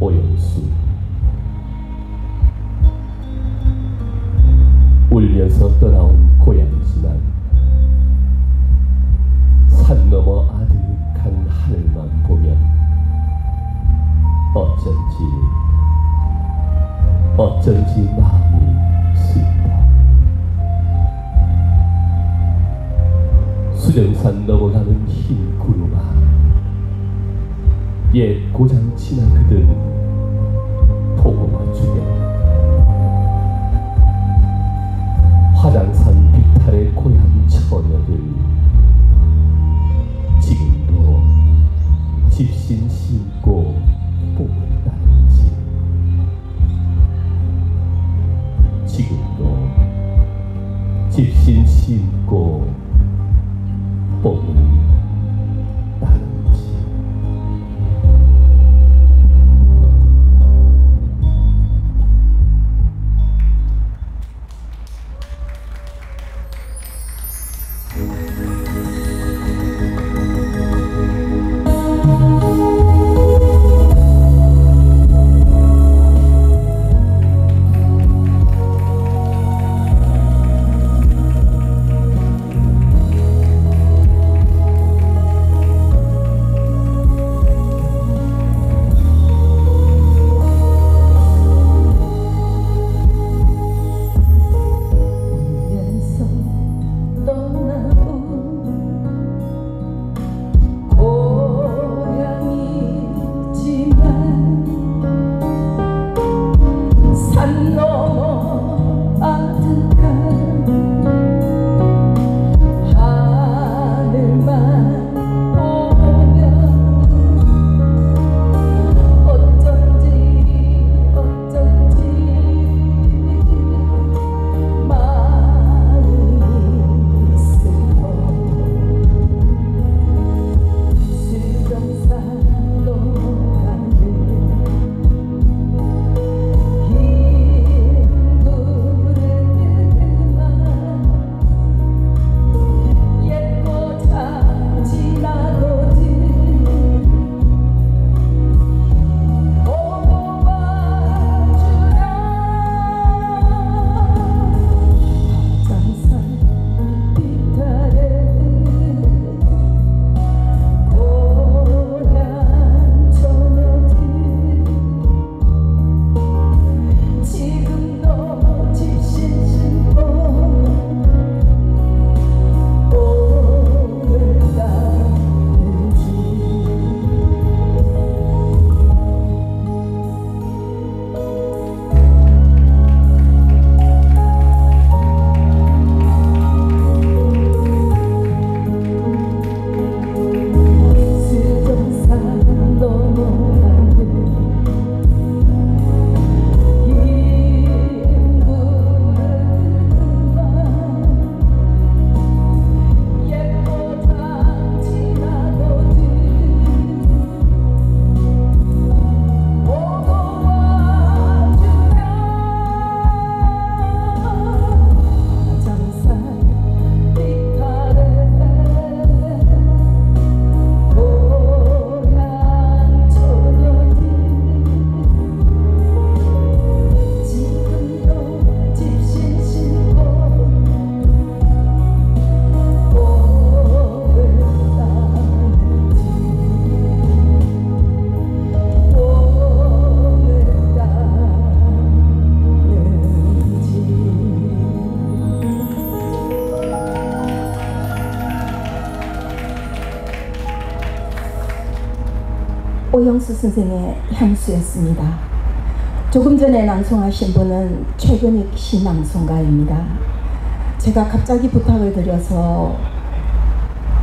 오영수. 울면서 떠나온 고향이지만 산 너머 아득한 하늘만 보면 어쩐지 마음이 슬퍼. 수령산 넘어가는 흰 구름아, 옛 고장 지나그든 포고마 중에 화장산 비탈의 고향 처녀들 지금도 집신 신고 뽕을 따는지, 지금도 집신 신고 뽕을 따는지. 오영수 선생의 향수였습니다. 조금 전에 낭송하신 분은 최근익 시 낭송가입니다. 제가 갑자기 부탁을 드려서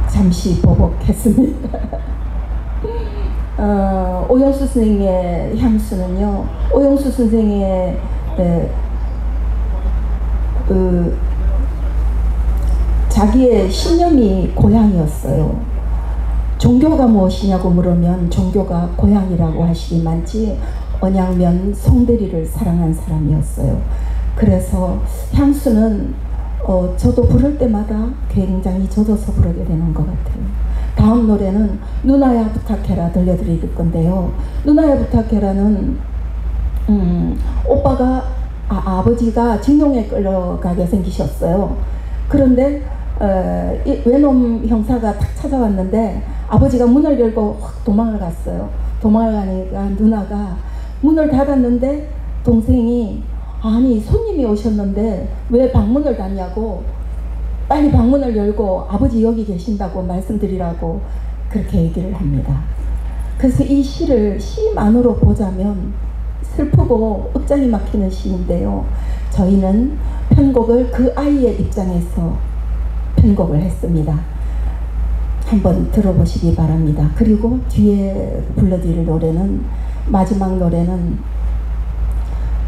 잠시 보복했습니다. 오영수 선생의 향수는요, 오영수 선생의 자기의 신념이 고향이었어요. 종교가 무엇이냐고 물으면 종교가 고향이라고 하시기 많지, 언양면 송대리를 사랑한 사람이었어요. 그래서 향수는 저도 부를 때마다 굉장히 젖어서 부르게 되는 것 같아요. 다음 노래는 누나야 부탁해라 들려드릴 건데요. 누나야 부탁해라는 오빠가 아버지가 징용에 끌려가게 생기셨어요. 그런데 외놈 형사가 탁 찾아왔는데 아버지가 문을 열고 확 도망을 갔어요. 도망을 가니까 누나가 문을 닫았는데 동생이 아니 손님이 오셨는데 왜 방문을 닫냐고 빨리 방문을 열고 아버지 여기 계신다고 말씀드리라고 그렇게 얘기를 합니다. 그래서 이 시를 시만으로 보자면 슬프고 억장이 막히는 시인데요. 저희는 편곡을 그 아이의 입장에서 편곡을 했습니다. 한번 들어보시기 바랍니다. 그리고 뒤에 불러드릴 노래는 마지막 노래는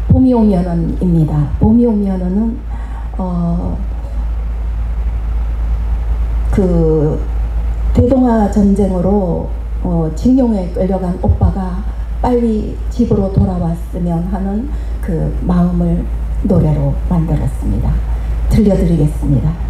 봄이 오면은입니다. 봄이 오면은은 그 대동아 전쟁으로 징용에 끌려간 오빠가 빨리 집으로 돌아왔으면 하는 그 마음을 노래로 만들었습니다. 들려드리겠습니다.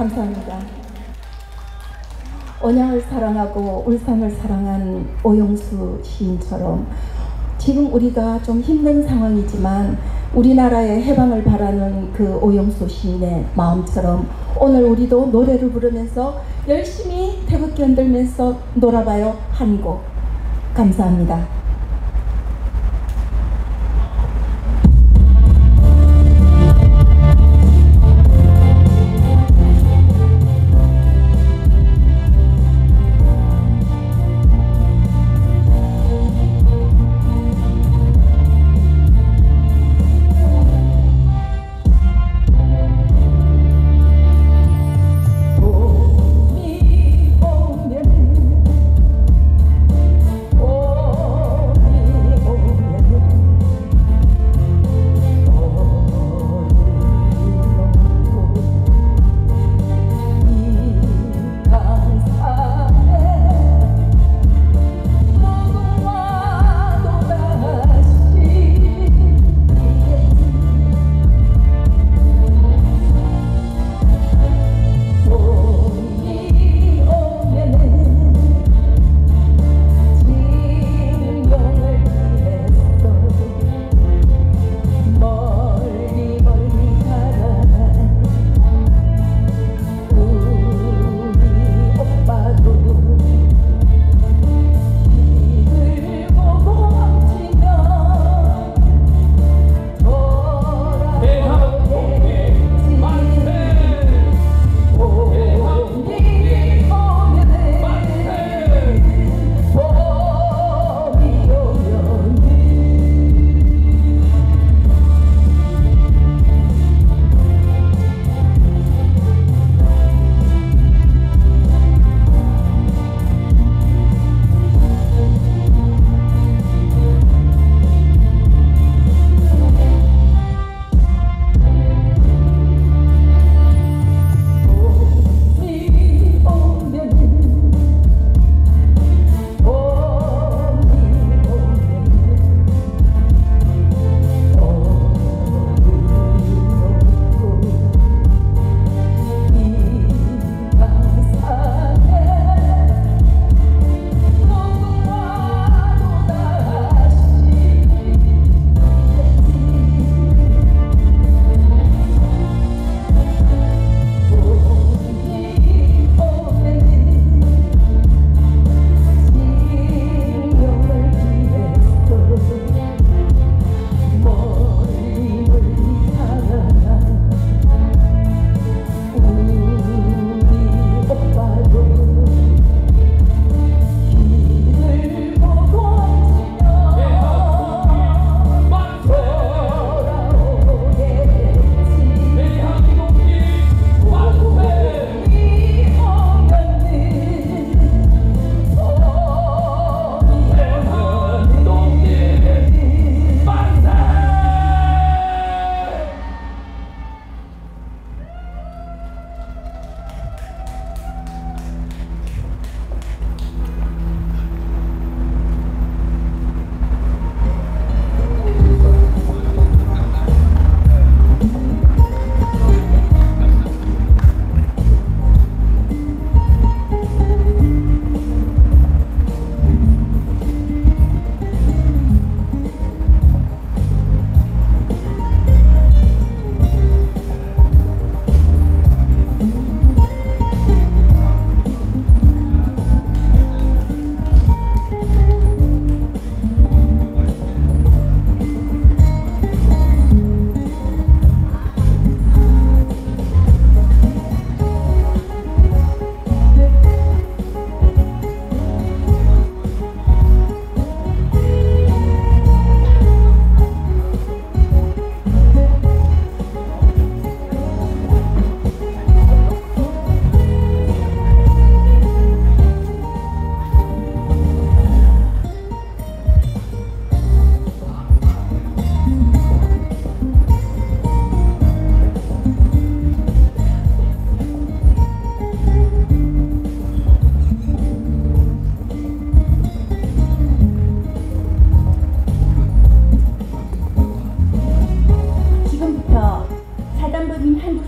감사합니다. 언양을 사랑하고 울산을 사랑한 오영수 시인처럼 지금 우리가 좀 힘든 상황이지만 우리나라의 해방을 바라는 그 오영수 시인의 마음처럼 오늘 우리도 노래를 부르면서 열심히 태극기 흔들면서 놀아봐요. 한 곡. 감사합니다. 봄이 오면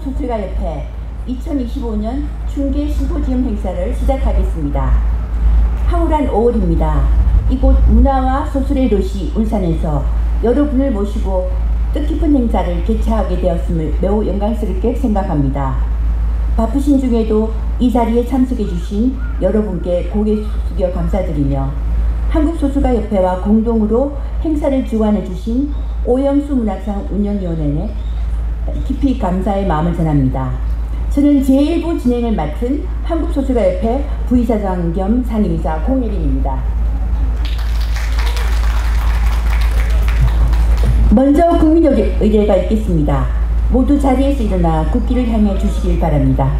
한국소설가협회 2025년 중계 심포지엄 행사를 시작하겠습니다. 황홀한 5월입니다. 이곳 문화와 소설의 도시 울산에서 여러분을 모시고 뜻깊은 행사를 개최하게 되었음을 매우 영광스럽게 생각합니다. 바쁘신 중에도 이 자리에 참석해 주신 여러분께 고개 숙여 감사드리며 한국소설가협회와 공동으로 행사를 주관해 주신 오영수 문학상 운영위원회에 깊이 감사의 마음을 전합니다. 저는 제1부 진행을 맡은 한국소설가협회 부이사장 겸 상임이사 공예린입니다. 먼저 국민의례가 있겠습니다. 모두 자리에서 일어나 국기를 향해 주시길 바랍니다.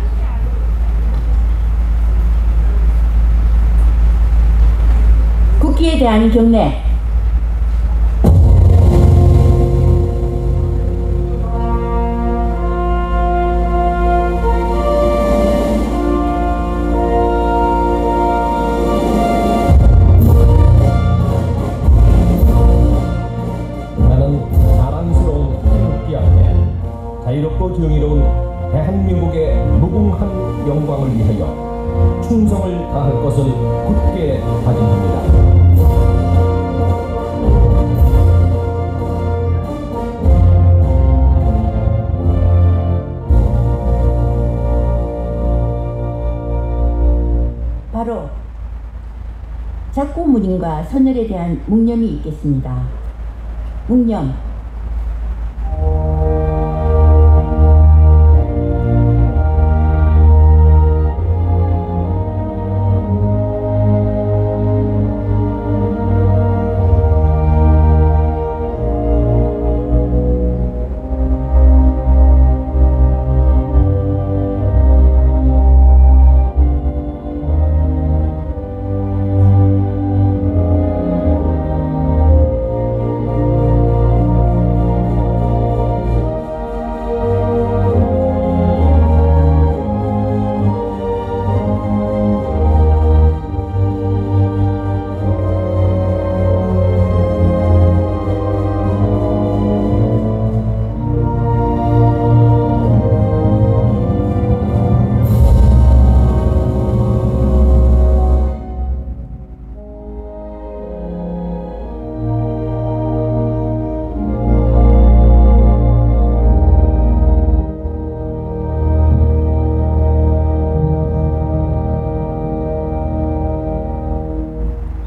국기에 대한 경례. 자유롭고 정의로운 대한민국의 무궁한 영광을 위하여 충성을 다할 것을 굳게 다짐합니다. 바로 작고무림과 선열에 대한 묵념이 있겠습니다. 묵념.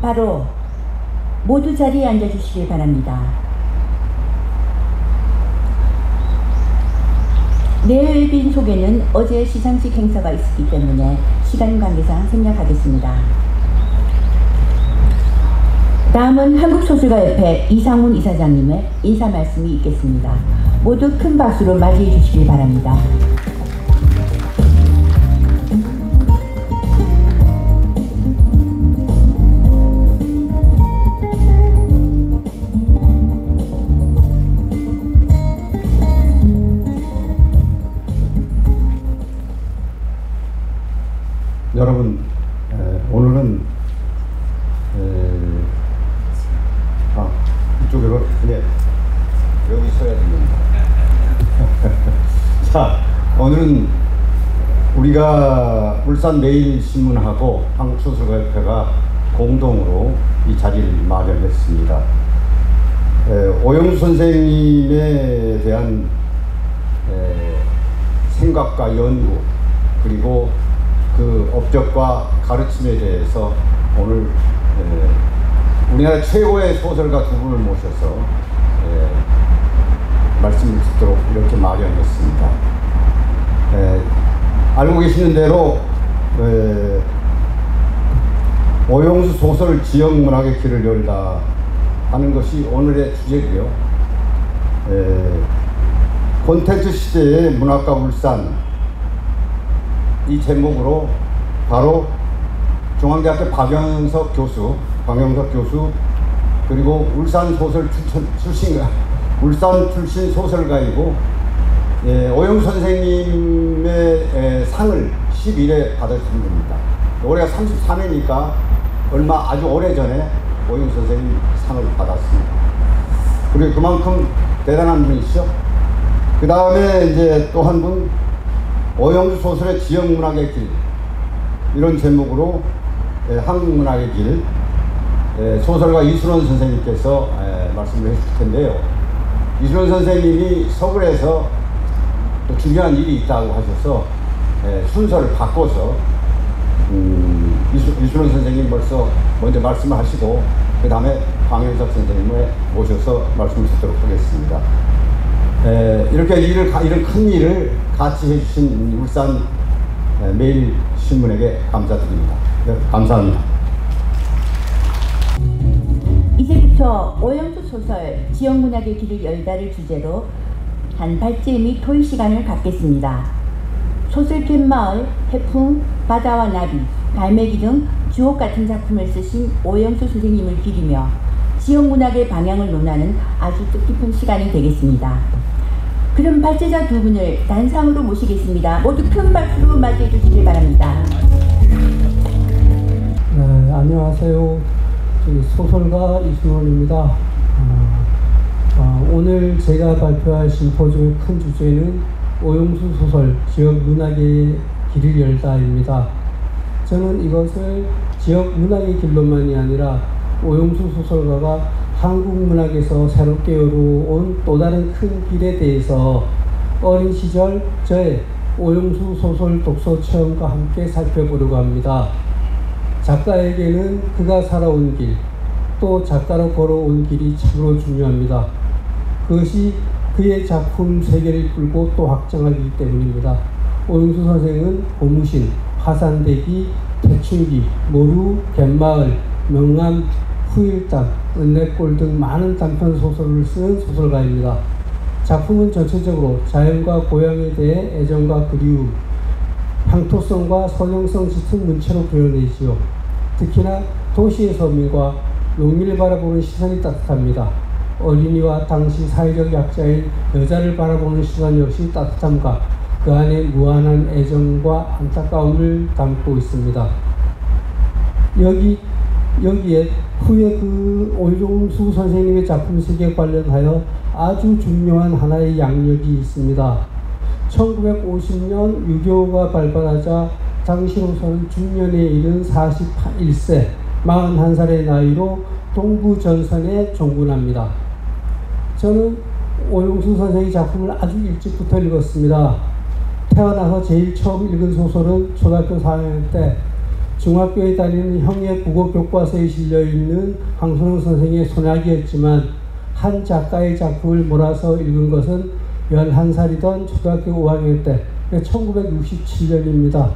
바로 모두 자리에 앉아주시길 바랍니다. 내외빈 소개는 어제 시상식 행사가 있었기 때문에 시간 관계상 생략하겠습니다. 다음은 한국소설가협회 이상훈 이사장님의 인사 말씀이 있겠습니다. 모두 큰 박수로 맞이해 주시길 바랍니다. 여러분, 오늘은 이쪽으로 여기 서야 됩니다. 자, 오늘은 우리가 울산매일신문하고 한국소설가협회가 공동으로 이 자리를 마련했습니다. 오영수 선생님에 대한 생각과 연구, 그리고 그 업적과 가르침에 대해서 오늘 우리나라 최고의 소설가 두 분을 모셔서 말씀을 듣도록 이렇게 마련했습니다. 알고 계시는 대로 오영수 소설 지역문학의 길을 열다 하는 것이 오늘의 주제고요. 콘텐츠 시대의 문학과 울산, 이 제목으로 바로 중앙대학교 박영석 교수, 그리고 울산 출신 소설가이고, 오영수 선생님의 상을 11회 받으신 분입니다. 올해가 33회니까 얼마 아주 오래전에 오영수 선생님 상을 받았습니다. 그리고 그만큼 대단한 분이시죠. 그 다음에 이제 또 한 분, 오영수 소설의 지역문학의 길, 이런 제목으로 한국문학의 길, 소설가 이순원 선생님께서 말씀을 해주실 텐데요. 이순원 선생님이 서울에서 또 중요한 일이 있다고 하셔서 순서를 바꿔서 이순원 선생님 벌써 먼저 말씀을 하시고 그 다음에 황현석 선생님을 모셔서 말씀을 듣도록 하겠습니다. 이렇게 이런 큰 일을 같이 해주신 울산 매일신문에게 감사드립니다. 감사합니다. 이제부터 오영수 소설 지역문학의 길을 열다를 주제로 단발제 및 토의 시간을 갖겠습니다. 소설 갯마을, 해풍, 바다와 나비, 갈매기 등 주옥 같은 작품을 쓰신 오영수 선생님을 기리며 지역문학의 방향을 논하는 아주 뜻깊은 시간이 되겠습니다. 그럼 발제자 두 분을 단상으로 모시겠습니다. 모두 큰 박수로 맞이해 주시길 바랍니다. 네, 안녕하세요. 소설가 이순원입니다. 오늘 제가 발표할 심포지엄의 큰 주제는 오영수 소설 지역문학의 길을 열다입니다. 저는 이것을 지역문학의 길로만이 아니라 오영수 소설가가 한국문학에서 새롭게 열어온 또 다른 큰 길에 대해서 어린 시절 저의 오영수 소설 독서 체험과 함께 살펴보려고 합니다. 작가에게는 그가 살아온 길, 또 작가로 걸어온 길이 참으로 중요합니다. 그것이 그의 작품 세계를 이끌고 또 확장하기 때문입니다. 오영수 선생은 고무신, 화산대기, 태춘기, 모루, 갯마을, 명암, 후일담, 은내골 등 많은 단편 소설을 쓴 소설가입니다. 작품은 전체적으로 자연과 고향에 대해 애정과 그리움, 향토성과 선형성 짙은 문체로 표현되지요. 특히나 도시의 서민과 농민을 바라보는 시선이 따뜻합니다. 어린이와 당시 사회적 약자인 여자를 바라보는 시선 역시 따뜻함과 그 안에 무한한 애정과 안타까움을 담고 있습니다. 여기에 후에 그 오영수 선생님의 작품 세계에 관련하여 아주 중요한 하나의 양력이 있습니다. 1950년 6.25가 발발하자 당시로서는 중년에 이른 41세, 41살의 나이로 동부전선에 종군합니다. 저는 오영수 선생의 작품을 아주 일찍부터 읽었습니다. 태어나서 제일 처음 읽은 소설은 초등학교 4학년 때 중학교에 다니는 형의 국어 교과서에 실려있는 황선홍 선생의 소나기였지만 한 작가의 작품을 몰아서 읽은 것은 11살이던 초등학교 5학년 때 1967년입니다.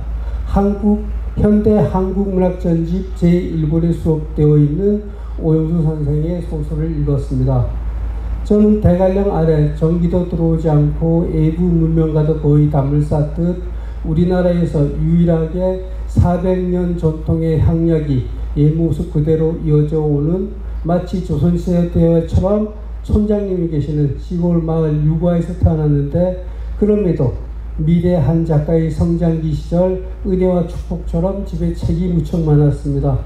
현대 한국문학 전집 제1권에 수록되어 있는 오영수 선생의 소설을 읽었습니다. 저는 대관령 아래 전기도 들어오지 않고 외부 문명과도 거의 담을 쌓듯 우리나라에서 유일하게 400년 전통의 향락이 옛 모습 그대로 이어져 오는 마치 조선시대 때처럼 촌장님이 계시는 시골 마을 유과에서 태어났는데 그럼에도 미래 한 작가의 성장기 시절 은혜와 축복처럼 집에 책이 무척 많았습니다.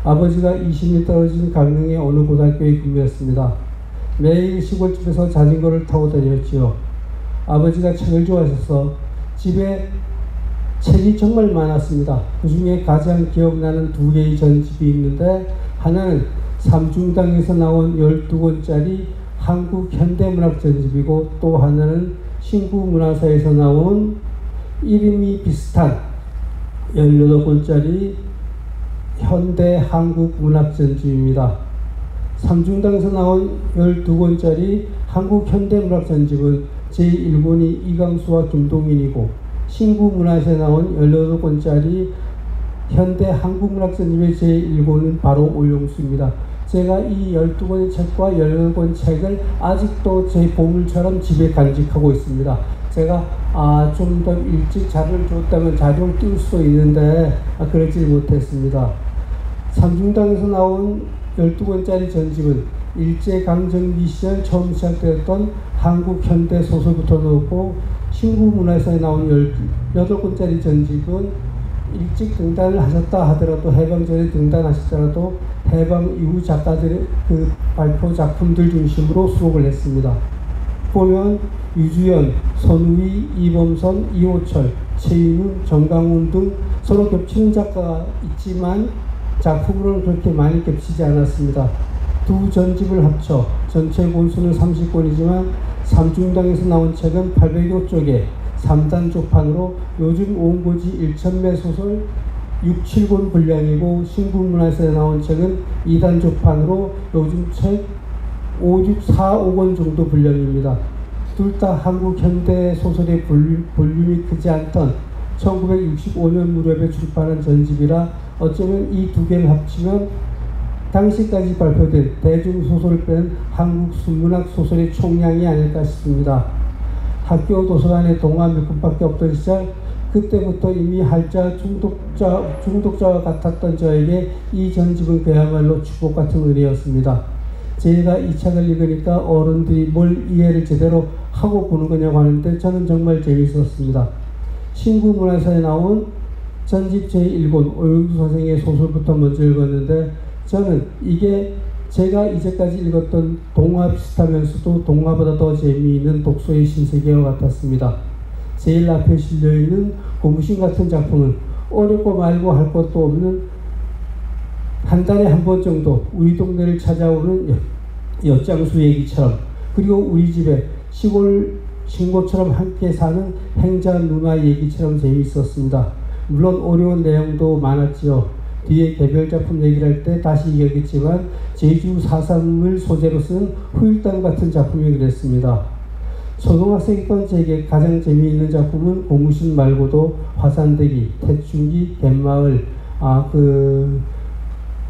아버지가 20리 떨어진 강릉의 어느 고등학교에 근무했습니다. 매일 시골집에서 자전거를 타고 다녔지요. 아버지가 책을 좋아하셔서 집에 책이 정말 많았습니다. 그 중에 가장 기억나는 두 개의 전집이 있는데 하나는 삼중당에서 나온 12권짜리 한국 현대문학 전집이고 또 하나는 신구문화사에서 나온 이름이 비슷한 18권짜리 현대 한국 문학 전집입니다. 삼중당에서 나온 12권짜리 한국 현대문학 전집은 제1권이 이강수와 김동인이고 신구문화사에 나온 18권짜리 현대 한국문학 전집의 제1권은 바로 오영수입니다. 제가 이 12권의 책과 18권 책을 아직도 제 보물처럼 집에 간직하고 있습니다. 제가 좀 더 일찍 자료를 줬다면 자료를 띄울 수 있는데 그러지 못했습니다. 삼중당에서 나온 12권짜리 전집은 일제강점기 시절 처음 시작되었던 한국 현대 소설부터 넣었고 신구문화사에 나온 18권짜리 전집은 일찍 등단을 하셨다 하더라도 해방 전에 등단하셨더라도 해방 이후 작가들의 그 발표 작품들 중심으로 수록을 했습니다. 보면 유주연, 손우희, 이범선, 이호철, 최인훈, 정강훈 등 서로 겹치는 작가가 있지만 작품으로는 그렇게 많이 겹치지 않았습니다. 두 전집을 합쳐 전체 권수는 30권이지만 삼중당에서 나온 책은 800여 쪽에 3단 조판으로 요즘 온고지 1,000매 소설 6, 7권 분량이고 신군문화에서 나온 책은 2단 조판으로 요즘 책 5, 6, 4, 5권 정도 분량입니다. 둘 다 한국 현대 소설의 볼륨이 크지 않던 1965년 무렵에 출판한 전집이라 어쩌면 이 두 개를 합치면 당시까지 발표된 대중소설을 뺀 한국 순문학 소설의 총량이 아닐까 싶습니다. 학교 도서관에 동화 몇 권밖에 없던 시절, 그때부터 이미 할자 중독자와 같았던 저에게 이 전집은 그야말로 축복 같은 은혜였습니다. 제가 이 책을 읽으니까 어른들이 뭘 이해를 제대로 하고 보는 거냐고 하는데 저는 정말 재미있었습니다. 신구문화사에 나온 전집 제1권 오영수 선생의 소설부터 먼저 읽었는데 저는 이게 제가 이제까지 읽었던 동화 비슷하면서도 동화보다 더 재미있는 독서의 신세계와 같았습니다. 제일 앞에 실려있는 고무신 같은 작품은 어렵고 말고 할 것도 없는 한 달에 한 번 정도 우리 동네를 찾아오는 엿장수 얘기처럼, 그리고 우리 집에 시골 신고처럼 함께 사는 행자 누나 얘기처럼 재미있었습니다. 물론 어려운 내용도 많았지요. 뒤에 개별 작품 얘기를 할 때 다시 얘기했지만 제주 4.3을 소재로 쓴 후일담 같은 작품이 그랬습니다. 초등학생이던 제게 가장 재미있는 작품은 고무신 말고도 화산대기, 태충기, 갯마을,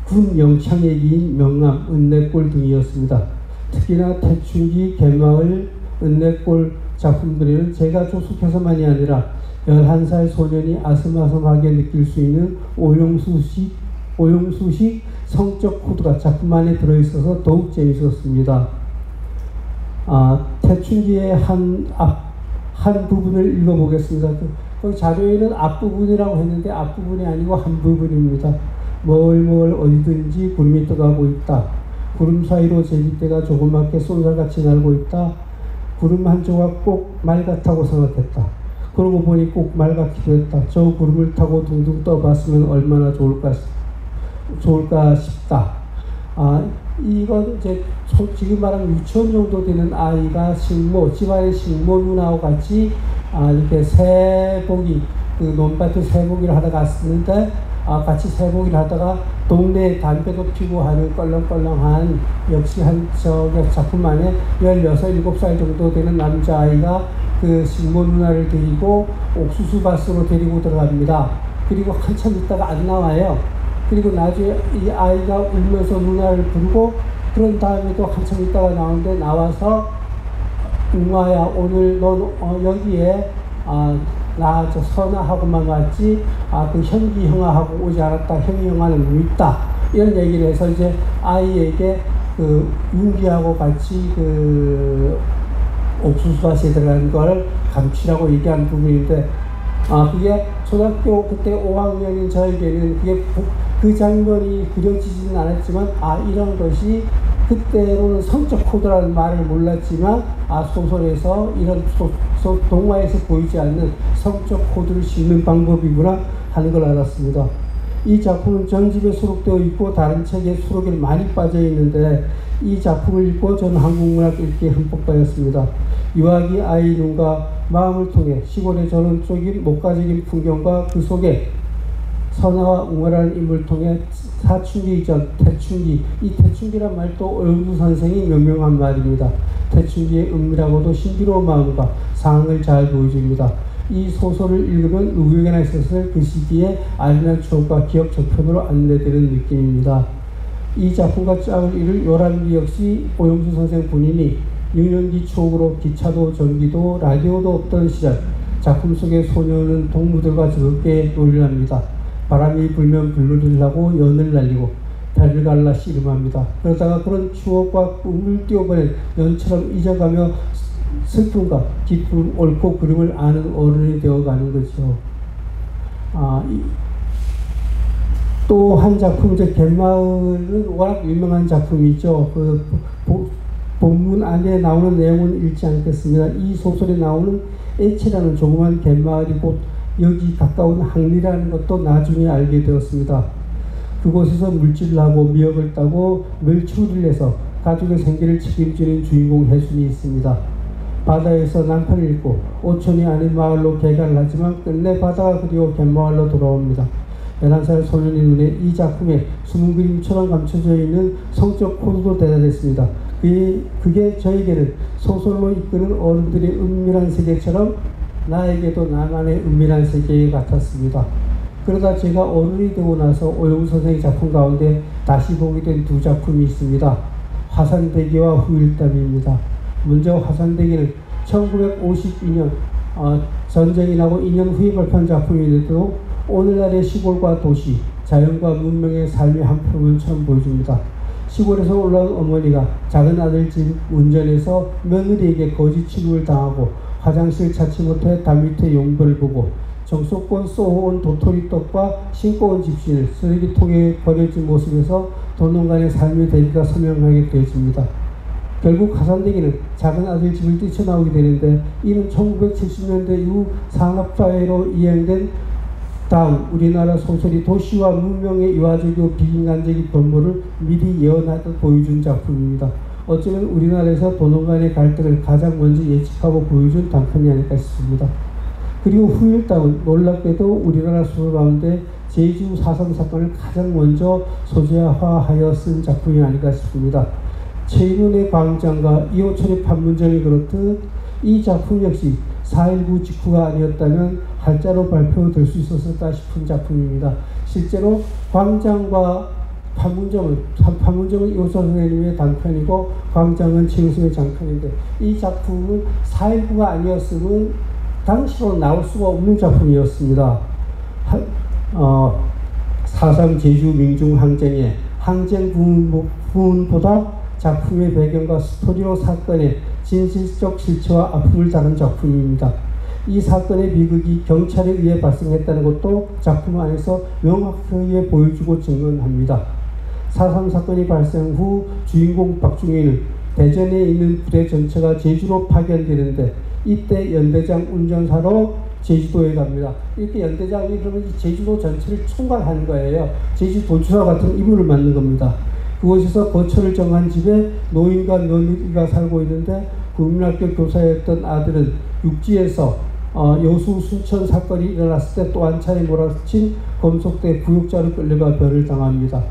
군 영창 얘기인 명암, 은내골 등이었습니다. 특히나 태충기, 갯마을, 은내골 작품들에는 제가 조숙해서만이 아니라 11살 소년이 아슴아슴하게 느낄 수 있는 오용수식 성적 코드가 작품 안에 들어있어서 더욱 재밌었습니다. 태충기의 한 부분을 읽어보겠습니다. 그 자료에는 앞부분이라고 했는데 앞부분이 아니고 한 부분입니다. 멀멀 어디든지 구름이 떠가고 있다. 구름 사이로 제비떼가 조그맣게 쏜살같이 날고 있다. 구름 한 조각 꼭 말 같다고 생각했다. 그러고 보니 꼭 말 같기도 했다. 저 구름을 타고 둥둥 떠봤으면 얼마나 좋을까 싶다. 이건 이제 지금 말하면 유치원 정도 되는 아이가 집안의 식모 누나와 같이 이렇게 새보기, 그 논밭에 새보기를 하다 갔는데 같이 새보기를 하다가 동네에 담배도 피고 하는 껄렁껄렁한 역시 한 작품 안에 16, 17살 정도 되는 남자아이가 그 식모 누나를 데리고 옥수수밭으로 데리고 들어갑니다. 그리고 한참 있다가 안 나와요. 그리고 나중에 이 아이가 울면서 누나를 부르고 그런 다음에도 한참 있다가 나오는데 나와서 웅아야 오늘 넌 여기에 나 저 선아하고만 왔지 그 현기 형아하고 오지 않았다. 현기 형아는 있다. 이런 얘기를 해서 이제 아이에게 그 윤기하고 같이 그 옥수수밭에 들어간 걸 감추라고 얘기한 부분인데 그게 초등학교 그때 5학년인 저에게는 그게 그 장면이 그려지지는 않았지만 이런 것이 그때로는 성적 코드라는 말을 몰랐지만 소설에서 이런 동화에서 보이지 않는 성적 코드를 싣는 방법이구나 하는 걸 알았습니다. 이 작품은 전집에 수록되어 있고 다른 책에 수록이 많이 빠져 있는데 이 작품을 읽고 저는 한국문학 읽기에 흠뻑 빠졌습니다. 유아기 아이 눈과 마음을 통해 시골의 전원적인 목가적인 풍경과 그 속에 선아와 웅아라는 인물을 통해 사춘기 이전 태춘기, 이 태춘기란 말도 오영수 선생이 명명한 말입니다. 태춘기의 은밀하고도 신비로운 마음과 상황을 잘 보여줍니다. 이 소설을 읽으면 누구에게나 있었을 그 시기에 아련한 추억과 기억 저편으로 안내되는 느낌입니다. 이 작품과 짝을 이룰 요람기 역시 오영수 선생 본인이 유년기 추억으로 기차도 전기도 라디오도 없던 시절 작품 속의 소녀는 동무들과 즐겁게 놀이를 합니다. 바람이 불면 불놀이를 하고 연을 날리고 배를 갈라 씨름합니다. 그러다가 그런 추억과 꿈을 띄워버린 연처럼 잊어가며 슬픔과 기쁨, 옳고 그름을 아는 어른이 되어가는 거죠. 또 한 작품, 갯마을은 워낙 유명한 작품이죠. 본문 안에 나오는 내용은 읽지 않겠습니다. 이 소설에 나오는 애치라는 조그만 갯마을이 곧 여기 가까운 항리라는 것도 나중에 알게 되었습니다. 그곳에서 물질을 하고 미역을 따고 멸치우리를 해서 가족의 생계를 책임지는 주인공 해순이 있습니다. 바다에서 남편을 잃고 오천이 아닌 마을로 개가를 하지만 끝내 바다가 그리워 갯마을로 돌아옵니다. 11살 소년의 눈에 이 작품에 숨은 그림처럼 감춰져 있는 성적 코드도 대단했습니다. 그게 저에게는 소설로 이끄는 어른들의 은밀한 세계처럼 나에게도 나만의 은밀한 세계 같았습니다. 그러다 제가 어른이 되고 나서 오영수 선생의 작품 가운데 다시 보게 된 두 작품이 있습니다. 화산대기와 후일담입니다. 먼저 화산대기는 1952년 전쟁이 나고 2년 후에 발표한 작품인데도 오늘날의 시골과 도시, 자연과 문명의 삶의 한 표면처럼 보여줍니다. 시골에서 올라온 어머니가 작은 아들 집 운전해서 며느리에게 거짓 취급을 당하고 화장실 찾지 못해 담 밑에 용벌을 보고 정성껏 쏘온 도토리떡과 신고 온 집신을 쓰레기통에 버려진 모습에서 도농간의 삶의 대비가 선명하게 되어집니다. 결국 화산대기는 작은 아들 집을 뛰쳐나오게 되는데 이는 1970년대 이후 산업사회로 이행된 다음 우리나라 소설이 도시와 문명의 유화적이고 비인간적인 변모를 미리 예언하듯 보여준 작품입니다. 어쩌면 우리나라에서 도농간의 갈등을 가장 먼저 예측하고 보여준 단편이 아닐까 싶습니다. 그리고 후일담은 놀랍게도 우리나라 소설 가운데 제주 4.3 사건을 가장 먼저 소재화하여 쓴 작품이 아닐까 싶습니다. 최인훈의 광장과 이호철의 판문점이 그렇듯 이 작품 역시 4.19 직후가 아니었다면 한자로 발표될 수 있었을까 싶은 작품입니다. 실제로 광장과 판문점은 이호철 선생님의 단편이고 광장은 최우승의 장편인데 이 작품은 4.19가 아니었으면 당시로 나올 수가 없는 작품이었습니다. 4.3 제주 민중항쟁의 항쟁 부분보다 작품의 배경과 스토리로 사건의 진실적 실체와 아픔을 다룬 작품입니다. 이 사건의 비극이 경찰에 의해 발생했다는 것도 작품 안에서 명확하게 보여주고 증언합니다. 4.3 사건이 발생 후 주인공 박중희는 대전에 있는 부대 전체가 제주로 파견되는데 이때 연대장 운전사로 제주도에 갑니다. 이렇게 연대장이 그러면 제주도 전체를 총괄하는 거예요. 제주도주와 같은 임무를 맡는 겁니다. 그곳에서 거처를 정한 집에 노인과 며느리가 살고 있는데 국민학교 교사였던 아들은 육지에서 여수 순천 사건이 일어났을 때 또 한 차례 몰아친 검속대 구역자로 끌려가 변을 당합니다.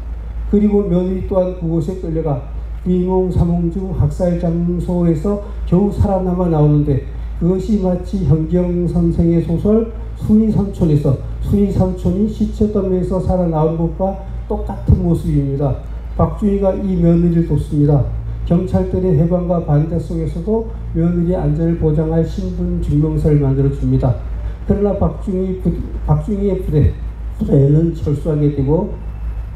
그리고 며느리 또한 그곳에 끌려가 비몽 사몽중 학살 장소에서 겨우 살아남아 나오는데 그것이 마치 현경 선생의 소설 순이삼촌에서 순이삼촌이 시체더미에서 살아나온 것과 똑같은 모습입니다. 박중희가 이 며느리를 돕습니다. 경찰들의 해방과 반대 속에서도 며느리의 안전을 보장할 신분 증명서를 만들어줍니다. 그러나 박중희의 부대는 철수하게 되고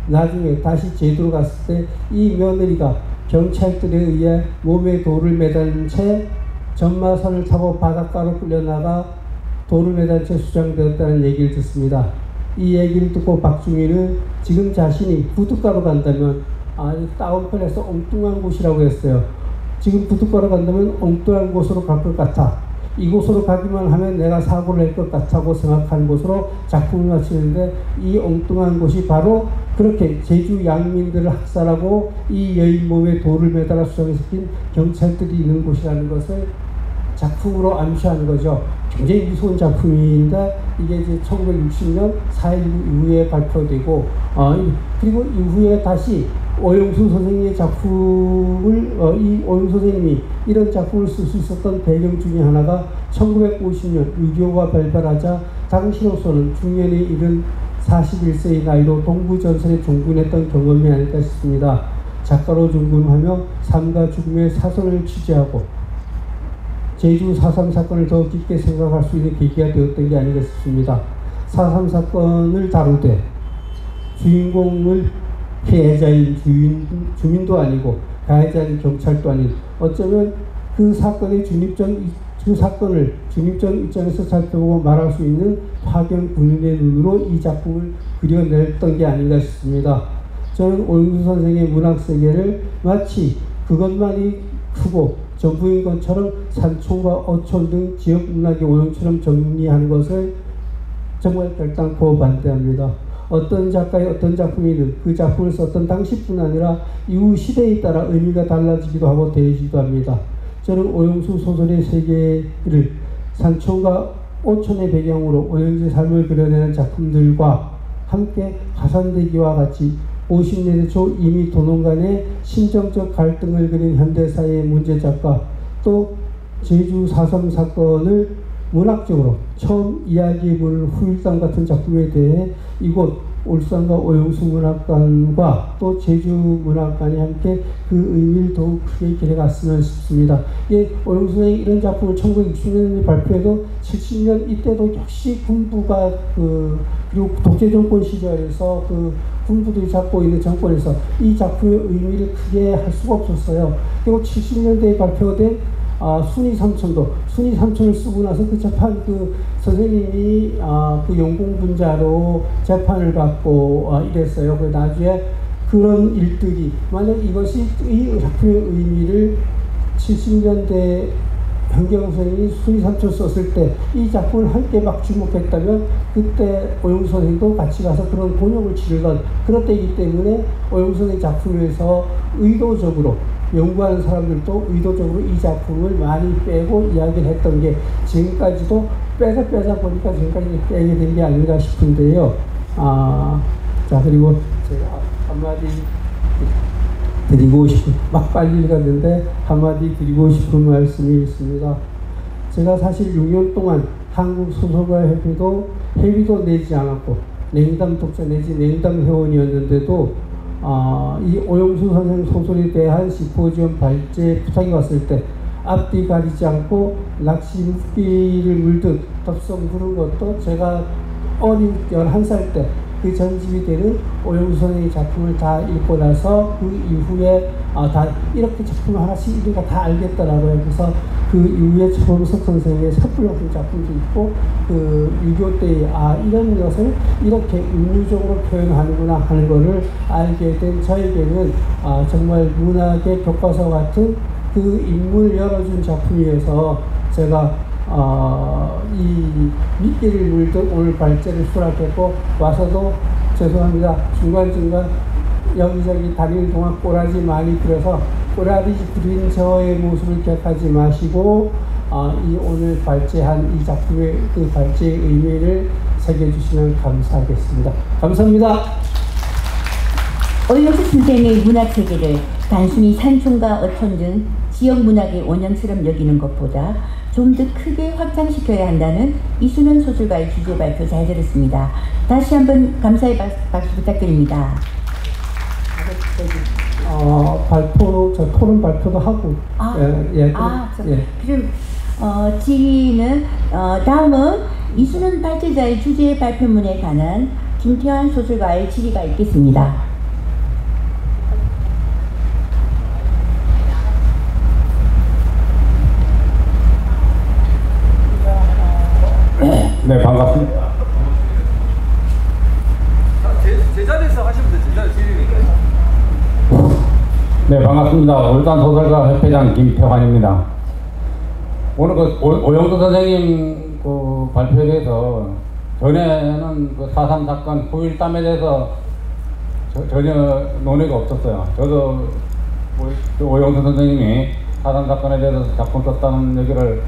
나중에 다시 제주로 갔을 때 이 며느리가 경찰들에 의해 몸에 돌을 매달린 채 전마선을 타고 바닷가로 끌려나가 돌을 매달린 채 수장되었다는 얘기를 듣습니다. 이 얘기를 듣고 박중희는 지금 자신이 부둣가로 간다면 다운편에서 엉뚱한 곳이라고 했어요. 지금 부둣가로 간다면 엉뚱한 곳으로 갈 것 같아. 이곳으로 가기만 하면 내가 사고를 낼 것 같다고 생각하는 곳으로 작품을 마치는데 이 엉뚱한 곳이 바로 그렇게 제주 양민들을 학살하고 이 여인 몸에 돌을 매달아 수장시킨 경찰들이 있는 곳이라는 것을 작품으로 암시하는 거죠. 굉장히 무서운 작품인데 이게 이제 1960년 4.19 이후에 발표되고 그리고 이후에 다시 오영수 선생님의 작품을 이 오영수 선생님이 이런 작품을 쓸 수 있었던 배경 중에 하나가 1950년 6.25가 발발하자 당시로서는 중년에 이른 41세의 나이로 동부전선에 종군했던 경험이 아닐까 싶습니다. 작가로 종군하며 삶과 죽음의 사선을 취재하고 제주 4.3 사건을 더 깊게 생각할 수 있는 계기가 되었던 게 아닌가 싶습니다. 4.3 사건을 다루되 주인공을 피해자인 주민도 아니고 가해자인 경찰도 아닌 어쩌면 그 사건의 중립적 입장에서 살펴보고 말할 수 있는 파견 군인의 눈으로 이 작품을 그려냈던 게 아닌가 싶습니다. 저는 오영수 선생의 문학 세계를 마치 그것만이 크고 전부인 것처럼 산촌과 어촌 등 지역 문학의 오용처럼 정리하는 것을 정말 결단코 반대합니다. 어떤 작가의 어떤 작품이든 그 작품을 썼던 당시뿐 아니라 이후 시대에 따라 의미가 달라지기도 하고 되지도 합니다. 저는 오용수 소설의 세계를 산촌과 오촌의 배경으로 오영주의 삶을 그려내는 작품들과 함께 화산대기와 같이 50년대 초 이미 도농 간의 심정적 갈등을 그린 현대사의 문제작가, 또 제주 4.3 사건을 문학적으로 처음 이야기해보는 후일담 같은 작품에 대해 이곳 울산과 오영수 문학관과 또 제주 문학관이 함께 그 의미를 더욱 크게 길어갔으면 싶습니다. 예, 오영수 선생님 이런 작품을 1960년에 발표해도 70년 이때도 역시 군부가 그리고 독재정권 시절에서 군부들이 잡고 있는 정권에서 이 작품의 의미를 크게 할 수가 없었어요. 그리고 70년대에 발표된 순위 삼촌을 쓰고 나서 그 재판 선생님이 그 용공분자로 재판을 받고 이랬어요. 그 나중에 그런 일들이 만약 이것이 이 작품의 의미를 70년대 현경 선생님이 순위 삼촌 썼을 때 이 작품을 함께 막 주목했다면 그때 오영수 선생님도 같이 가서 그런 곤욕을 치르던 그런 때이기 때문에 오영수 선생님 작품에서 의도적으로 연구하는 사람들도 의도적으로 이 작품을 많이 빼고 이야기를 했던 게 지금까지도 빼다 보니까 지금까지 빼게 된 게 아닌가 싶은데요. 자, 그리고 제가 한마디 드리고 싶은, 막 빨리 갔는데 한마디 드리고 싶은 말씀이 있습니다. 제가 사실 6년 동안 한국소설가협회도 회비도 내지 않았고 냉담 독자 내지 냉담 회원이었는데도 이 오영수 선생 소설에 대한 심포지엄 발제 부탁이 왔을 때 앞뒤 가리지 않고 낚시 물기를 물듯 덥석 부른 것도 제가 어린 11살 때 그 전집이 되는 오영수 선생의 작품을 다 읽고 나서 그 이후에 다 이렇게 작품을 하나씩 우리가 다 알겠다라고 해서 그 이후에 조범석 선생의 섣불 같은 작품도 있고 그 6.25 때 이런 것을 이렇게 은유적으로 표현하는구나 하는 것을 알게 된 저에게는 정말 문학의 교과서 같은 그 인문을 열어준 작품이어서 제가 이 미끼를 물듯 오늘 발제를 수락했고 와서도 죄송합니다. 중간중간 여기저기 다니는 동안 꼬라지 많이 들어서 꼬라지 부린 저의 모습을 기억하지 마시고 이 오늘 발제한 이 작품의 그 발제의 의미를 새겨주시면 감사하겠습니다. 감사합니다. 오영수 선생의 문학세계를 단순히 산촌과 어촌 등 지역 문학의 원형처럼 여기는 것보다 좀 더 크게 확장시켜야 한다는 이순원 소설가의 주제 발표 잘 들었습니다. 다시 한번 감사의 박수 부탁드립니다. 저 토론 발표도 하고. 그럼 질의는 다음은 이순원 발제자의 주제 발표문에 관한 김태환 소설가의 질의가 있겠습니다. 네, 반갑습니다. 제자리에서 하시면 돼요. 제자리니까. 네, 반갑습니다. 울산 소설가 협회장 김태환입니다. 오늘 오영수 선생님 발표에 대해서 전에는 4.3 사건 후일담에 대해서 전혀 논의가 없었어요. 저도 오영수 선생님이 4.3 사건에 대해서 작품 썼다는 얘기를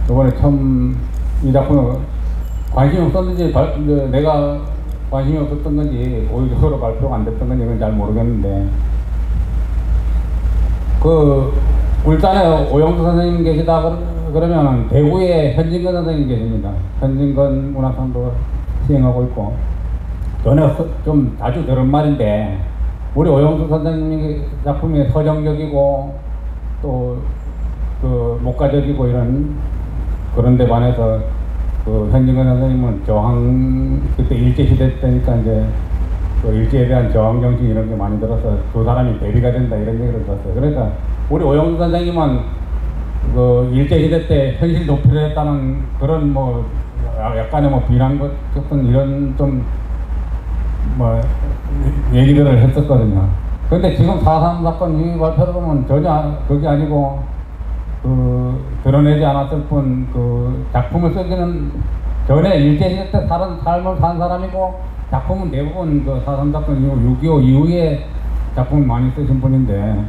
이번에 처음 이 작품은 관심이 없었는지 내가 관심이 없었던 건지 오히려 발표가 안 됐던 건지 잘 모르겠는데 울산에 오영수 선생님 계시다 그러면 대구에 현진건 선생님 계십니다. 현진건 문학상도 시행하고 있고 전에 좀 자주 들은 말인데 우리 오영수 선생님 작품이 서정적이고 또 목가적이고 이런 그런 데 반해서 현진건 선생님은 저항, 그때 일제시대 때니까 이제 일제에 대한 저항 정신 이런 게 많이 들어서 두 사람이 대비가 된다 이런 얘기를 들었어요. 그러니까 우리 오영수 선생님은 일제시대 때 현실 도피를 했다는 그런 약간의 비난 같은 이런 좀 얘기들을 했었거든요. 근데 지금 4.3 사건 이 발표를 보면 전혀 그게 아니고 드러내지 않았을 뿐 작품을 쓰기는 전에 일제시대 때 삶을 산 사람이고 작품은 대부분 4.3 사건 이후 6.25 이후에 작품을 많이 쓰신 분인데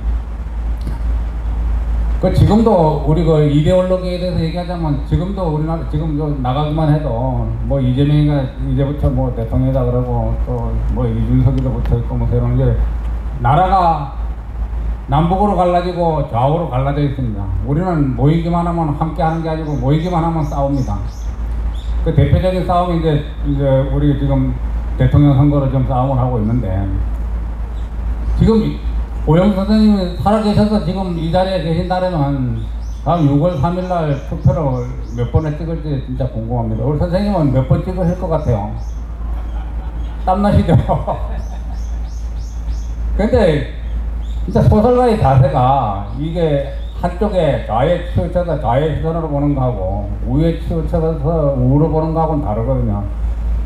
지금도 우리 이데올로기에 대해서 얘기하자면 지금도 우리나라 지금 나가기만 해도 뭐 이재명이가 이제부터 뭐 대통령이다 그러고 또 뭐 이준석이도 붙어있고 뭐 새로운 게 나라가 남북으로 갈라지고 좌우로 갈라져 있습니다. 우리는 모이기만 하면 함께 하는 게 아니고 모이기만 하면 싸웁니다. 그 대표적인 싸움이 이제 우리 지금 대통령 선거로 좀 싸움을 하고 있는데 지금 오영수 선생님이 살아계셔서 지금 이 자리에 계신다면 다음 6월 3일날 투표를 몇 번을 찍을지 진짜 궁금합니다. 우리 선생님은 몇 번 찍으실 것 같아요? 땀나시죠? 근데 진짜 소설가의 자세가 이게 한쪽에 좌에 치우쳐서 좌의 시선으로 보는 거하고 우에 치우쳐서 우로 보는 거하고는 다르거든요.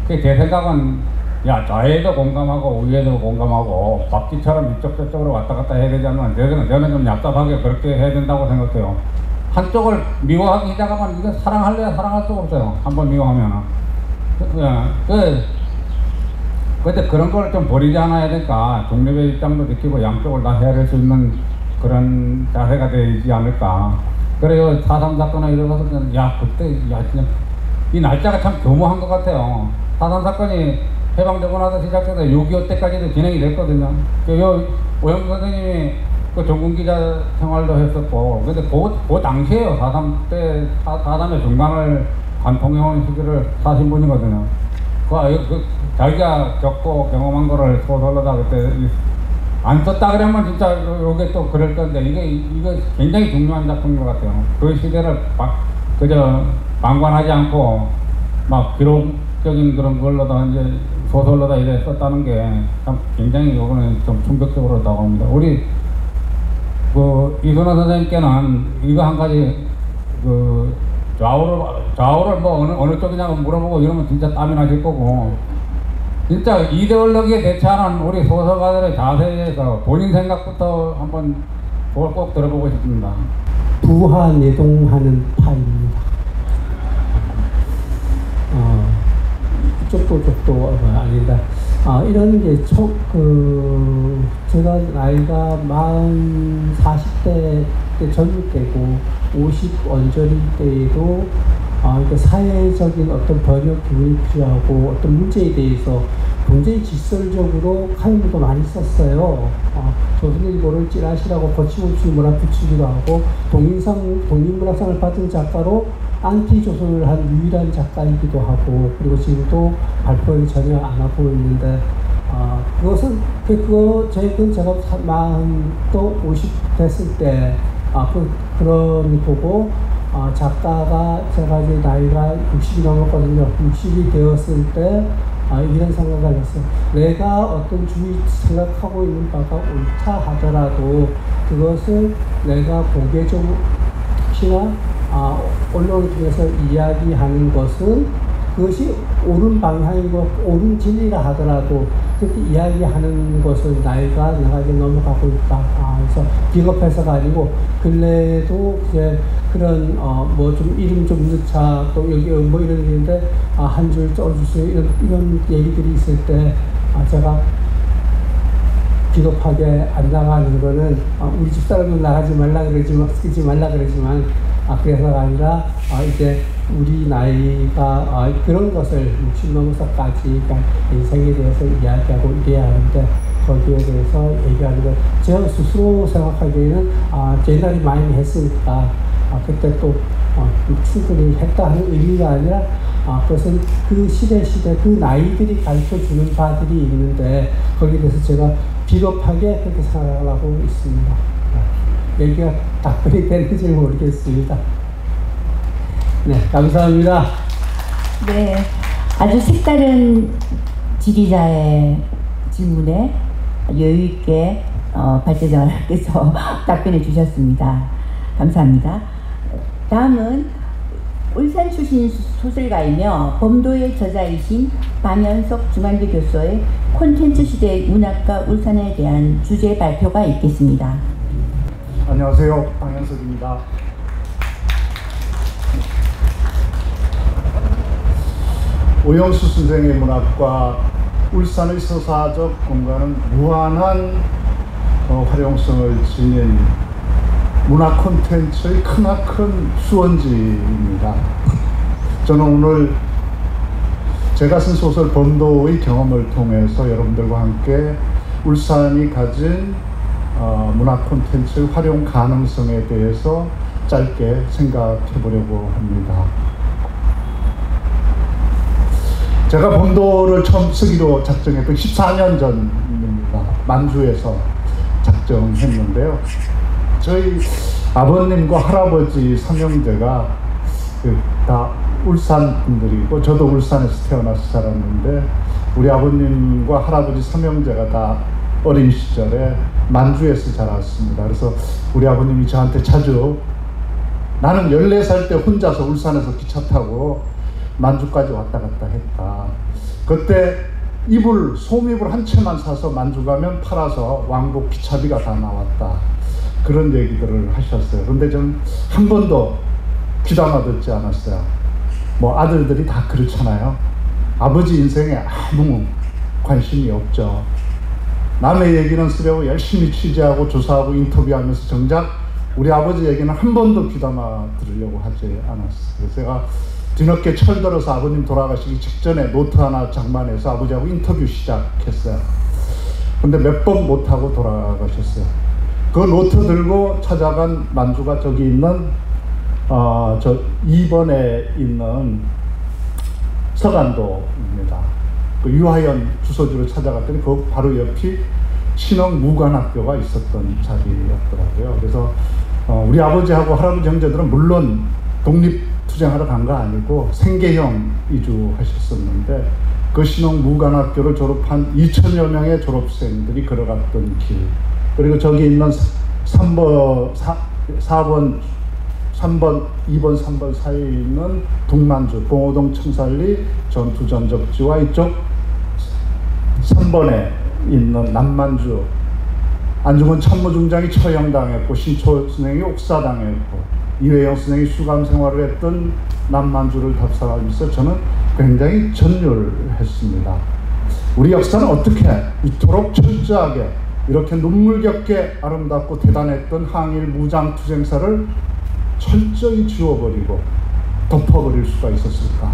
제 생각은 좌에도 공감하고 우에도 공감하고 박쥐처럼 이쪽 저쪽으로 왔다 갔다 해야 되지 않나. 저는 좀 얍삽하게 그렇게 해야 된다고 생각해요. 한쪽을 미워하기 시작하면 이거 사랑할래야 사랑할 수가 없어요. 한번 미워하면은. 근데 그런 걸 좀 버리지 않아야 될까. 중립의 입장도 지키고 양쪽을 다 헤아릴 수 있는 그런 자세가 되지 않을까. 그래요. 4.3 사건에 이르러서 그때 진짜 이 날짜가 참 교묘한 것 같아요. 4.3 사건이 해방되고 나서 시작해서 6.25 때까지도 진행이 됐거든요. 오영수 선생님이 전국 기자 생활도 했었고, 근데 그 당시에요. 4.3 때, 4.3의 중간을 관통해온 시기를 사신 분이거든요. 자기가 겪고 경험한 거를 소설로다 그때 안 썼다 그러면 진짜 요게 또 그럴 건데, 이거 굉장히 중요한 작품인 것 같아요. 그 시대를 그저 방관하지 않고, 막 기록적인 그런 걸로다 이제 소설로다 이래 썼다는 게 참 굉장히 요거는 좀 충격적으로 다가옵니다. 우리 이순호 선생님께는 이거 한 가지 좌우를 뭐 어느 쪽이냐고 물어보고 이러면 진짜 땀이 나실 거고, 진짜 이데올로기에 대처하는 우리 소설가들의 자세에 대해서 본인 생각부터 한번 꼭 들어보고 싶습니다. 부하내동하는 파입니다. 쪽도 아니다. 이런 게 제가 나이가 40대 때 전육 때고 50 언저리 때에도 사회적인 어떤 번역 기능이 필요하고 어떤 문제에 대해서 굉장히 직설적으로 칼럼도 많이 썼어요. 조선일보를 찌라시라고 거침없이 몰아붙이기도 하고 독립문학상을 받은 작가로 안티조선을 한 유일한 작가이기도 하고, 그리고 지금도 발표를 전혀 안 하고 있는데, 제가 또 50 됐을 때, 그런 보고, 작가가 제가 이제 나이가 60이 넘었거든요. 60이 되었을 때, 이런 생각을 했어요. 내가 어떤 주의 생각하고 있는 바가 옳다 하더라도, 그것을 내가 공개적 혹시나 언론을 통해서 이야기하는 것은 그것이 옳은 방향이고 옳은 진리라 하더라도 그렇게 이야기하는 것은 내가 이제 넘어가고 있다. 그래서 비겁해서가 아니고, 근래에도 이제 그런 뭐 좀 이름 좀 넣자, 또 여기 뭐 이런 일인데 한 줄 써주세요, 이런 얘기들이 있을 때 제가 비겁하게 안 나가는 거는 우리 집사람은 나가지 말라 그러지만, 쓰지 말라 그러지만, 그래서가 아니라 이제 우리 나이가 그런 것을 60 넘어서까지 인생에 대해서 이야기하고 이래야 하는데, 거기에 대해서 얘기하는 거 제가 스스로 생각하기에는 옛날에 많이 했으니까 그때 또 충분히 했다 하는 의미가 아니라, 그것은 그 시대 그 나이들이 가르쳐주는 바들이 있는데, 거기에 대해서 제가 비겁하게 그렇게 생각을 하고 있습니다. 얘기가 답변이 되는지 모르겠습니다. 네, 감사합니다. 네, 아주 색다른 지리자의 질문에 여유있게 발제자께서 답변해 주셨습니다. 감사합니다. 다음은 울산 출신 소설가이며 범도의 저자이신 방현석 중앙대 교수의 콘텐츠 시대의 문학과 울산에 대한 주제 발표가 있겠습니다. 안녕하세요. 방현석입니다. 오영수 선생의 문학과 울산의 서사적 공간은 무한한 활용성을 지닌 문화 콘텐츠의 크나큰 수원지입니다. 저는 오늘 제가 쓴 소설 범도의 경험을 통해서 여러분들과 함께 울산이 가진 문화 콘텐츠의 활용 가능성에 대해서 짧게 생각해 보려고 합니다. 제가 범도를 처음 쓰기로 작정했던 14년 전입니다. 만주에서 작정했는데요. 저희 아버님과 할아버지 삼형제가 다 울산 분들이고 저도 울산에서 태어나서 자랐는데 우리 아버님과 할아버지 삼형제가 다 어린 시절에 만주에서 자랐습니다. 그래서 우리 아버님이 저한테 자주 나는 14살 때 혼자서 울산에서 기차 타고 만주까지 왔다 갔다 했다. 그때 솜이불 한 채만 사서 만주 가면 팔아서 왕복 기차비가 다 나왔다. 그런 얘기들을 하셨어요. 그런데 저는 한 번도 귀담아 듣지 않았어요. 뭐 아들들이 다 그렇잖아요. 아버지 인생에 아무 관심이 없죠. 남의 얘기는 쓰려고 열심히 취재하고 조사하고 인터뷰하면서 정작 우리 아버지 얘기는 한 번도 귀담아 들으려고 하지 않았어요. 그래서 제가 뒤늦게 철들어서 아버님 돌아가시기 직전에 노트 하나 장만해서 아버지하고 인터뷰 시작했어요. 근데 몇 번 못하고 돌아가셨어요. 그 노트 들고 찾아간 만주가 저기 있는 저 2번에 있는 서간도입니다. 그 유하연 주소지로 찾아갔더니 그 바로 옆이 신흥무관학교가 있었던 자리였더라고요. 그래서 우리 아버지하고 할아버지 형제들은 물론 독립투쟁하러 간 거 아니고 생계형 이주하셨었는데 그 신흥무관학교를 졸업한 2천여 명의 졸업생들이 걸어갔던 길, 그리고 저기 있는 3번, 2번, 3번 사이에 있는 북만주, 봉오동 청살리 전투전적지와 이쪽 3번에 있는 남만주, 안중근 참모중장이 처형당했고 신초 선생이 옥사당했고 이회영 선생이 수감 생활을 했던 남만주를 답사하면서 저는 굉장히 전율했습니다. 우리 역사는 어떻게 이토록 철저하게 이렇게 눈물겹게 아름답고 대단했던 항일 무장투쟁사를 철저히 지워버리고 덮어버릴 수가 있었을까?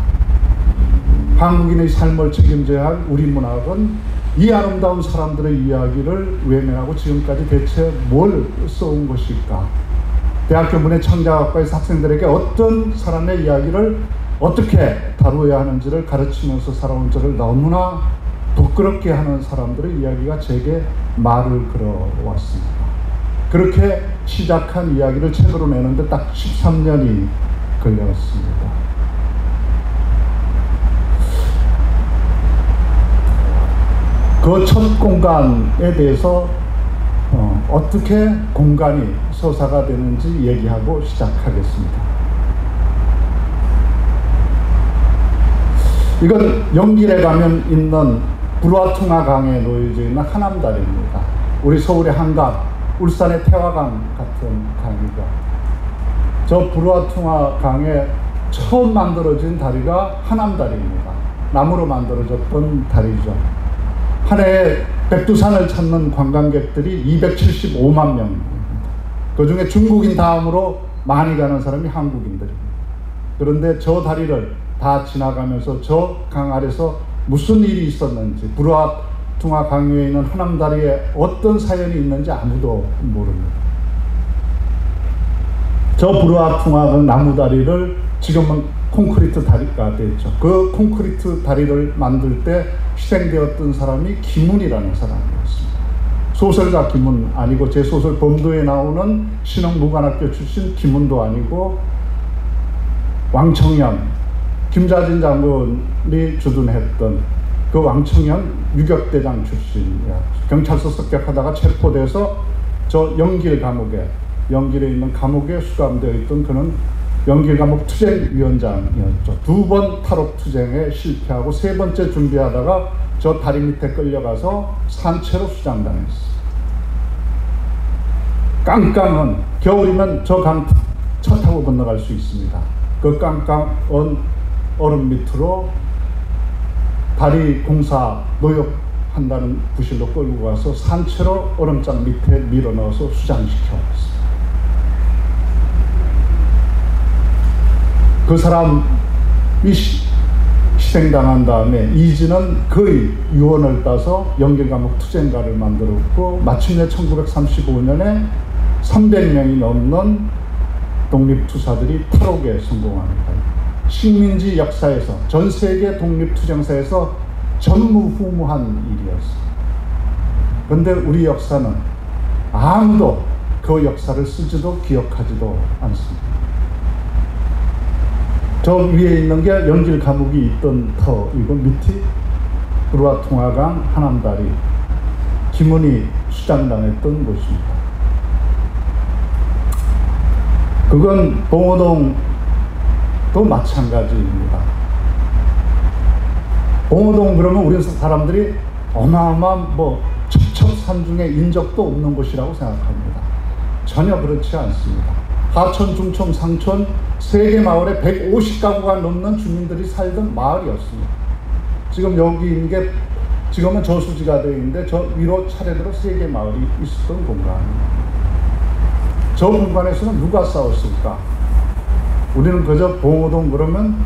한국인의 삶을 책임져야 할 우리 문학은 이 아름다운 사람들의 이야기를 외면하고 지금까지 대체 뭘 써온 것일까? 대학교 문해창작학과에서 학생들에게 어떤 사람의 이야기를 어떻게 다루어야 하는지를 가르치면서 살아온 저를 너무나 부끄럽게 하는 사람들의 이야기가 제게 말을 걸어왔습니다. 그렇게 시작한 이야기를 책으로 내는데 딱 13년이 걸렸습니다. 그 첫 공간에 대해서 어떻게 공간이 서사가 되는지 얘기하고 시작하겠습니다. 이건 영길에 가면 있는 불화퉁하강에 놓여져 있는 하남다리입니다. 우리 서울의 한강, 울산의 태화강 같은 강이죠. 저 불화퉁하강에 처음 만들어진 다리가 하남다리입니다. 나무로 만들어졌던 다리죠. 한 해에 백두산을 찾는 관광객들이 275만 명입니다. 그 중에 중국인 다음으로 많이 가는 사람이 한국인들입니다. 그런데 저 다리를 다 지나가면서 저 강 아래서 무슨 일이 있었는지, 불화퉁하 강 위에 있는 하남다리에 어떤 사연이 있는지 아무도 모릅니다. 저 불화퉁하 나무다리를 지금은 콘크리트 다리가 됐죠. 그 콘크리트 다리를 만들 때 희생되었던 사람이 김훈이라는 사람이었습니다. 소설가 김훈 아니고 제 소설 범도에 나오는 신흥무관학교 출신 김훈도 아니고 왕청년, 김자진 장군이 주둔했던 그 왕청년 유격대장 출신이야. 경찰서 습격하다가 체포돼서 저 영길 감옥에, 영길에 있는 감옥에 수감되어 있던 그는 연길감옥 투쟁위원장이었죠. 2번 탈옥 투쟁에 실패하고 3번째 준비하다가 저 다리 밑에 끌려가서 산채로 수장당했어요. 깜깜한 겨울이면 저 강 차 타고 건너갈 수 있습니다. 그 깜깜한 얼음 밑으로 다리 공사 노역한다는 부실로 끌고 가서 산채로 얼음장 밑에 밀어넣어서 수장시켜 왔어요. 그 사람이 희생당한 다음에 이진은 거의 유언을 따서 연길감옥 투쟁가를 만들었고 마침내 1935년에 300명이 넘는 독립투사들이 탈옥에 성공합니다. 식민지 역사에서 전 세계 독립투쟁사에서 전무후무한 일이었어요. 그런데 우리 역사는 아무도 그 역사를 쓰지도 기억하지도 않습니다. 저 위에 있는 게 연길 감옥이 있던 터이고 밑이 불화 통화강 하남다리 김은희 수장당했던 곳입니다. 그건 봉오동도 마찬가지입니다. 봉오동 그러면 우리 사람들이 어마어마한 첩첩산중에 인적도 없는 곳이라고 생각합니다. 전혀 그렇지 않습니다. 하천, 중천, 상천 3개 마을에 150가구가 넘는 주민들이 살던 마을이었습니다. 지금 여기 있는 게 지금은 저수지가 되어 있는데 저 위로 차례대로 3개 마을이 있었던 공간입니다. 저 공간에서는 누가 싸웠을까? 우리는 그저 봉오동 그러면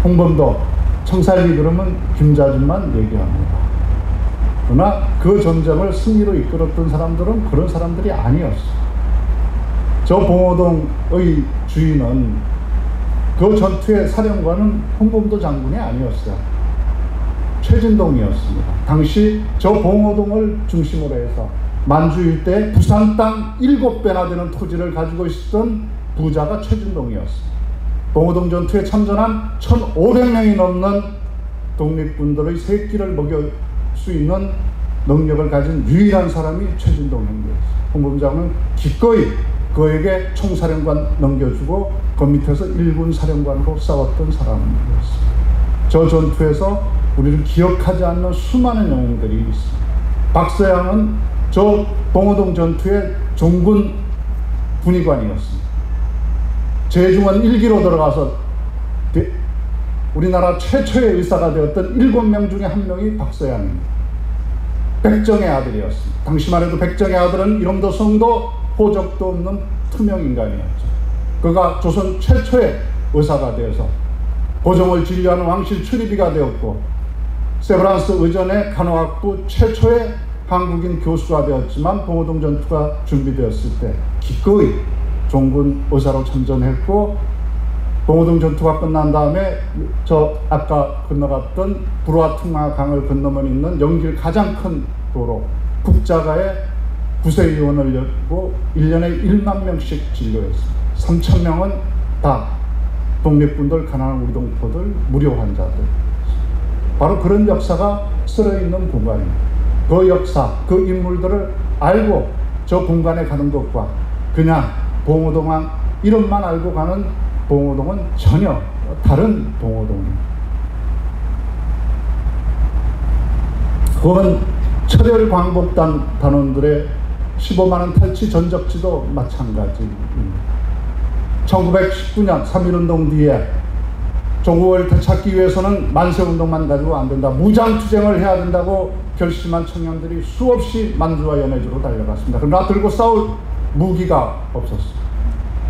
홍범도, 청살리 그러면 김자진만 얘기합니다. 그러나 그 전쟁을 승리로 이끌었던 사람들은 그런 사람들이 아니었어요. 저 봉오동의 주인은 그 전투의 사령관은 홍범도 장군이 아니었어요. 최진동이었습니다. 당시 저 봉오동을 중심으로 해서 만주 일대 부산 땅 7배나 되는 토지를 가지고 있었던 부자가 최진동이었습니다. 봉오동 전투에 참전한 1,500명이 넘는 독립군들의 새끼를 먹일 수 있는 능력을 가진 유일한 사람이 최진동 형제였어요. 홍범장은 기꺼이 그에게 총사령관 넘겨주고 그 밑에서 1군 사령관으로 싸웠던 사람이었습니다. 저 전투에서 우리를 기억하지 않는 수많은 영웅들이 있습니다. 박서양은 저 봉오동 전투의 종군 군의관이었습니다. 제중원 1기로 들어가서 우리나라 최초의 의사가 되었던 7명 중에 1명이 박서양입니다. 백정의 아들이었습니다. 당시만 해도 백정의 아들은 이름도 성도 호적도 없는 투명인간이었죠. 그가 조선 최초의 의사가 되어서 고종을 진료하는 왕실 출입이가 되었고 세브란스 의전의 간호학부 최초의 한국인 교수가 되었지만 봉오동 전투가 준비되었을 때 기꺼이 종군 의사로 참전했고 봉오동 전투가 끝난 다음에 저 아까 건너갔던 불화퉁화강을 건너면 있는 연길 가장 큰 도로 국자가에 구세의원을 열고 1년에 1만 명씩 진료했습니다. 3,000명은 다 독립군들, 가난한 우리 동포들, 무료 환자들. 바로 그런 역사가 쓸어있는 공간입니다. 그 역사, 그 인물들을 알고 저 공간에 가는 것과 그냥 봉오동 이름만 알고 가는 봉오동은 전혀 다른 봉오동입니다. 그건 철혈 광복단 단원들의 15만원 탈취 전적지도 마찬가지입니다. 1919년 3.1운동 뒤에 조국을 되찾기 위해서는 만세운동만 가지고 안 된다. 무장투쟁을 해야 된다고 결심한 청년들이 수없이 만주와 연해주로 달려갔습니다. 그러나 들고 싸울 무기가 없었습니다.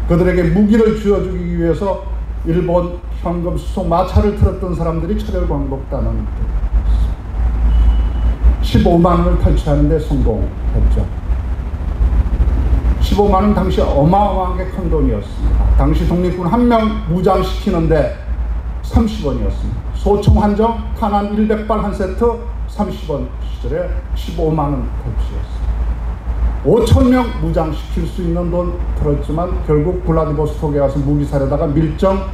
그들에게 무기를 쥐어주기 위해서 일본 현금 수송 마차를 틀었던 사람들이 철혈광복단은 15만원을 탈취하는 데 성공했죠. 15만원 당시 어마어마하게 큰 돈이었습니다. 당시 독립군 1명 무장시키는데 30원이었습니다. 소총 한정, 탄환 100발 한 세트 30원 시절에 15만원 탈취였습니다. 5,000명 무장시킬 수 있는 돈 들었지만 결국 블라디보스톡에 가서 무기 사려다가 밀정에게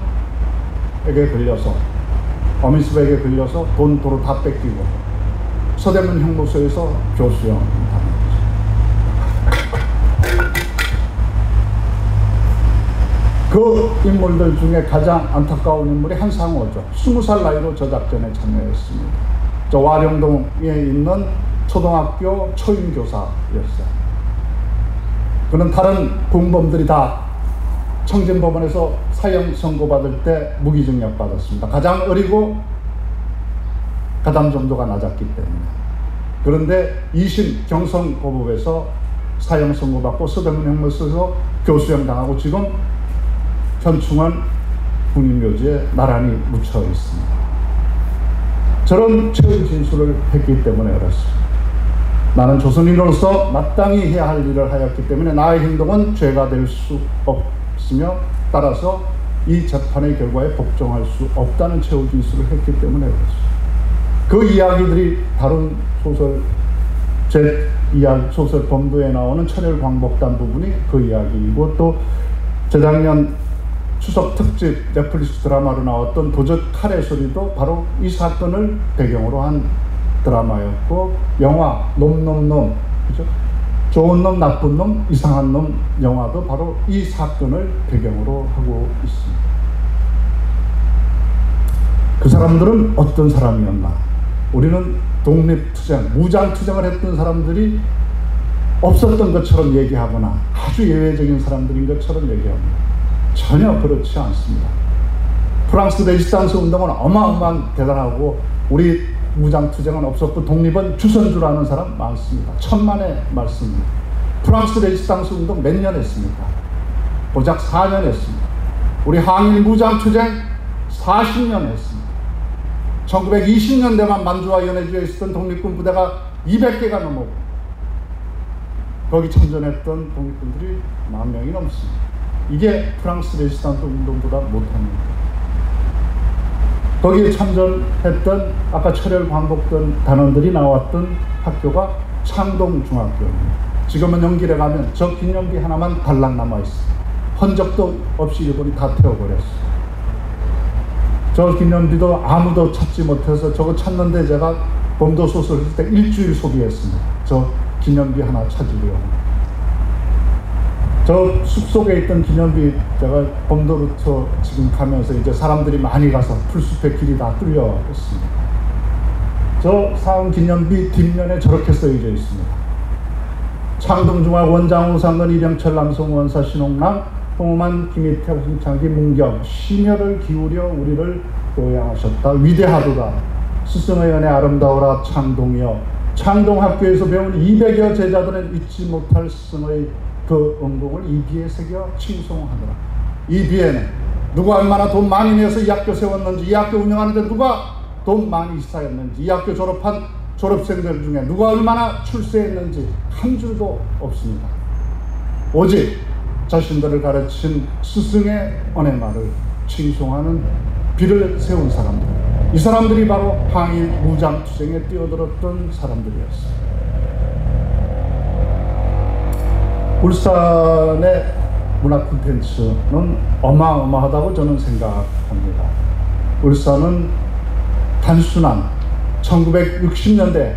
걸려서 어미스백에 걸려서 돈 도로 다 뺏기고 서대문 형무소에서 교수형 당했죠. 그 인물들 중에 가장 안타까운 인물이 한상호죠. 20살 나이로 저 작전에 참여했습니다. 저 와룡동에 있는 초등학교 초임교사였어요. 그는 다른 공범들이 다 청진법원에서 사형 선고받을 때 무기징역 받았습니다. 가장 어리고 가담 정도가 낮았기 때문에. 그런데 2심 경성고법에서 사형 선고받고 서대문형무소에서 교수형 당하고 지금 현충원 국립묘지에 나란히 묻혀 있습니다. 저런 최후 진술을 했기 때문에 그렇습니다. 나는 조선인으로서 마땅히 해야 할 일을 하였기 때문에 나의 행동은 죄가 될 수 없으며 따라서 이 재판의 결과에 복종할 수 없다는 최후 진술을 했기 때문에 그렇습니다. 그 이야기들이 다룬 소설 소설 범도에 나오는 천혈광복단 부분이 그 이야기이고, 또 재작년 추석 특집 넷플릭스 드라마로 나왔던 도적 칼의 소리도 바로 이 사건을 배경으로 한 드라마였고, 영화 놈 그죠? 좋은 놈, 나쁜 놈, 이상한 놈 영화도 바로 이 사건을 배경으로 하고 있습니다. 그 사람들은 어떤 사람이었나? 우리는 독립투쟁, 무장투쟁을 했던 사람들이 없었던 것처럼 얘기하거나 아주 예외적인 사람들인 것처럼 얘기합니다. 전혀 그렇지 않습니다. 프랑스 레지스탕스 운동은 어마어마한 대단하고 우리 무장투쟁은 없었고 독립은 주선주라는 사람 많습니다. 천만의 말씀입니다. 프랑스 레지스탕스 운동 몇 년 했습니까? 고작 4년 했습니다. 우리 항일 무장투쟁 40년 했습니다. 1920년대만 만주와 연해주에 있었던 독립군 부대가 200개가 넘었고 거기 참전했던 독립군들이 10,000명이 넘습니다. 이게 프랑스 레지스탕스 운동보다 못합니다. 거기에 참전했던 아까 철혈광복던 단원들이 나왔던 학교가 창동중학교입니다. 지금은 연길에 가면 저 기념비 하나만 달랑 남아있어요. 흔적도 없이 일본이 다 태워버렸어요. 저 기념비도 아무도 찾지 못해서 저거 찾는데 제가 범도 소설을 쓸 때 일주일 소비했습니다. 저 기념비 하나 찾으려고. 저 숲속에 있던 기념비 제가 범도루터 지금 가면서 이제 사람들이 많이 가서 풀숲의 길이 다 뚫려 있습니다. 저 사은 기념비 뒷면에 저렇게 써져 있습니다. 창동중학 원장 우상근 이병철 남성 원사 신홍남 홍만 김희태 홍창기 문경 심혈을 기울여 우리를 교양하셨다. 위대하도다. 스승의 연애 아름다워라 창동이여. 창동학교에서 배운 200여 제자들은 잊지 못할 스승의 그 은공을 이 비에 새겨 칭송하더라. 이 비에는 누가 얼마나 돈 많이 내서 이 학교 세웠는지, 이 학교 운영하는데 누가 돈 많이 쌓였는지, 이 학교 졸업한 졸업생들 중에 누가 얼마나 출세했는지 한 줄도 없습니다. 오직 자신들을 가르친 스승의 은혜말을 칭송하는 비를 세운 사람들, 이 사람들이 바로 항일 무장투쟁에 뛰어들었던 사람들이었습니다. 울산의 문화 콘텐츠는 어마어마하다고 저는 생각합니다. 울산은 단순한 1960년대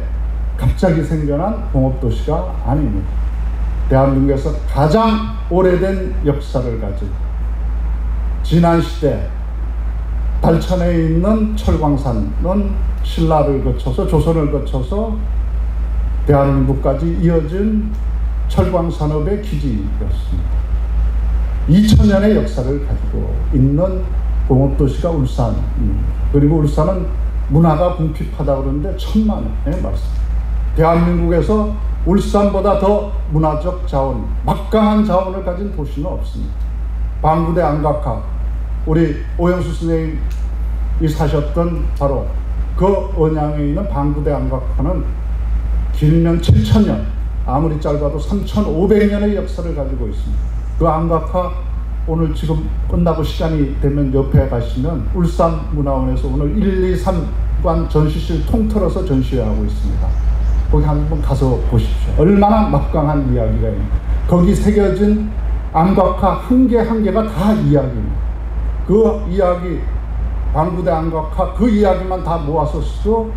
갑자기 생겨난 공업도시가 아닙니다. 대한민국에서 가장 오래된 역사를 가진 진안시대 달천에 있는 철광산은 신라를 거쳐서 조선을 거쳐서 대한민국까지 이어진 철광산업의 기지였습니다. 2000년의 역사를 가지고 있는 공업도시가 울산입니다. 그리고 울산은 문화가 궁핍하다고 그러는데 천만의 말씀. 대한민국에서 울산보다 더 문화적 자원, 막강한 자원을 가진 도시는 없습니다. 방구대 안각화, 우리 오영수 선생님이 사셨던 바로 그 언양에 있는 방구대 안각화는 길면 7000년, 아무리 짧아도 3500년의 역사를 가지고 있습니다. 그 안각화 오늘 지금 끝나고 시간이 되면 옆에 가시면 울산문화원에서 오늘 1, 2, 3관 전시실 통틀어서 전시회하고 있습니다. 거기 한번 가서 보십시오. 얼마나 막강한 이야기가 있는지. 거기 새겨진 안각화 한 개 한 개가 다 이야기입니다. 그 이야기, 방구대 안각화 그 이야기만 다 모아서 써도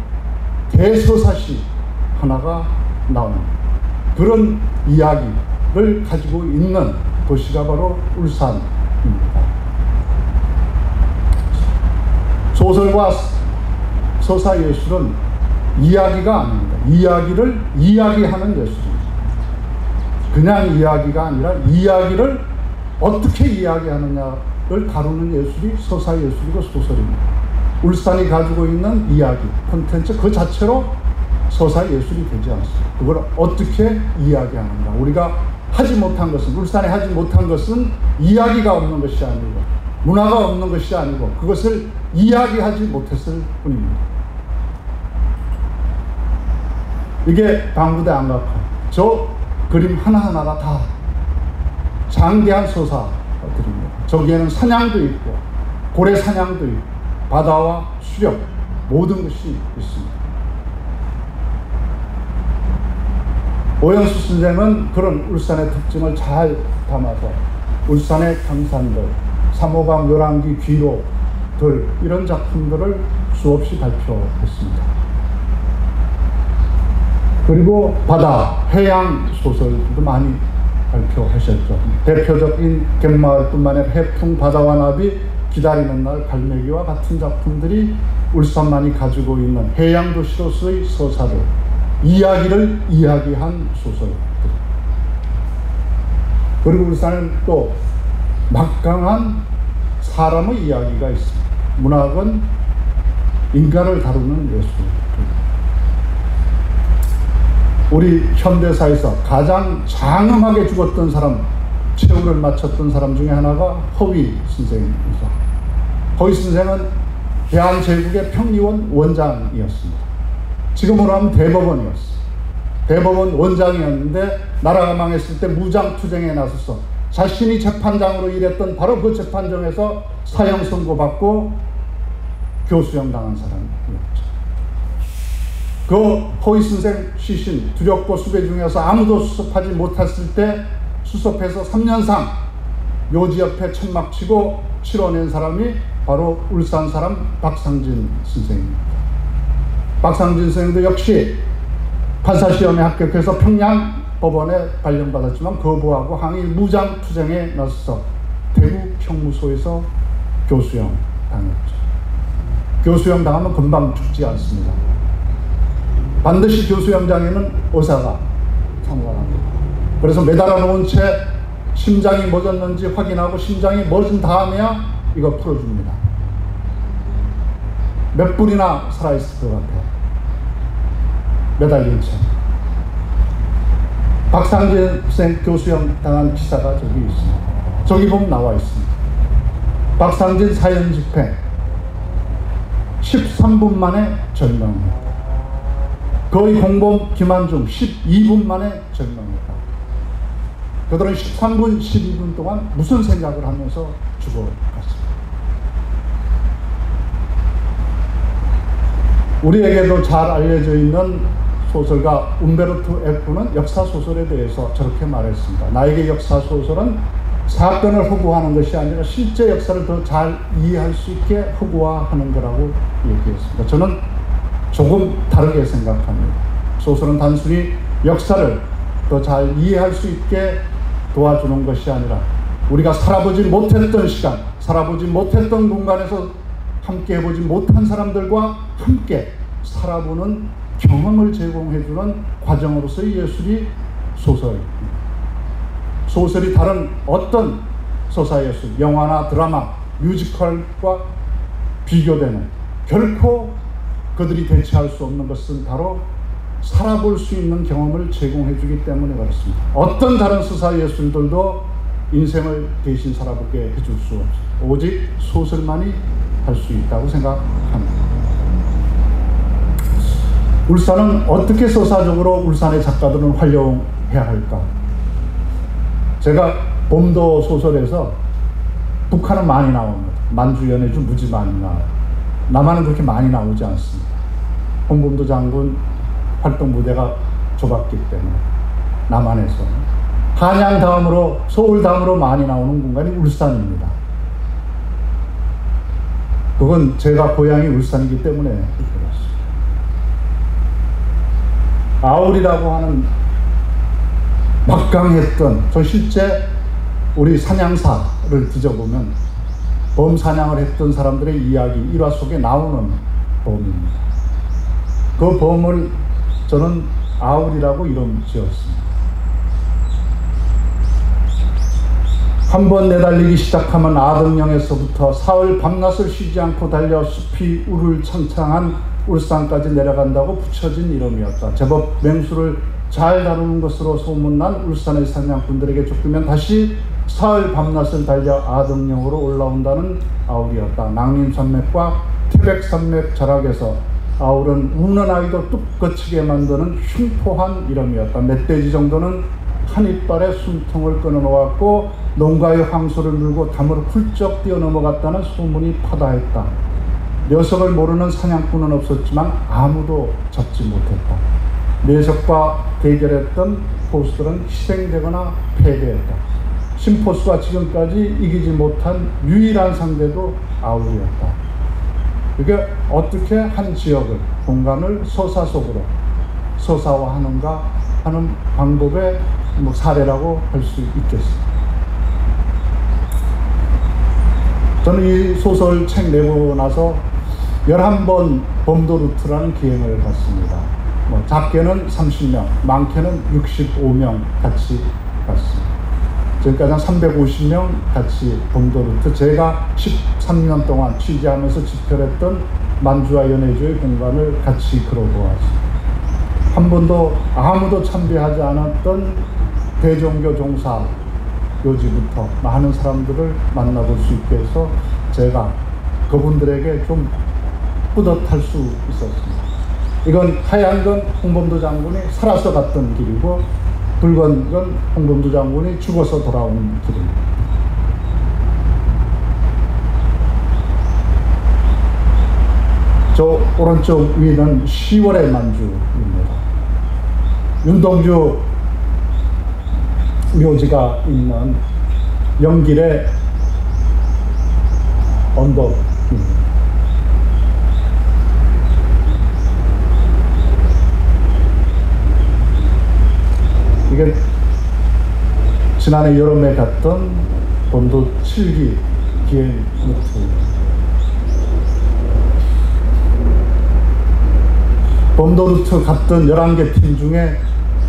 대서사시 하나가 나옵니다. 그런 이야기를 가지고 있는 도시가 바로 울산입니다. 소설과 서사 예술은 이야기가 아닙니다. 이야기를 이야기하는 예술입니다. 그냥 이야기가 아니라 이야기를 어떻게 이야기하느냐를 다루는 예술이 서사 예술이고 소설입니다. 울산이 가지고 있는 이야기, 콘텐츠 그 자체로 서사 예술이 되지 않습니다. 그걸 어떻게 이야기하는가. 우리가 하지 못한 것은, 울산에 하지 못한 것은 이야기가 없는 것이 아니고 문화가 없는 것이 아니고 그것을 이야기하지 못했을 뿐입니다. 이게 방부대 안각화. 저 그림 하나하나가 다 장대한 서사들입니다. 저기에는 사냥도 있고 고래 사냥도 있고 바다와 수렵 모든 것이 있습니다. 오영수 선생은 그런 울산의 특징을 잘 담아서 울산의 경산들, 삼호강 묘랑기 귀로들 이런 작품들을 수없이 발표했습니다. 그리고 바다, 해양 소설도 많이 발표하셨죠. 대표적인 갯마을뿐만 아니라 해풍, 바다와 나비, 기다리는 날, 갈매기와 같은 작품들이 울산만이 가지고 있는 해양 도시로서의 서사를, 이야기를 이야기한 소설들. 그리고 울산은 또 막강한 사람의 이야기가 있습니다. 문학은 인간을 다루는 예술입니다. 우리 현대사에서 가장 장엄하게 죽었던 사람, 최후를 마쳤던 사람 중에 하나가 허위 선생입니다. 허위 선생은 대한제국의 평리원 원장이었습니다. 지금으로 하면 대법원이었어요. 대법원 원장이었는데 나라가 망했을 때 무장투쟁에 나서서 자신이 재판장으로 일했던 바로 그 재판정에서 사형 선고받고 교수형 당한 사람이었죠. 그 허위 선생 시신 두렵고 수배 중에서 아무도 수습하지 못했을 때 수습해서 3년상 묘지 옆에 천막 치고 치러낸 사람이 바로 울산 사람 박상진 선생입니다. 박상진 선생도 역시 판사시험에 합격해서 평양법원에 발령받았지만 거부하고 항일 무장투쟁에 나서서 대구 형무소에서 교수형 당했죠. 교수형 당하면 금방 죽지 않습니다. 반드시 교수형장에는 의사가 참관합니다. 그래서 매달아 놓은 채 심장이 멎었는지 확인하고 심장이 멎은 다음에야 이거 풀어줍니다. 몇 분이나 살아있을 것 같아요. 매달린 채. 박상진 생 교수형 당한 기사가 저기 있습니다. 저기 보면 나와 있습니다. 박상진 사형 집행 13분 만에 절명입니다. 거의 공범 김한중 12분 만에 절명했다. 그들은 13분, 12분 동안 무슨 생각을 하면서 죽어갔습니다. 우리에게도 잘 알려져 있는 소설가 움베르토 에코는 역사소설에 대해서 저렇게 말했습니다. 나에게 역사소설은 사건을 허구하는 것이 아니라 실제 역사를 더 잘 이해할 수 있게 허구화하는 거라고 얘기했습니다. 저는 조금 다르게 생각합니다. 소설은 단순히 역사를 더 잘 이해할 수 있게 도와주는 것이 아니라 우리가 살아보지 못했던 시간, 살아보지 못했던 공간에서 함께 해보지 못한 사람들과 함께 살아보는 경험을 제공해주는 과정으로서의 예술이 소설입니다. 소설이 다른 어떤 서사예술, 영화나 드라마, 뮤지컬과 비교되는, 결코 그들이 대체할 수 없는 것은 바로 살아볼 수 있는 경험을 제공해주기 때문에 그렇습니다. 어떤 다른 서사예술들도 인생을 대신 살아보게 해줄 수 없습니다. 오직 소설만이 할 수 있다고 생각합니다. 울산은 어떻게 서사적으로 울산의 작가들은 활용해야 할까? 제가 봄도 소설에서 북한은 많이 나옵니다. 만주 연해주 무지 많이 나와요. 남한은 그렇게 많이 나오지 않습니다. 홍범도 장군 활동 무대가 좁았기 때문에 남한에서. 한양 다음으로, 서울 다음으로 많이 나오는 공간이 울산입니다. 그건 제가 고향이 울산이기 때문에 그렇습니다. 아울이라고 하는 막강했던, 저 실제 우리 산양사를 뒤져보면 범 사냥을 했던 사람들의 이야기, 일화 속에 나오는 범입니다. 그 범을 저는 아울이라고 이름 지었습니다. 한번 내달리기 시작하면 아등령에서부터 사흘 밤낮을 쉬지 않고 달려 숲이 우를 창창한 울산까지 내려간다고 붙여진 이름이었다. 제법 맹수를 잘 다루는 것으로 소문난 울산의 사냥꾼들에게 쫓기면 다시 사흘 밤낮을 달려 아등령으로 올라온다는 아울이었다. 낭림산맥과 태백산맥 자락에서 아울은 우는 아이도 뚝 거치게 만드는 흉포한 이름이었다. 멧돼지 정도는 한 이빨에 숨통을 끊어놓았고 농가의 황소를 물고 담을 훌쩍 뛰어넘어갔다는 소문이 파다했다. 녀석을 모르는 사냥꾼은 없었지만 아무도 잡지 못했다. 녀석과 대결했던 포수들은 희생되거나 패배했다. 신포수가 지금까지 이기지 못한 유일한 상대도 아울이었다. 이게 어떻게 한 지역을, 공간을 서사 속으로 서사화하는가 하는 방법의 사례라고 할 수 있겠습니다. 저는 이 소설책 내고 나서 11번 범도 루트라는 기행을 갔습니다. 작게는 30명, 많게는 65명 같이 갔습니다. 지금까지 한 350명 같이 범도 루트, 제가 13년 동안 취재하면서 집필했던 만주와 연해주의 공간을 같이 걸어보았습니다. 한 번도 아무도 참배하지 않았던 대종교 종사 요지부터 많은 사람들을 만나볼 수 있게 해서 제가 그분들에게 좀 뿌듯할 수 있었습니다. 이건 하얀 건 홍범도 장군이 살아서 갔던 길이고 붉은 건 홍범도 장군이 죽어서 돌아온 길입니다. 저 오른쪽 위는 10월의 만주입니다. 윤동주 묘지가 있는 영길의 언덕입니다. 이게 지난해 여름에 갔던 범도 7기 기행 루트입니다. 범도 루트 갔던 11개 팀 중에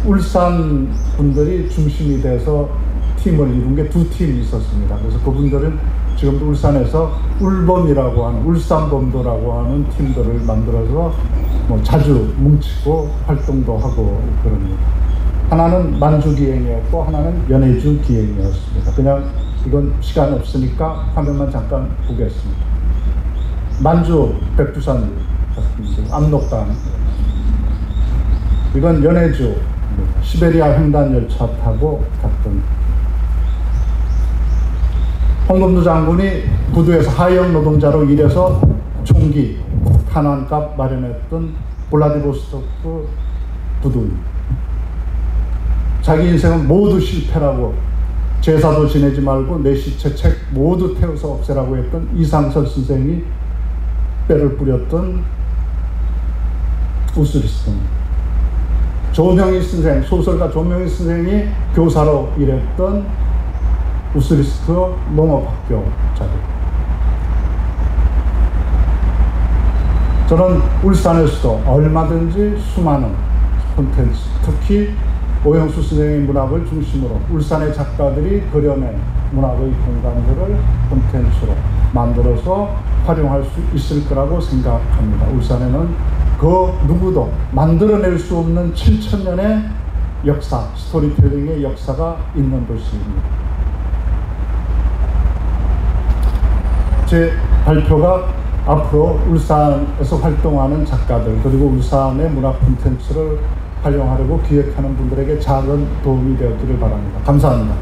울산 분들이 중심이 돼서 팀을 이룬 게 2팀이 있었습니다. 그래서 그분들은 지금도 울산에서 울범이라고 하는, 울산범도라고 하는 팀들을 만들어서 자주 뭉치고 활동도 하고 그럽니다. 하나는 만주 기행이었고 하나는 연해주 기행이었습니다. 그냥 이건 시간 없으니까 화면만 잠깐 보겠습니다. 만주 백두산 압록강, 이건 연해주 시베리아 횡단 열차 타고 갔던, 홍범도 장군이 부두에서 하역 노동자로 일해서 총기 탄환값 마련했던 블라디보스토크 부두입니다. 자기 인생은 모두 실패라고, 제사도 지내지 말고 내 시체 책 모두 태워서 없애라고 했던 이상설 선생이 뼈를 뿌렸던 우스리스트입니다. 조명희 선생, 소설가 조명희 선생이 교사로 일했던 우스리스트 농업학교 자리. 저는 울산에서도 얼마든지 수많은 콘텐츠, 특히 오영수 선생의 문학을 중심으로 울산의 작가들이 그려낸 문학의 공간들을 콘텐츠로 만들어서 활용할 수 있을 거라고 생각합니다. 울산에는 그 누구도 만들어낼 수 없는 7,000년의 역사, 스토리텔링의 역사가 있는 도시입니다. 제 발표가 앞으로 울산에서 활동하는 작가들, 그리고 울산의 문학 콘텐츠를 활용하려고 기획하는 분들에게 작은 도움이 되었기를 바랍니다. 감사합니다.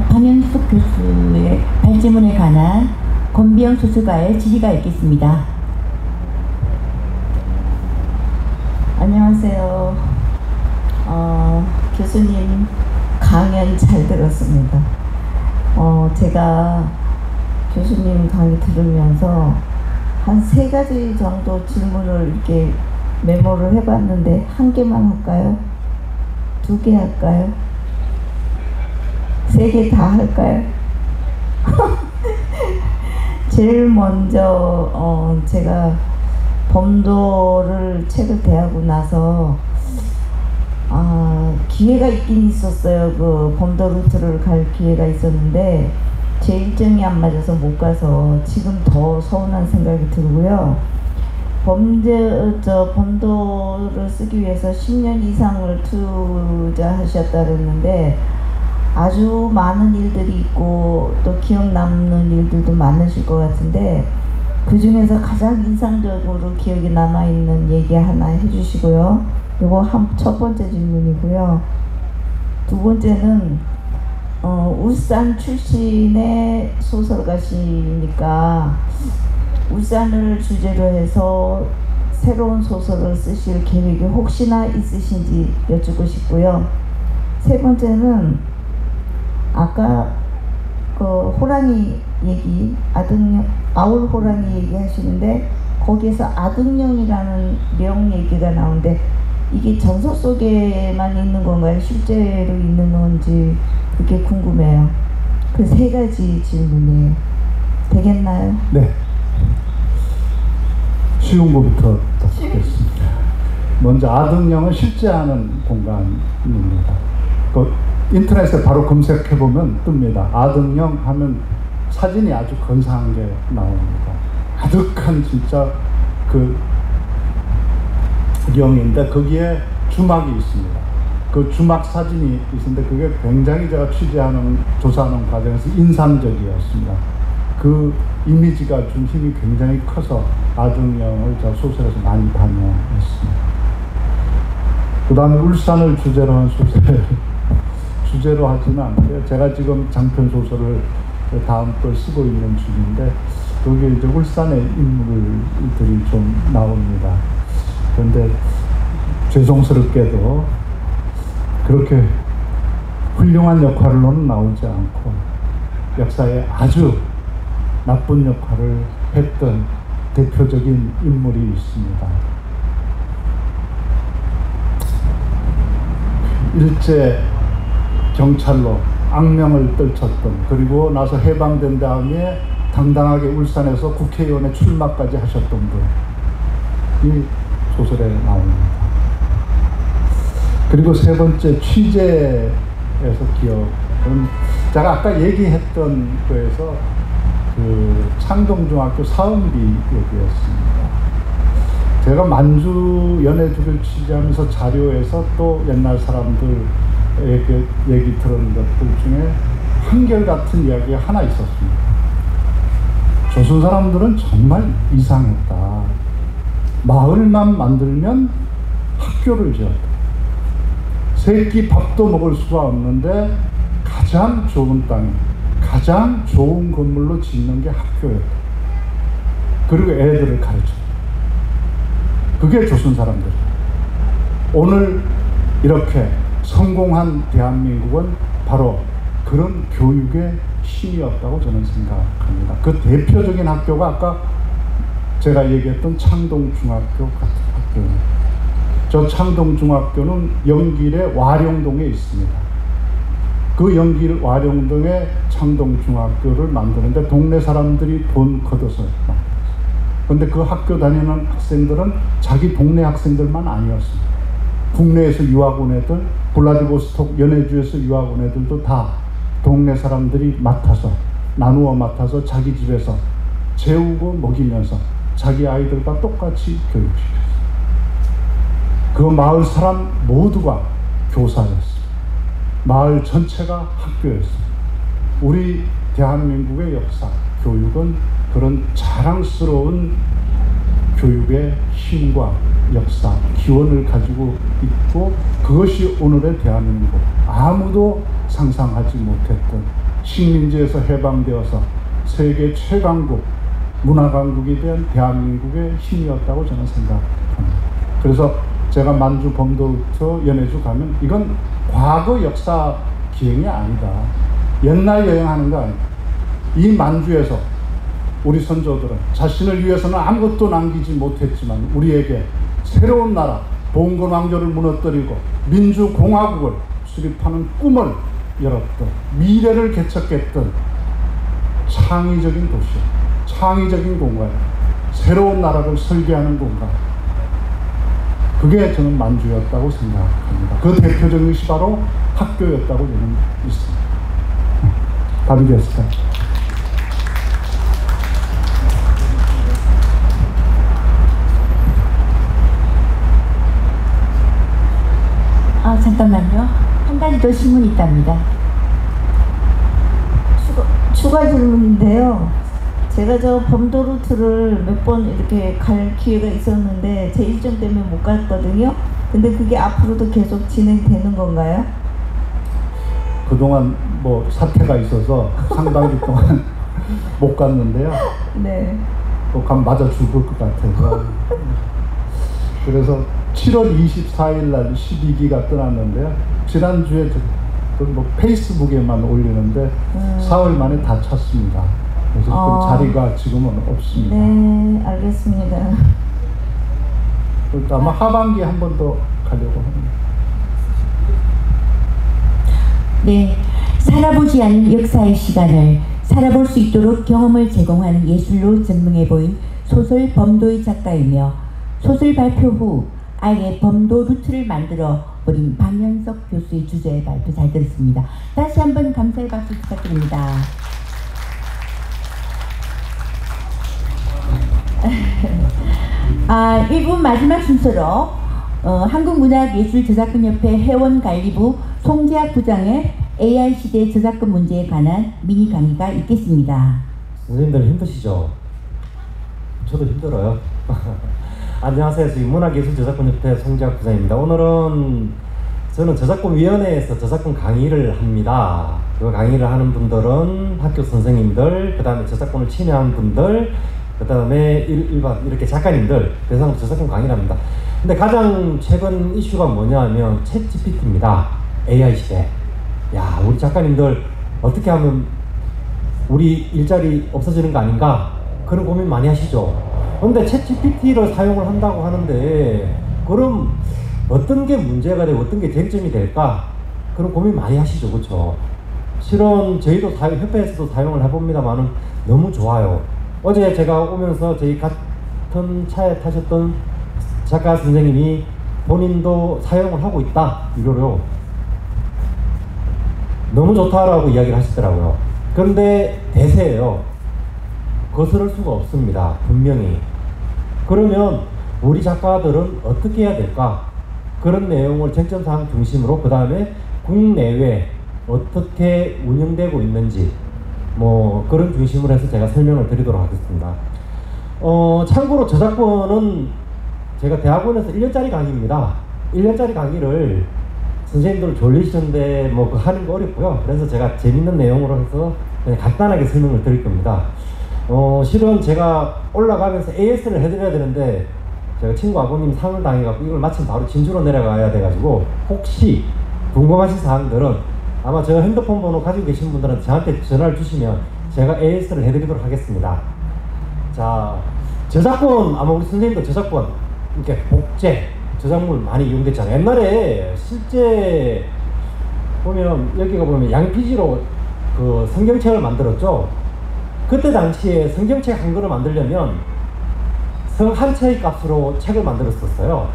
방현숙 교수의 발제문에 관한 권비영 소설가의 질의가 있겠습니다. 안녕하세요. 교수님 강연 잘 들었습니다. 제가 교수님 강의 들으면서 한 3가지 정도 질문을 이렇게 메모를 해봤는데 1개만 할까요? 2개 할까요? 3개 다 할까요? 제일 먼저 제가 범도를 책을 대하고 나서 기회가 있긴 있었어요. 그 범도 루트를 갈 기회가 있었는데 제 일정이 안 맞아서 못 가서 지금 더 서운한 생각이 들고요. 범도를 쓰기 위해서 10년 이상을 투자하셨다 그랬는데 아주 많은 일들이 있고 또 기억 남는 일들도 많으실 것 같은데 그 중에서 가장 인상적으로 기억에 남아있는 얘기 하나 해주시고요. 이거 첫 번째 질문이고요. 2번째는 울산 출신의 소설가시니까 울산을 주제로 해서 새로운 소설을 쓰실 계획이 혹시나 있으신지 여쭙고 싶고요. 3번째는 아까 그 호랑이 얘기, 아울 호랑이 얘기 하시는데 거기에서 아등령이라는 령 얘기가 나오는데 이게 전설 속에만 있는 건가요? 실제로 있는 건지 그게 궁금해요. 그 3가지 질문이에요. 되겠나요? 네. 쉬운 거부터 답하겠습니다. 먼저 아등령은 실제하는 공간입니다. 그 인터넷에 바로 검색해보면 뜹니다. 아등령 하면 사진이 아주 건사한 게 나옵니다. 아득한 진짜 그 영인데 거기에 주막이 있습니다. 그 주막 사진이 있는데 그게 굉장히 제가 취재하는 조사하는 과정에서 인상적이었습니다. 그 이미지가 준 힘이 굉장히 커서 아등령을 제가 소설에서 많이 반영했습니다. 그 다음에 울산을 주제로 한 소설 주제로 하지는 않고요. 제가 지금 장편 소설을 다음 걸 쓰고 있는 중인데 거기에 이제 울산의 인물들이 좀 나옵니다. 그런데 죄송스럽게도 그렇게 훌륭한 역할로는 나오지 않고 역사에 아주 나쁜 역할을 했던 대표적인 인물이 있습니다. 일제 경찰로 악명을 떨쳤던, 그리고 나서 해방된 다음에 당당하게 울산에서 국회의원에 출마까지 하셨던 분이 소설에 나옵니다. 그리고 3번째 취재에서 기억은 제가 아까 얘기했던 거에서 그 창동중학교 사은비 얘기였습니다. 제가 만주 연해주를 취재하면서 자료에서 또 옛날 사람들에게 얘기 들은 것들 중에 한결같은 이야기가 하나 있었습니다. 조선 사람들은 정말 이상했다. 마을만 만들면 학교를 지었다. 새끼 밥도 먹을 수가 없는데 가장 좋은 땅, 가장 좋은 건물로 짓는 게 학교였다. 그리고 애들을 가르쳤다. 그게 조선 사람들. 오늘 이렇게 성공한 대한민국은 바로 그런 교육의 힘이었다고 저는 생각합니다. 그 대표적인 학교가 아까 제가 얘기했던 창동중학교 같은 학교입니다. 저 창동중학교는 영길의 와룡동에 있습니다. 그 영길 와룡동에 창동중학교를 만드는데 동네 사람들이 돈 걷어서 만들었어요. 그런데 그 학교 다니는 학생들은 자기 동네 학생들만 아니었습니다. 국내에서 유학 온 애들, 블라디보스톡 연해주에서 유학 온 애들도 다 동네 사람들이 나누어 맡아서 자기 집에서 재우고 먹이면서 자기 아이들과 똑같이 교육시켰어요. 그 마을 사람 모두가 교사였습니다. 마을 전체가 학교였습니다. 우리 대한민국의 역사, 교육은 그런 자랑스러운 교육의 힘과 역사, 기원을 가지고 있고 그것이 오늘의 대한민국, 아무도 상상하지 못했던 식민지에서 해방되어서 세계 최강국, 문화강국이 된 대한민국의 힘이었다고 저는 생각합니다. 그래서 제가 만주 범도부터 연해주 가면 이건 과거 역사 기행이 아니다. 옛날 여행하는 거 아니에요. 이 만주에서 우리 선조들은 자신을 위해서는 아무것도 남기지 못했지만 우리에게 새로운 나라, 봉건 왕조를 무너뜨리고 민주공화국을 수립하는 꿈을 열었던, 미래를 개척했던 창의적인 도시, 창의적인 공간, 새로운 나라를 설계하는 공간, 그게 저는 만주였다고 생각합니다. 그 대표적인 것이 바로 학교였다고 저는 믿습니다. 답이 되었을까요? 잠깐만요. 한 가지 더 질문이 있답니다. 추가 질문인데요. 제가 저 범도 루트를 몇 번 이렇게 갈 기회가 있었는데 제 일정 때문에 못 갔거든요. 근데 그게 앞으로도 계속 진행되는 건가요? 그동안 뭐 사태가 있어서 상당히 동안 못 갔는데요. 네. 또 가면 맞아 죽을 것 같아서. 그래서 7월 24일 날 12기가 떠났는데요. 지난주에 뭐 페이스북에만 올리는데 사흘 만에 다 찼습니다. 그래서 그 자리가 지금은 없습니다. 네, 알겠습니다. 아마 하반기에 한 번 더 가려고 합니다. 네, 살아보지 않은 역사의 시간을 살아볼 수 있도록 경험을 제공하는 예술로 전능해 보인 소설 범도의 작가이며 소설 발표 후 아예 범도 루트를 만들어 버린 방현석 교수의 주제의 발표 잘 들었습니다. 다시 한번 감사의 박수 부탁드립니다. 일부 마지막 순서로 한국문학예술저작권협회 회원관리부 송재학 부장의 AI시대 저작권 문제에 관한 미니 강의가 있겠습니다. 선생님들 힘드시죠? 저도 힘들어요. 안녕하세요. 저희 문학예술저작권협회 송재학 부장입니다. 오늘은 저는 저작권위원회에서 저작권 강의를 합니다. 그 강의를 하는 분들은 학교 선생님들, 그 다음에 저작권을 침해한 분들, 그 다음에 일반 이렇게 작가님들 대상으로 저작권 강의를 합니다. 근데 가장 최근 이슈가 뭐냐면 챗GPT입니다. AI 시대. 야, 우리 작가님들 어떻게 하면 우리 일자리 없어지는 거 아닌가? 그런 고민 많이 하시죠? 근데 챗GPT를 사용을 한다고 하는데 그럼 어떤 게 문제가 되고 어떤 게 쟁점이 될까? 그런 고민 많이 하시죠, 그렇죠? 실은 저희도 협회에서도 사용을 해봅니다만은 너무 좋아요. 어제 제가 오면서 저희 같은 차에 타셨던 작가 선생님이 본인도 사용을 하고 있다, 유료로. 너무 좋다라고 이야기를 하시더라고요. 그런데 대세예요. 거스를 수가 없습니다, 분명히. 그러면 우리 작가들은 어떻게 해야 될까? 그런 내용을 쟁점사항 중심으로, 그 다음에 국내외 어떻게 운영되고 있는지 뭐 그런 중심으로 해서 제가 설명을 드리도록 하겠습니다. 참고로 저작권은 제가 대학원에서 1년짜리 강의입니다. 1년짜리 강의를 선생님들 졸리시는데 뭐 하는 거 어렵고요. 그래서 제가 재밌는 내용으로 해서 그냥 간단하게 설명을 드릴 겁니다. 실은 제가 올라가면서 AS를 해드려야 되는데 제가 친구 아버님 상을 당해갖고 이걸 마침 바로 진주로 내려가야 돼가지고 혹시 궁금하신 사항들은 아마 저 핸드폰 번호 가지고 계신 분들은 저한테 전화를 주시면 제가 AS를 해드리도록 하겠습니다. 자, 저작권, 아마 우리 선생님도 저작권, 이렇게 복제, 저작물 많이 이용됐잖아요. 옛날에 실제 보면 여기가 보면 양피지로 그 성경책을 만들었죠. 그때 당시에 성경책 한 권을 만들려면 성 한 채의 값으로 책을 만들었었어요.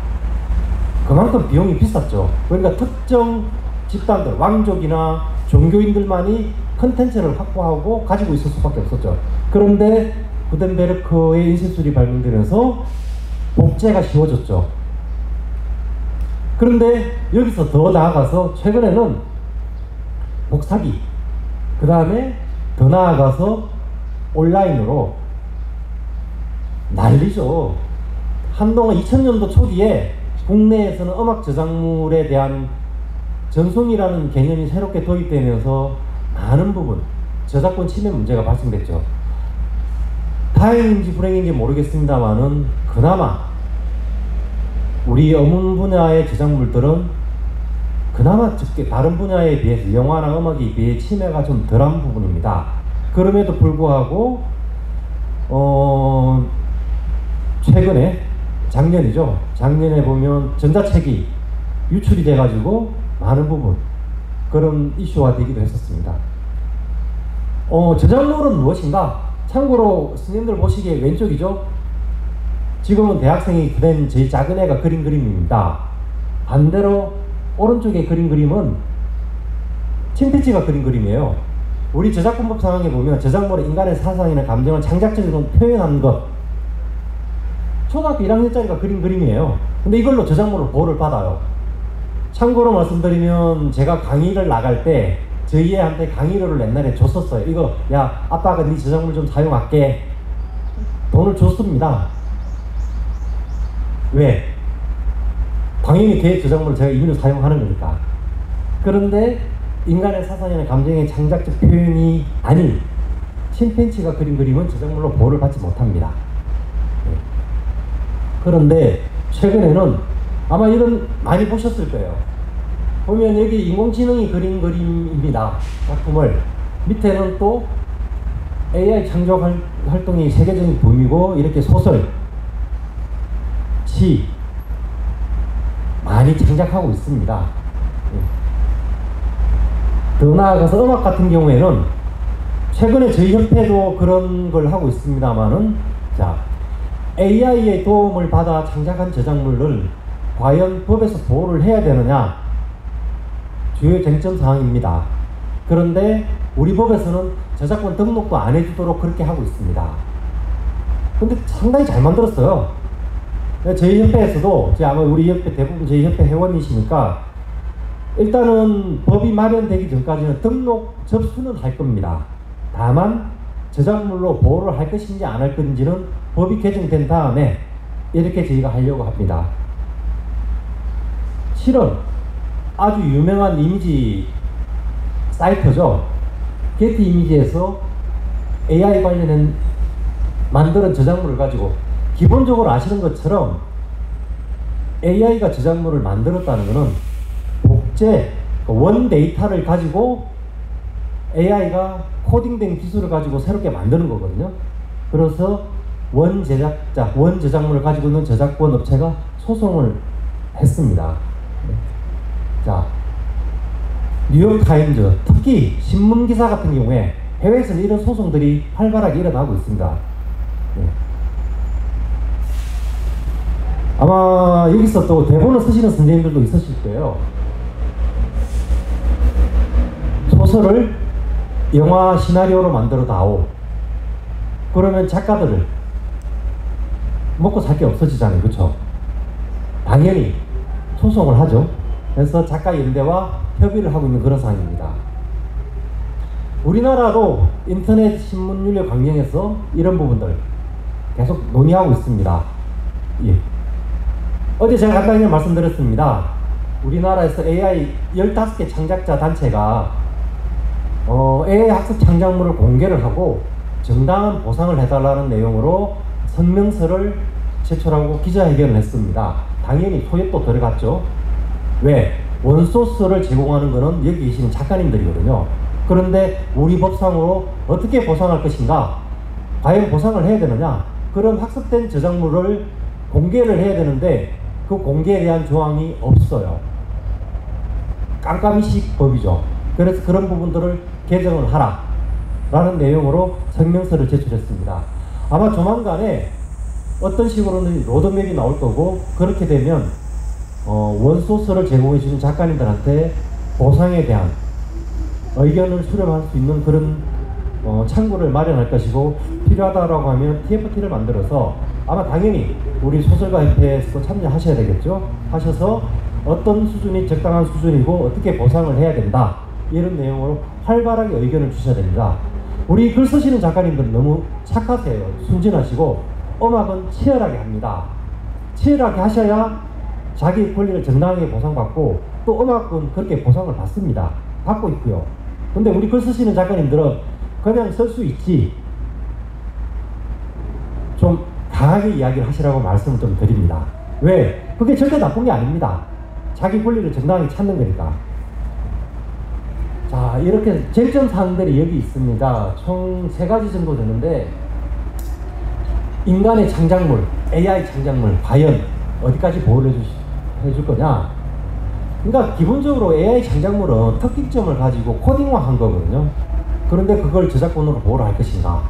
그만큼 비용이 비쌌죠. 그러니까 특정 집단들, 왕족이나 종교인들만이 컨텐츠를 확보하고 가지고 있을 수밖에 없었죠. 그런데 구텐베르크의 인쇄술이 발명되면서 복제가 쉬워졌죠. 그런데 여기서 더 나아가서 최근에는 복사기, 그 다음에 더 나아가서 온라인으로 난리죠. 한동안 2000년도 초기에 국내에서는 음악 저작물에 대한 전송이라는 개념이 새롭게 도입되면서 많은 부분 저작권 침해 문제가 발생됐죠. 다행인지 불행인지 모르겠습니다만은 그나마 우리 어문 분야의 저작물들은 그나마 적게 다른 분야에 비해서 영화나 음악에 비해 침해가 좀 덜한 부분입니다. 그럼에도 불구하고 최근에 작년이죠. 작년에 보면 전자책이 유출이 돼가지고 많은 부분 그런 이슈화 되기도 했었습니다. 저작물은 무엇인가? 참고로 스님들 보시기에 왼쪽이죠. 지금은 대학생이 된 제일 작은 애가 그린 그림입니다. 반대로 오른쪽에 그린 그림은 침팬지가 그린 그림이에요. 우리 저작권법 상황에 보면 저작물은 인간의 사상이나 감정을 창작적으로 표현한 것, 초등학교 1학년짜리가 그린 그림이에요. 근데 이걸로 저작물을 보호를 받아요. 참고로 말씀드리면 제가 강의를 나갈 때 저희 애한테 강의료를 옛날에 줬었어요. 이거 야 아빠가 네 저작물 좀 사용할게. 돈을 줬습니다. 왜? 당연히 걔 저작물을 제가 임의로 사용하는 거니까. 그런데 인간의 사상이나 감정의 창작적 표현이 아닌 침팬지가 그린 그림은 저작물로 보호를 받지 못합니다. 그런데 최근에는 아마 이런 많이 보셨을 거예요. 보면 여기 인공지능이 그린 그림입니다. 작품을. 밑에는 또 AI 창조 활동이 세계적인 붐이고 이렇게 소설, 시 많이 창작하고 있습니다. 더 나아가서 음악 같은 경우에는 최근에 저희 협회도 그런 걸 하고 있습니다만은 자 AI의 도움을 받아 창작한 저작물을 과연 법에서 보호를 해야 되느냐 주요 쟁점 사항입니다. 그런데 우리 법에서는 저작권 등록도 안 해주도록 그렇게 하고 있습니다. 근데 상당히 잘 만들었어요. 저희 협회에서도 아마 우리 협회 대부분 저희 협회 회원이시니까 일단은 법이 마련되기 전까지는 등록 접수는 할 겁니다. 다만 저작물로 보호를 할 것인지 안 할 건지는 법이 개정된 다음에 이렇게 저희가 하려고 합니다. 실은 아주 유명한 이미지 사이트죠. 게티 이미지에서 AI 관련된 만드는 저작물을 가지고 기본적으로 아시는 것처럼 AI가 저작물을 만들었다는 것은 복제, 원 데이터를 가지고 AI가 코딩된 기술을 가지고 새롭게 만드는 거거든요. 그래서 원 제작자, 원 저작물을 가지고 있는 저작권 업체가 소송을 했습니다. 자, 뉴욕타임즈, 특히 신문기사 같은 경우에 해외에서는 이런 소송들이 활발하게 일어나고 있습니다. 네. 아마 여기서 또 대본을 쓰시는 선생님들도 있으실 거예요. 소설을 영화 시나리오로 만들어 다오. 그러면 작가들을 먹고 살 게 없어지잖아요. 그렇죠? 당연히 소송을 하죠. 그래서 작가연대와 협의를 하고 있는 그런 상황입니다. 우리나라도 인터넷 신문 윤리 강령에서 이런 부분들 계속 논의하고 있습니다. 예. 어제 제가 간단히 말씀드렸습니다. 우리나라에서 AI 15개 창작자 단체가 AI 학습 창작물을 공개를 하고 정당한 보상을 해달라는 내용으로 성명서를 제출하고 기자회견을 했습니다. 당연히 소액도 들어갔죠. 왜? 원소스를 제공하는 것은 여기 계시는 작가님들이거든요. 그런데 우리 법상으로 어떻게 보상할 것인가? 과연 보상을 해야 되느냐? 그런 학습된 저작물을 공개를 해야 되는데 그 공개에 대한 조항이 없어요. 깜깜이식 법이죠. 그래서 그런 부분들을 개정을 하라 라는 내용으로 성명서를 제출했습니다. 아마 조만간에 어떤 식으로는 로드맵이 나올 거고 그렇게 되면 원소스를 제공해 주는 작가님들한테 보상에 대한 의견을 수렴할 수 있는 그런 창구를 마련할 것이고 필요하다라고 하면 TFT를 만들어서 아마 당연히 우리 소설가협회에서도 참여하셔야 되겠죠. 하셔서 어떤 수준이 적당한 수준이고 어떻게 보상을 해야 된다 이런 내용으로 활발하게 의견을 주셔야 됩니다. 우리 글 쓰시는 작가님들은 너무 착하세요. 순진하시고 음악은 치열하게 합니다. 치열하게 하셔야 자기 권리를 정당하게 보상받고 또 음악은 그렇게 보상을 받습니다. 받고 있고요. 근데 우리 글 쓰시는 작가님들은 그냥 쓸 수 있지 좀 강하게 이야기를 하시라고 말씀을 좀 드립니다. 왜? 그게 절대 나쁜 게 아닙니다. 자기 권리를 정당하게 찾는 거니까. 이렇게 쟁점 사항들이 여기 있습니다. 총 3가지 정도 되는데, 인간의 창작물, AI 창작물 과연 어디까지 보호를 해줄 거냐? 그러니까 기본적으로 AI 창작물은 특징점을 가지고 코딩화한 거거든요. 그런데 그걸 저작권으로 보호를 할 것인가?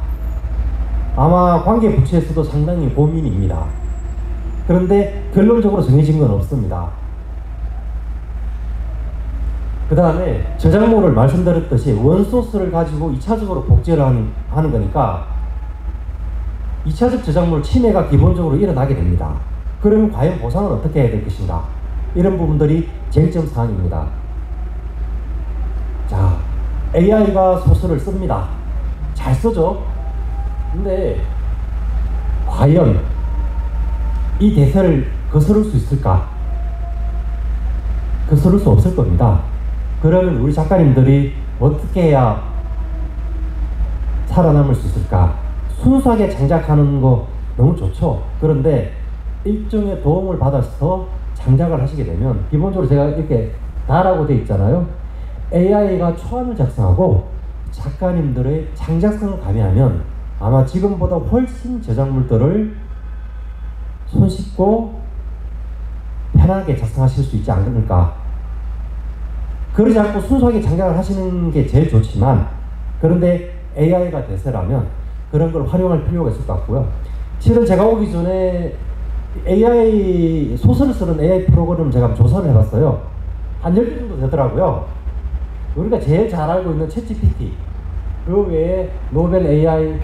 아마 관계 부처에서도 상당히 고민입니다. 그런데 결론적으로 정해진 건 없습니다. 그 다음에 저작물을 말씀드렸듯이 원소스를 가지고 2차적으로 복제를 하는 거니까 2차적 저작물 침해가 기본적으로 일어나게 됩니다. 그러면 과연 보상은 어떻게 해야 될 것인가? 이런 부분들이 쟁점 사항입니다. 자, AI가 소설을 씁니다. 잘 쓰죠? 근데 과연 이 대세를 거스를 수 있을까? 거스를 수 없을 겁니다. 그러면 우리 작가님들이 어떻게 해야 살아남을 수 있을까? 순수하게 창작하는 거 너무 좋죠. 그런데 일종의 도움을 받아서 창작을 하시게 되면 기본적으로 제가 이렇게 다라고 되어 있잖아요. AI가 초안을 작성하고 작가님들의 창작성을 가미하면 아마 지금보다 훨씬 저작물들을 손쉽고 편하게 작성하실 수 있지 않을까. 그러지 않고 순수하게 창작을 하시는 게 제일 좋지만, 그런데 AI가 대세라면 그런 걸 활용할 필요가 있을 것 같고요. 실은 제가 오기 전에 AI 소설을 쓰는 AI 프로그램 제가 조사를 해봤어요. 한 10개 정도 되더라고요. 우리가 제일 잘 알고 있는 챗GPT, 그 외에 노벨 AI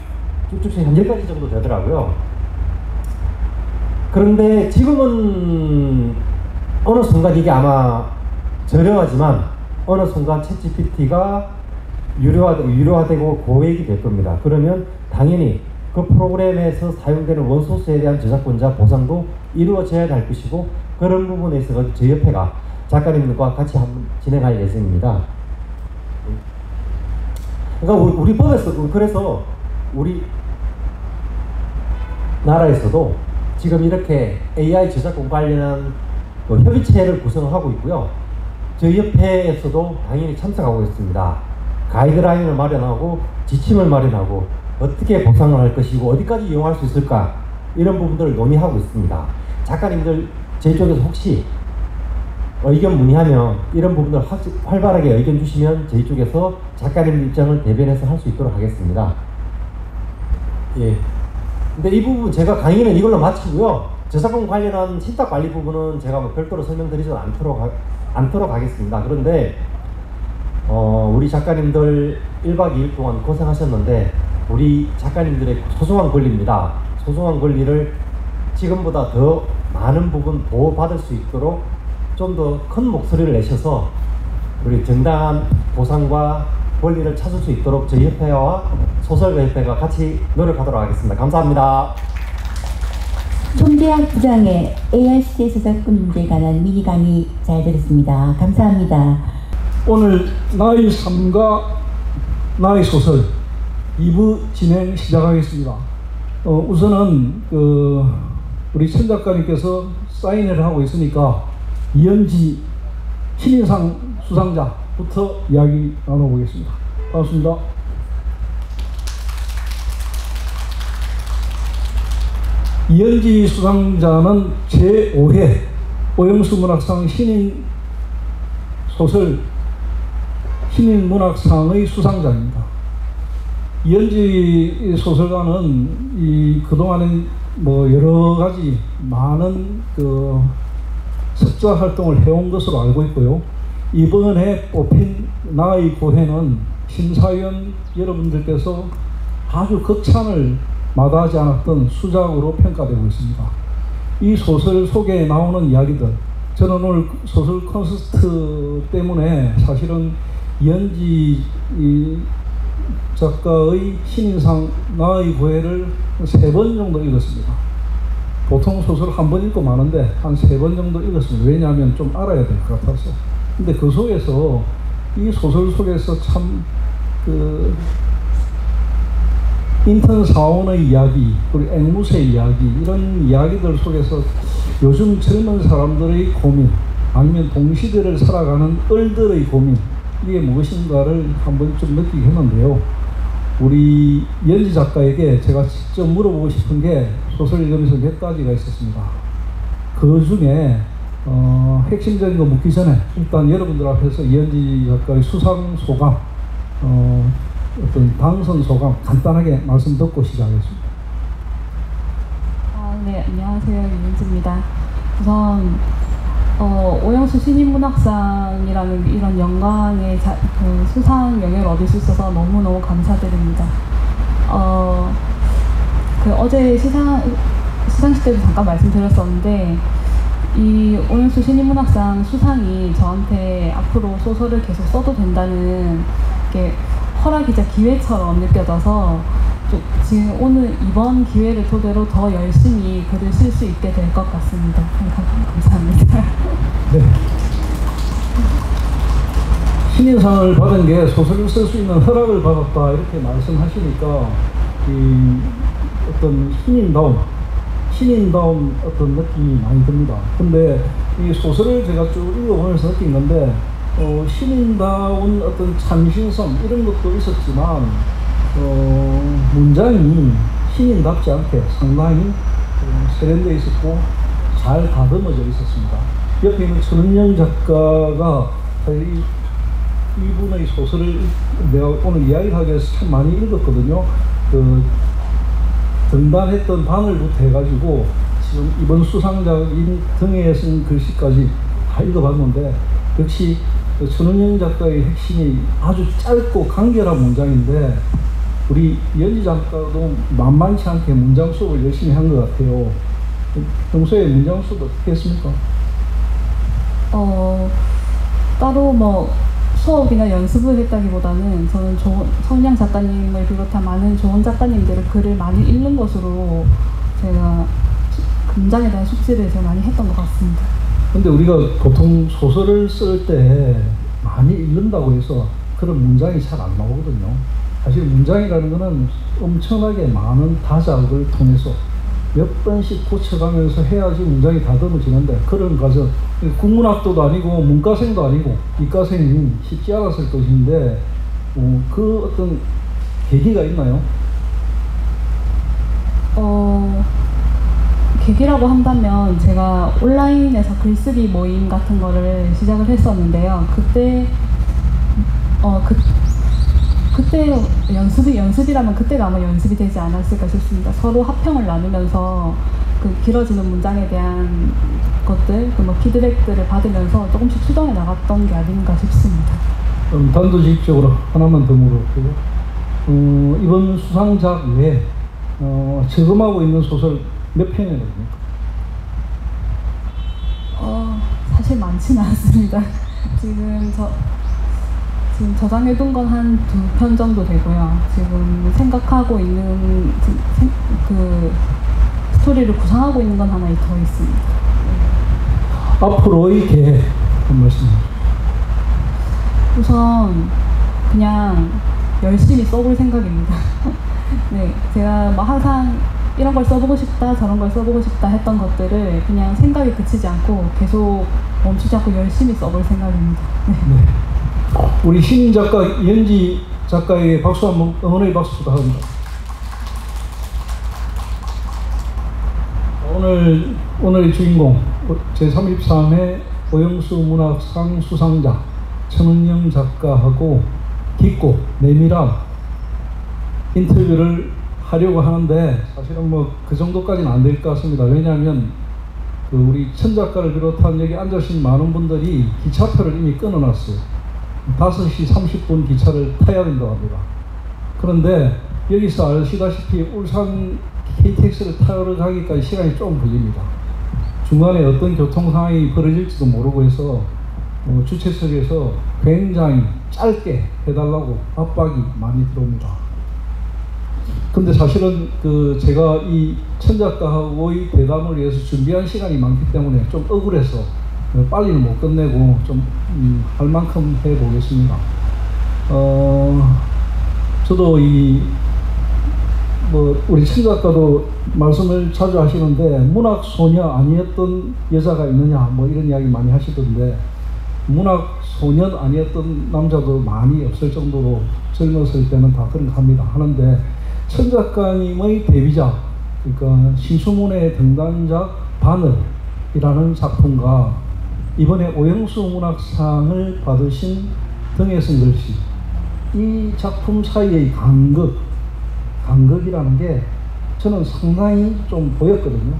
쭉쭉 한 10가지 정도 되더라고요. 그런데 지금은 어느 순간 이게 아마 저렴하지만 어느 순간 챗GPT가 유료화되고 고액이 될 겁니다. 그러면 당연히 그 프로그램에서 사용되는 원소스에 대한 저작권자 보상도 이루어져야 할 것이고, 그런 부분에 있어서 저희 협회가 작가님들과 같이 한번 진행할 예정입니다. 그러니까 우리 법에서, 그래서 우리 나라에서도 지금 이렇게 AI 저작권 관련한 협의체를 구성하고 있고요. 저희 협회에서도 당연히 참석하고 있습니다. 가이드라인을 마련하고 지침을 마련하고 어떻게 보상을 할 것이고 어디까지 이용할 수 있을까, 이런 부분들을 논의하고 있습니다. 작가님들 저희 쪽에서 혹시 의견 문의하면 이런 부분들 활발하게 의견 주시면 저희 쪽에서 작가님 입장을 대변해서 할 수 있도록 하겠습니다. 예. 근데 이 부분 제가 강의는 이걸로 마치고요. 저작권 관련한 신탁 관리 부분은 제가 뭐 별도로 설명드리지 않도록 하겠습니다. 그런데 우리 작가님들 1박 2일 동안 고생하셨는데, 우리 작가님들의 소중한 권리입니다. 소중한 권리를 지금보다 더 많은 부분 보호받을 수 있도록 좀 더 큰 목소리를 내셔서 우리 정당한 보상과 권리를 찾을 수 있도록 저희 협회와 소설가 협회가 같이 노력하도록 하겠습니다. 감사합니다. 총대학 부장의 AI 시대 저작권 문제에 관한 미니 강의 잘 들었습니다. 감사합니다. 오늘 나의 삶과 나의 소설 2부 진행 시작하겠습니다. 우선은 우리 천 작가님께서 사인회를 하고 있으니까 이현지 신인상 수상자부터 이야기 나눠보겠습니다. 반갑습니다. 이현지 수상자는 제5회 오영수 문학상 신인 소설 신인 문학상의 수상자입니다. 이현지 소설가는 그동안에 여러 가지 많은 석자 활동을 해온 것으로 알고 있고요. 이번에 뽑힌 나의 고해는 심사위원 여러분들께서 아주 극찬을 마다하지 않았던 수작으로 평가되고 있습니다. 이 소설 속에 나오는 이야기들, 저는 오늘 소설 콘서트 때문에 사실은 이현지 작가의 신인상 나의 고해를 3번 정도 읽었습니다. 보통 소설 한 번 읽고 마는데 한 3번 정도 읽었습니다. 왜냐하면 좀 알아야 될 것 같아서. 근데 그 속에서, 이 소설 속에서 참 인턴 사원의 이야기, 그리고 앵무새 이야기, 이런 이야기들 속에서 요즘 젊은 사람들의 고민, 아니면 동시대를 살아가는 을들의 고민, 이게 무엇인가를 한번 좀 느끼게 했는데요. 우리 연지 작가에게 제가 직접 물어보고 싶은 게 소설 읽으면서 몇 가지가 있었습니다. 그 중에 핵심적인 거 묻기 전에 일단 여러분들 앞에서 이현지 작가의 수상 소감, 어떤 당선 소감 간단하게 말씀 듣고 시작하겠습니다. 네, 안녕하세요. 이은지입니다. 우선 오영수 신인문학상이라는 이런 영광의 그 수상 영예를 얻을 수 있어서 너무너무 감사드립니다. 그 어제 시상식 때도 잠깐 말씀드렸었는데 이 오영수 신인문학상 수상이 저한테 앞으로 소설을 계속 써도 된다는 게 허락이자 기회처럼 느껴져서 지금 오늘 이번 기회를 토대로 더 열심히 글을 쓸 수 있게 될 것 같습니다. 감사합니다. 네. 신인상을 받은 게 소설을 쓸 수 있는 허락을 받았다 이렇게 말씀하시니까 이 어떤 신인다운 어떤 느낌이 많이 듭니다. 근데 이 소설을 제가 쭉 읽어보면서 느낀 건데 신인다운 어떤 참신성 이런 것도 있었지만 문장이 신인답지 않게 상당히 세련되어 있었고 잘 다듬어져 있었습니다. 옆에 있는 천은영 작가가 이분의 소설을 내가 오늘 이야기를 하기 위해서 참 많이 읽었거든요. 그 등단했던 반을부터 해가지고 지금 이번 수상작인 등에 쓴 글씨까지 다 읽어봤는데 역시 천은영 작가의 핵심이 아주 짧고 간결한 문장인데 우리 연지 작가도 만만치 않게 문장 수업을 열심히 한 것 같아요. 평소에 문장 수업 어떻게 했습니까? 따로 뭐 수업이나 연습을 했다기보다는 저는 성량 작가님을 비롯한 많은 좋은 작가님들의 글을 많이 읽는 것으로 제가 문장에 대한 숙지를 제가 많이 했던 것 같습니다. 근데 우리가 보통 소설을 쓸 때 많이 읽는다고 해서 그런 문장이 잘 안 나오거든요. 사실 문장이라는 것은 엄청나게 많은 다작을 통해서 몇 번씩 고쳐가면서 해야지 문장이 다듬어지는데 그런 과정, 국문학도도 아니고 문과생도 아니고 이과생이 쉽지 않았을 것인데 그 어떤 계기가 있나요? 계기라고 한다면 제가 온라인에서 글쓰기 모임 같은 거를 시작을 했었는데요. 그때 연습이라면 그때가 아마 연습이 되지 않았을까 싶습니다. 서로 화평을 나누면서 그 길어지는 문장에 대한 것들, 그 뭐 피드백들을 받으면서 조금씩 수정해 나갔던 게 아닌가 싶습니다. 단도직입적으로 하나만 더 물어볼게요. 이번 수상작 외에 저금하고 있는 소설 몇 편이나 됩니까? 사실 많지는 않습니다. 지금 저장해둔 건 한 2편 정도 되고요. 지금 생각하고 있는 그 스토리를 구상하고 있는 건 하나 더 있습니다. 앞으로의 계획 한 말씀. 우선 그냥 열심히 써볼 생각입니다. 네, 제가 뭐 항상 이런 걸 써보고 싶다, 저런 걸 써보고 싶다 했던 것들을 그냥 생각에 그치지 않고 계속 멈추지 않고 열심히 써볼 생각입니다. 네. 네. 우리 신인 작가 이현지 작가에게 박수 한번 응원의 박수 부탁합니다. 오늘의 주인공 제33회 오영수 문학상 수상자 천은영 작가하고 깊고 내밀한 인터뷰를 하려고 하는데 사실은 뭐 그 정도까지는 안 될 것 같습니다. 왜냐하면 우리 천 작가를 비롯한 여기 앉으신 많은 분들이 기차표를 이미 끊어놨어요. 5시 30분 기차를 타야 된다고 합니다. 그런데 여기서 아시다시피 울산 KTX를 타러 가기까지 시간이 좀 걸립니다. 중간에 어떤 교통 상황이 벌어질지도 모르고 해서 주최측에서 굉장히 짧게 해달라고 압박이 많이 들어옵니다. 근데 사실은 제가 이 천 작가하고의 대담을 위해서 준비한 시간이 많기 때문에 좀 억울해서 빨리는 못 끝내고 좀 할 만큼 해보겠습니다. 저도 우리 천 작가도 말씀을 자주 하시는데 문학 소녀 아니었던 여자가 있느냐 뭐 이런 이야기 많이 하시던데 문학 소년 아니었던 남자도 많이 없을 정도로 젊었을 때는 다 그런 거 합니다. 하는데 천 작가님의 데뷔작, 그러니까 신수문의 등단작 바늘이라는 작품과 이번에 오영수 문학상을 받으신 등에 쓴 글씨, 이 작품 사이의 간극이라는 게 저는 상당히 좀 보였거든요.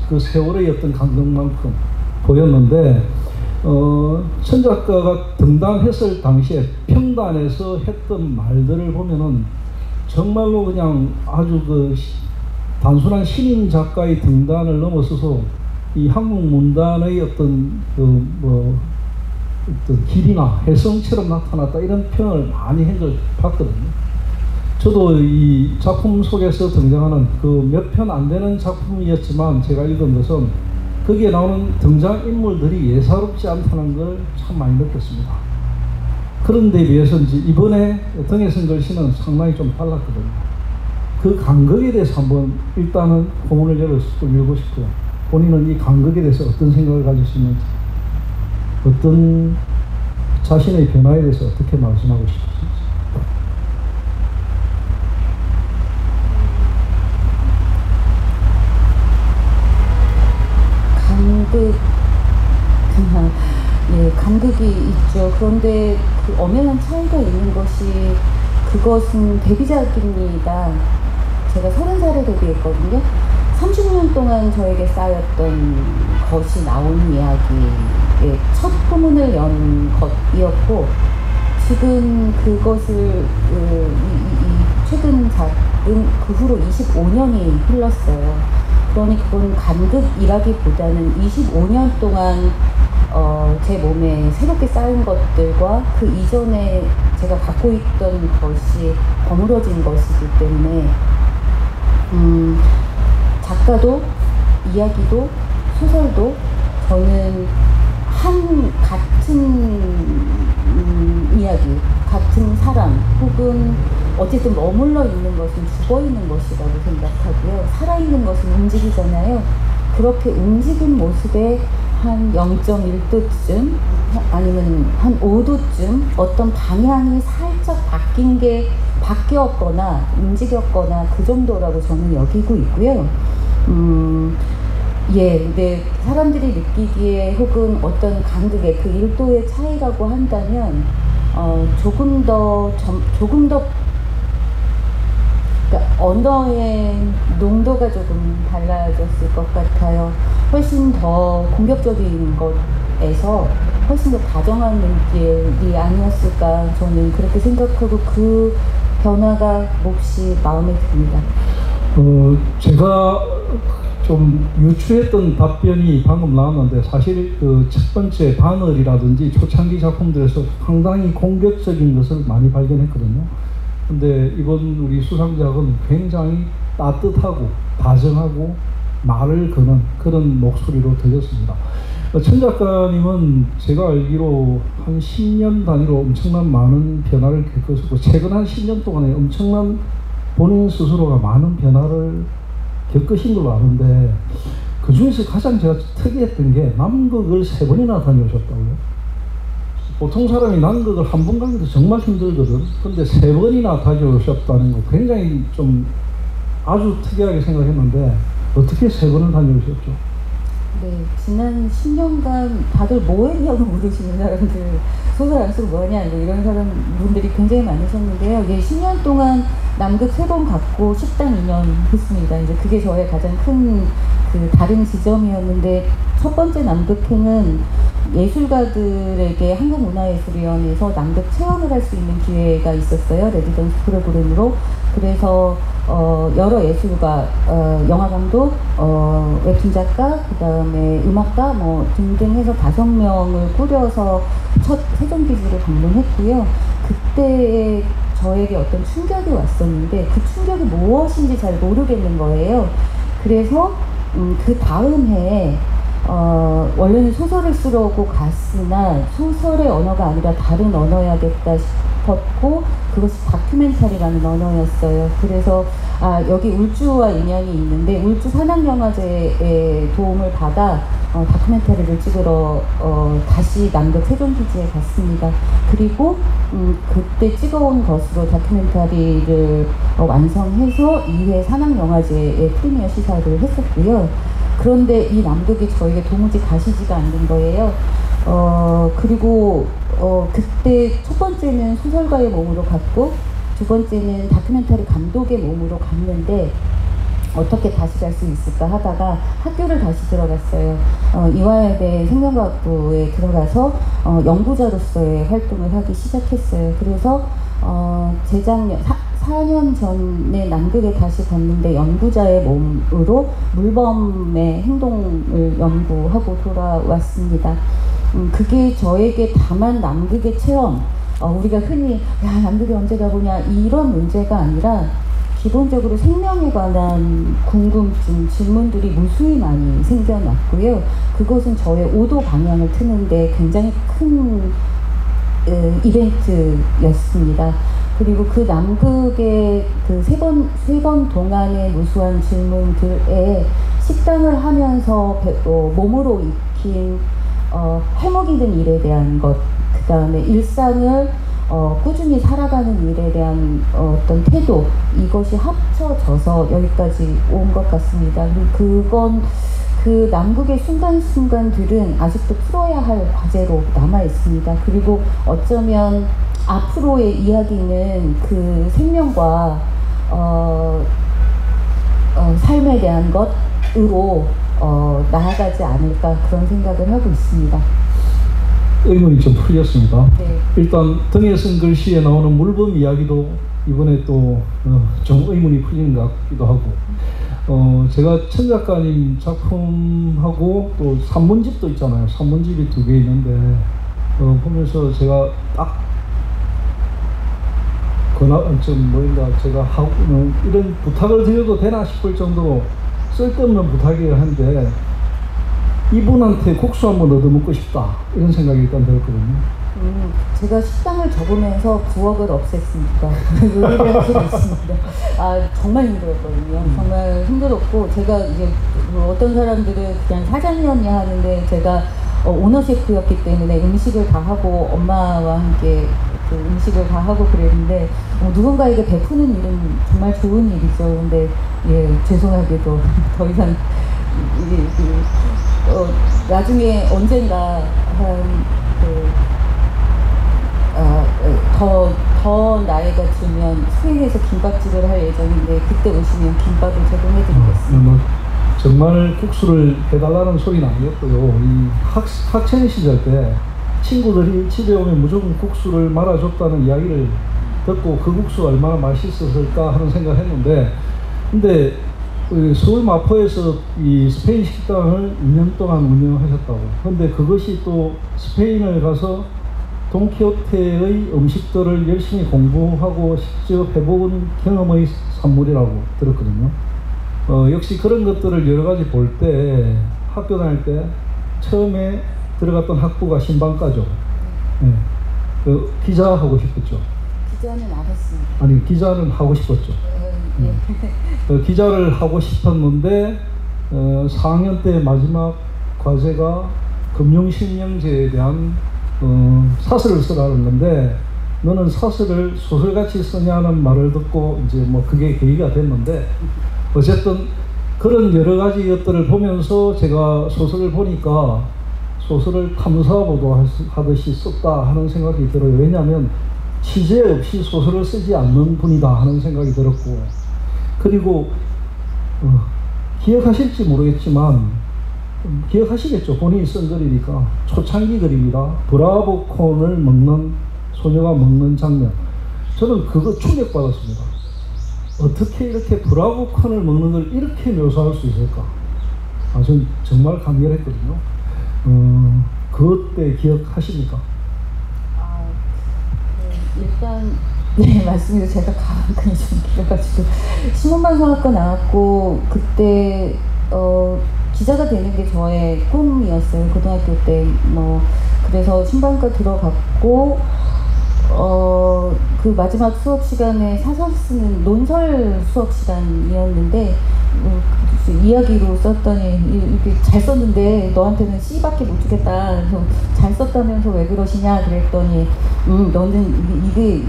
그 세월의 어떤 간극만큼 보였는데 천 작가가 등단했을 당시에 평단에서 했던 말들을 보면은 정말로 그냥 아주 그 단순한 신인 작가의 등단을 넘어서서 이 한국 문단의 어떤 어떤 길이나 혜성처럼 나타났다, 이런 표현을 많이 한 걸 봤거든요. 저도 이 작품 속에서 등장하는 그 몇 편 안 되는 작품이었지만 제가 읽은 것은 거기에 나오는 등장인물들이 예사롭지 않다는 걸 참 많이 느꼈습니다. 그런데 비해서 이번에 등에 쓴 글씨는 상당히 좀 달랐거든요. 그 간극에 대해서 한번 일단은 포문을 열고 싶고요. 본인은 이 간극에 대해서 어떤 생각을 가지시는지, 어떤 자신의 변화에 대해서 어떻게 말씀하고 싶으신지. 간극이 있죠. 그런데 그 엄연한 차이가 있는 것이, 그것은 데뷔작입니다. 제가 30살에 데뷔했거든요. 30년 동안 저에게 쌓였던 것이 나온 이야기의 첫 포문을 연 것이었고, 지금 그것을 최근 작은 그 후로 25년이 흘렀어요. 그러니 그건 간극이라기보다는 25년 동안 제 몸에 새롭게 쌓인 것들과 그 이전에 제가 갖고 있던 것이 버무려진 것이기 때문에 작가도 이야기도 소설도 저는 같은 이야기, 같은 사람, 혹은 어쨌든 머물러 있는 것은 죽어 있는 것이라고 생각하고요. 살아있는 것은 움직이잖아요. 그렇게 움직인 모습에 한 0.1도쯤 아니면 한 5도쯤 어떤 방향이 살짝 바뀌었거나 움직였거나 그 정도라고 저는 여기고 있고요. 근데 사람들이 느끼기에 혹은 어떤 간극의 그 1도의 차이라고 한다면 조금 더 그러니까 언어의 농도가 조금 달라졌을 것 같아요. 훨씬 더 공격적인 것에서 훨씬 더 다정한 눈길이 아니었을까, 저는 그렇게 생각하고 그 변화가 몹시 마음에 듭니다. 제가 좀 유추했던 답변이 방금 나왔는데, 사실 그 첫 번째 바늘이라든지 초창기 작품들에서 상당히 공격적인 것을 많이 발견했거든요. 근데 이번 우리 수상작은 굉장히 따뜻하고 다정하고 말을 거는 그런 목소리로 들렸습니다. 천 작가님은 제가 알기로 한 10년 단위로 엄청난 많은 변화를 겪으셨고, 최근 한 10년 동안에 엄청난 본인 스스로가 많은 변화를 겪으신 걸로 아는데, 그 중에서 가장 제가 특이했던 게 남극을 3번이나 다녀오셨다고요. 보통 사람이 남극을 한 번 가기도 정말 힘들거든. 근데 3번이나 다녀오셨다는 거 굉장히 좀 아주 특이하게 생각했는데, 어떻게 3번을 다녀오셨죠? 네, 지난 10년간 다들 뭐 했냐고 물으시는 사람들, 소설 안 쓰고 뭐 하냐, 이런 분들이 굉장히 많으셨는데요. 10년 동안 남극 3번 갔고 식당 2년 했습니다. 이제 그게 저의 가장 큰 다른 지점이었는데, 첫 번째 남극행은 예술가들에게 한국문화예술위원회에서 남극 체험을 할 수 있는 기회가 있었어요. 레지던스 프로그램으로. 그래서 여러 예술가, 영화감독, 웹툰 작가, 그 다음에 음악가 등등 해서 5명을 꾸려서 첫 세종기지를 방문했고요. 그때 저에게 어떤 충격이 왔었는데, 그 충격이 무엇인지 잘 모르겠는 거예요. 그래서 그 다음 해에 원래는 소설을 쓰려고 갔으나 소설의 언어가 아니라 다른 언어여야겠다 싶었고, 그것이 다큐멘터리라는 언어였어요. 그래서 여기 울주와 인연이 있는데, 울주 산학영화제의 도움을 받아 다큐멘터리를 찍으러 다시 남극 세종기지에 갔습니다. 그리고 그때 찍어온 것으로 다큐멘터리를 완성해서 2회 산악영화제의 프리미어 시사를 했었고요. 그런데 이 남극이 저에게 도무지 가시지가 않는 거예요. 그리고 그때 첫 번째는 소설가의 몸으로 갔고 두 번째는 다큐멘터리 감독의 몸으로 갔는데 어떻게 다시 갈 수 있을까 하다가 학교를 다시 들어갔어요. 이화여대 생명과학부에 들어가서 연구자로서의 활동을 하기 시작했어요. 그래서 재작년 4년 전에 남극에 다시 갔는데 연구자의 몸으로 물범의 행동을 연구하고 돌아왔습니다. 그게 저에게 다만 남극의 체험, 우리가 흔히 야 남극에 언제 가보냐 이런 문제가 아니라 기본적으로 생명에 관한 궁금증, 질문들이 무수히 많이 생겨났고요. 그것은 저의 오도 방향을 트는데 굉장히 큰 이벤트였습니다. 그리고 그 남극의 그 세 번 동안의 무수한 질문들에 식당을 하면서 몸으로 익힌 해먹이 든 일에 대한 것, 그 다음에 일상을 꾸준히 살아가는 일에 대한 어떤 태도, 이것이 합쳐져서 여기까지 온 것 같습니다. 그리고 그건 그 남극의 순간순간들은 아직도 풀어야 할 과제로 남아 있습니다. 그리고 어쩌면 앞으로의 이야기는 그 생명과 삶에 대한 것으로 나아가지 않을까 그런 생각을 하고 있습니다. 의문이 좀 풀렸습니다. 네. 일단 등에 쓴 글씨에 나오는 물범 이야기도 이번에 또 좀 의문이 풀리는 것 같기도 하고, 제가 천 작가님 작품하고 또 산문집도 있잖아요. 산문집이 2개 있는데 보면서 제가 딱 제가 하고 이런 부탁을 드려도 되나 싶을 정도로 쓸데없는 부탁이긴 한데 이분한테 국수 한번 얻어먹고 싶다 이런 생각이 일단 들었거든요. 제가 식당을 접으면서 부엌을 없앴습니다. 요리를 하고 있습니다. 정말 힘들었거든요. 정말 힘들었고 제가 이제 어떤 사람들은 그냥 사장이었냐 하는데 제가 오너 셰프였기 때문에 음식을 다 하고 엄마와 함께 그 음식을 다 하고 그랬는데 누군가에게 베푸는 일은 정말 좋은 일이죠. 근데 죄송하게도 더 이상 나중에 언젠가 더 나이가 들면 스페인에서 김밥집을 할 예정인데 그때 오시면 김밥을 제공해드리겠습니다. 정말 국수를 해달라는 소리는 아니었고요. 이 학창 시절 때 친구들이 집에 오면 무조건 국수를 말아줬다는 이야기를 듣고 그 국수가 얼마나 맛있었을까 하는 생각을 했는데, 근데 서울 마포에서 이 스페인 식당을 2년 동안 운영하셨다고. 근데 그것이 또 스페인을 가서 돈키호테의 음식들을 열심히 공부하고 직접 해본 경험의 산물이라고 들었거든요. 역시 그런 것들을 여러 가지 볼 때 학교 다닐 때 처음에 들어갔던 학부가 신방과죠. 기자 하고 싶었죠. 기자는 안 했습니다. 아니, 기자는 하고 싶었죠. 기자를 하고 싶었는데 4학년 때 마지막 과제가 금융실명제에 대한 사설을 쓰라는 건데, 너는 사설을 소설같이 쓰냐는 말을 듣고 이제 뭐 그게 계기가 됐는데, 어쨌든 그런 여러 가지 것들을 보면서 제가 소설을 보니까 소설을 탐사보도 하듯이 썼다 하는 생각이 들어요. 왜냐하면 취재 없이 소설을 쓰지 않는 분이다 하는 생각이 들었고, 그리고 기억하실지 모르겠지만 기억하시겠죠. 본인이 쓴 글이니까. 초창기 글입니다. 브라보콘을 먹는 소녀가 먹는 장면. 저는 그거 충격받았습니다. 어떻게 이렇게 브라보콘을 먹는 걸 이렇게 묘사할 수 있을까? 전 정말 감격했거든요. 그때 기억하십니까? 일단 맞습니다. 제가 가만히 좀 길어가지고 신문방송학과 나왔고 그때 기자가 되는 게 저의 꿈이었어요. 고등학교 때 그래서 신방과 들어갔고 그 마지막 수업 시간에 사설 쓰는 논설 수업 시간이었는데 이야기로 썼더니 이렇게 잘 썼는데 너한테는 C밖에 못 주겠다. 그래서 잘 썼다면서 왜 그러시냐 그랬더니 너는 이게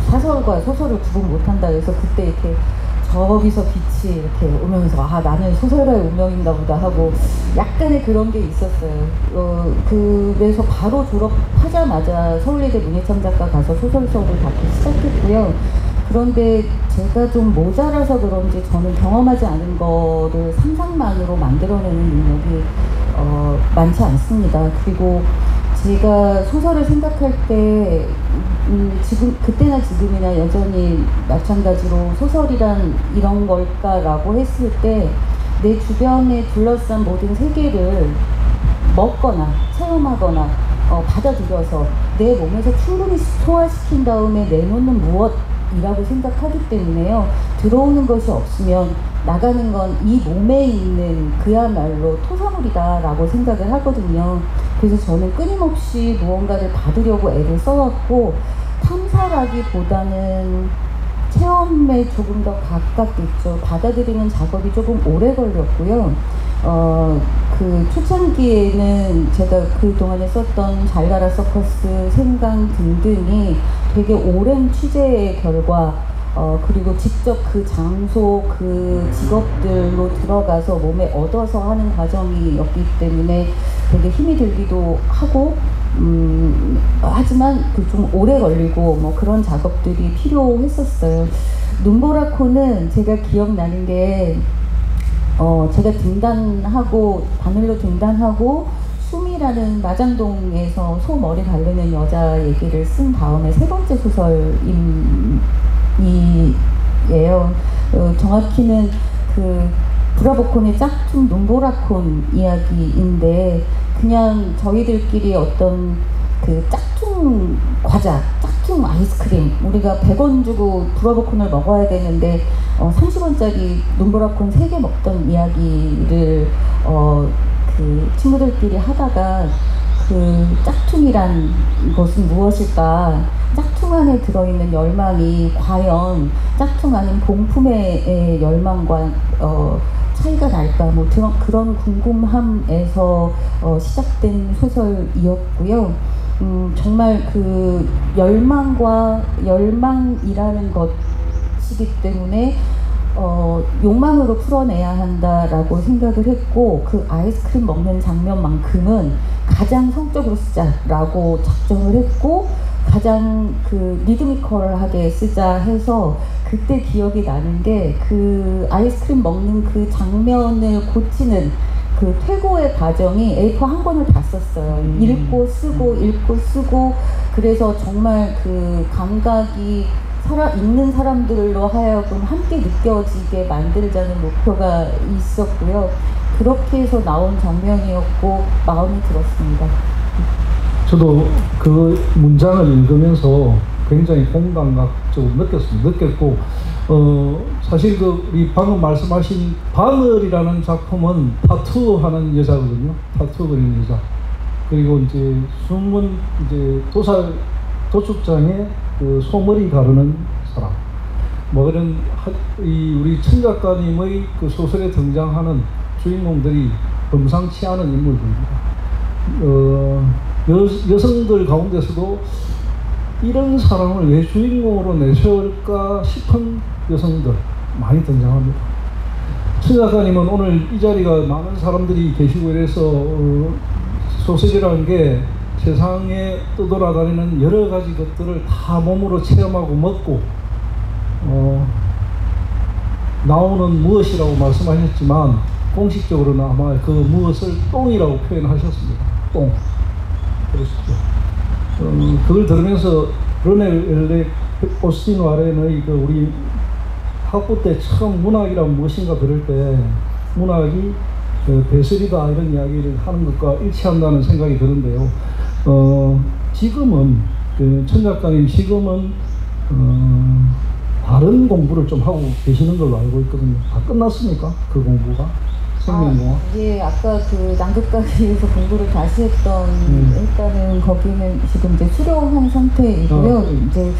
사설과 소설을 구분 못한다. 그래서 그때 이렇게 저기서 빛이 이렇게 오면서 아 나는 소설가의 운명인가 보다 하고 약간의 그런 게 있었어요. 그래서 바로 졸업하자마자 서울예대 문예창작과 가서 소설 수업을 받기 시작했고요. 그런데 제가 좀 모자라서 그런지 저는 경험하지 않은 거를 상상만으로 만들어내는 능력이 많지 않습니다. 그리고 제가 소설을 생각할 때 지금 그때나 지금이나 여전히 마찬가지로 소설이란 이런 걸까라고 했을 때 내 주변에 둘러싼 모든 세계를 먹거나 체험하거나 받아들여서 내 몸에서 충분히 소화시킨 다음에 내놓는 무엇이라고 생각하기 때문에요. 들어오는 것이 없으면 나가는 건 이 몸에 있는 그야말로 토사물이다라고 생각을 하거든요. 그래서 저는 끊임없이 무언가를 받으려고 애를 써왔고 탐사라기보다는 체험에 조금 더 가깝겠죠. 받아들이는 작업이 조금 오래 걸렸고요. 그 초창기에는 제가 그동안에 썼던 잘가라 서커스, 생강 등등이 되게 오랜 취재의 결과 그리고 직접 그 장소, 그 직업들로 들어가서 몸에 얻어서 하는 과정이었기 때문에 되게 힘이 들기도 하고 하지만 그 좀 오래 걸리고 뭐 그런 작업들이 필요했었어요. 눈보라코는 제가 기억나는 게 제가 등단하고 바늘로 등단하고 숨이라는 마장동에서 소 머리 가르는 여자 얘기를 쓴 다음에 세 번째 소설이에요. 정확히는 그 브라보콘의 짝퉁 눈보라콘 이야기인데 그냥 저희들끼리 어떤 그 짝퉁 과자, 짝퉁 아이스크림 우리가 100원 주고 브라보콘을 먹어야 되는데 30원짜리 눈보라콘 3개 먹던 이야기를 그 친구들끼리 하다가 그 짝퉁이란 것은 무엇일까? 짝퉁 안에 들어있는 열망이 과연 짝퉁 아닌 본품의 열망과 차이가 날까? 뭐 그런 궁금함에서 시작된 소설이었고요. 정말 그 열망이라는 것이기 때문에 욕망으로 풀어내야 한다라고 생각을 했고 그 아이스크림 먹는 장면만큼은 가장 성적으로 쓰자라고 작정을 했고 가장 그 리드미컬하게 쓰자 해서 그때 기억이 나는 게 그 아이스크림 먹는 그 장면을 고치는 그 퇴고의 과정이 A4 한 권을 다 썼어요. 읽고 쓰고 그래서 정말 그 감각이 있는 사람들로 하여금 함께 느껴지게 만들자는 목표가 있었고요. 그렇게 해서 나온 장면이었고 마음이 들었습니다. 저도 그 문장을 읽으면서 굉장히 공감각적으로 느꼈고 사실 그 우리 방금 말씀하신 바늘이라는 작품은 타투하는 여자거든요. 타투 그리는 여자. 그리고 이제 숨은 이제 도축장에 그 소머리 가르는 사람. 뭐 그런 우리 천 작가님의 그 소설에 등장하는 주인공들이 범상치 않은 인물들입니다. 여성들 가운데서도 이런 사람을 왜 주인공으로 내세울까 싶은 여성들 많이 등장합니다. 천 작가님은 오늘 이 자리가 많은 사람들이 계시고 이래서 소설이라는 게 세상에 떠돌아다니는 여러 가지 것들을 다 몸으로 체험하고 먹고 나오는 무엇이라고 말씀하셨지만 공식적으로는 아마 그 무엇을 똥이라고 표현하셨습니다. 똥. 그러시죠. 그걸 들으면서 르네 엘렉 오스틴 와렌의 그 우리 학부 때 처음 문학이란 무엇인가 그럴 때 문학이 배설이다 이런 이야기를 하는 것과 일치한다는 생각이 드는데요. 지금은 천 작가님 지금은 다른 공부를 좀 하고 계시는 걸로 알고 있거든요. 다 끝났습니까? 그 공부가? 생명공학? 예, 아까 그 남극가기에서 공부를 다시 했다는 거기는 지금 이제 수료한 상태이고요. 이제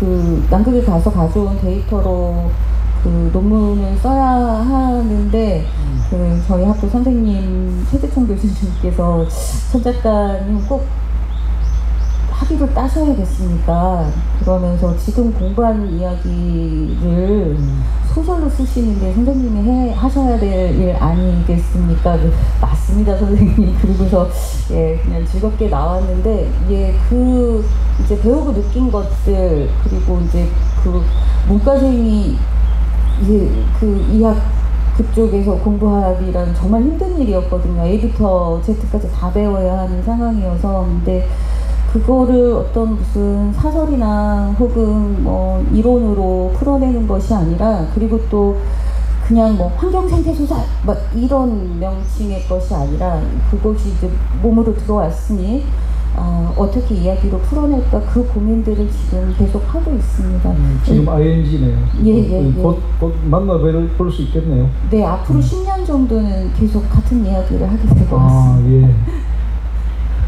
그 남극에 가서 가져온 데이터로 그 그 논문을 써야 하는데 저희 학교 선생님 최재총 교수님께서 천 작가님 꼭 학위를 따셔야겠습니까? 그러면서 지금 공부한 이야기를 소설로 쓰시는데 선생님이 하셔야 될 일 아니겠습니까? 맞습니다, 선생님. 그러고서 예, 그냥 즐겁게 나왔는데 예, 그 이제 배우고 느낀 것들 그리고 이제 그 문과생이 이제 그 이학 그쪽에서 공부하기란 정말 힘든 일이었거든요. A부터 Z까지 다 배워야 하는 상황이어서 근데 그거를 어떤 무슨 사설이나 혹은 뭐 이론으로 풀어내는 것이 아니라 그리고 또 그냥 뭐 환경생태소설 막 이런 명칭의 것이 아니라 그것이 이제 몸으로 들어왔으니 어떻게 이야기로 풀어낼까 그 고민들을 지금 계속 하고 있습니다. 지금 ING네요. 예. 곧 만나볼 수 있겠네요. 네, 앞으로 10년 정도는 계속 같은 이야기를 하게 될 것 같습니다. 예.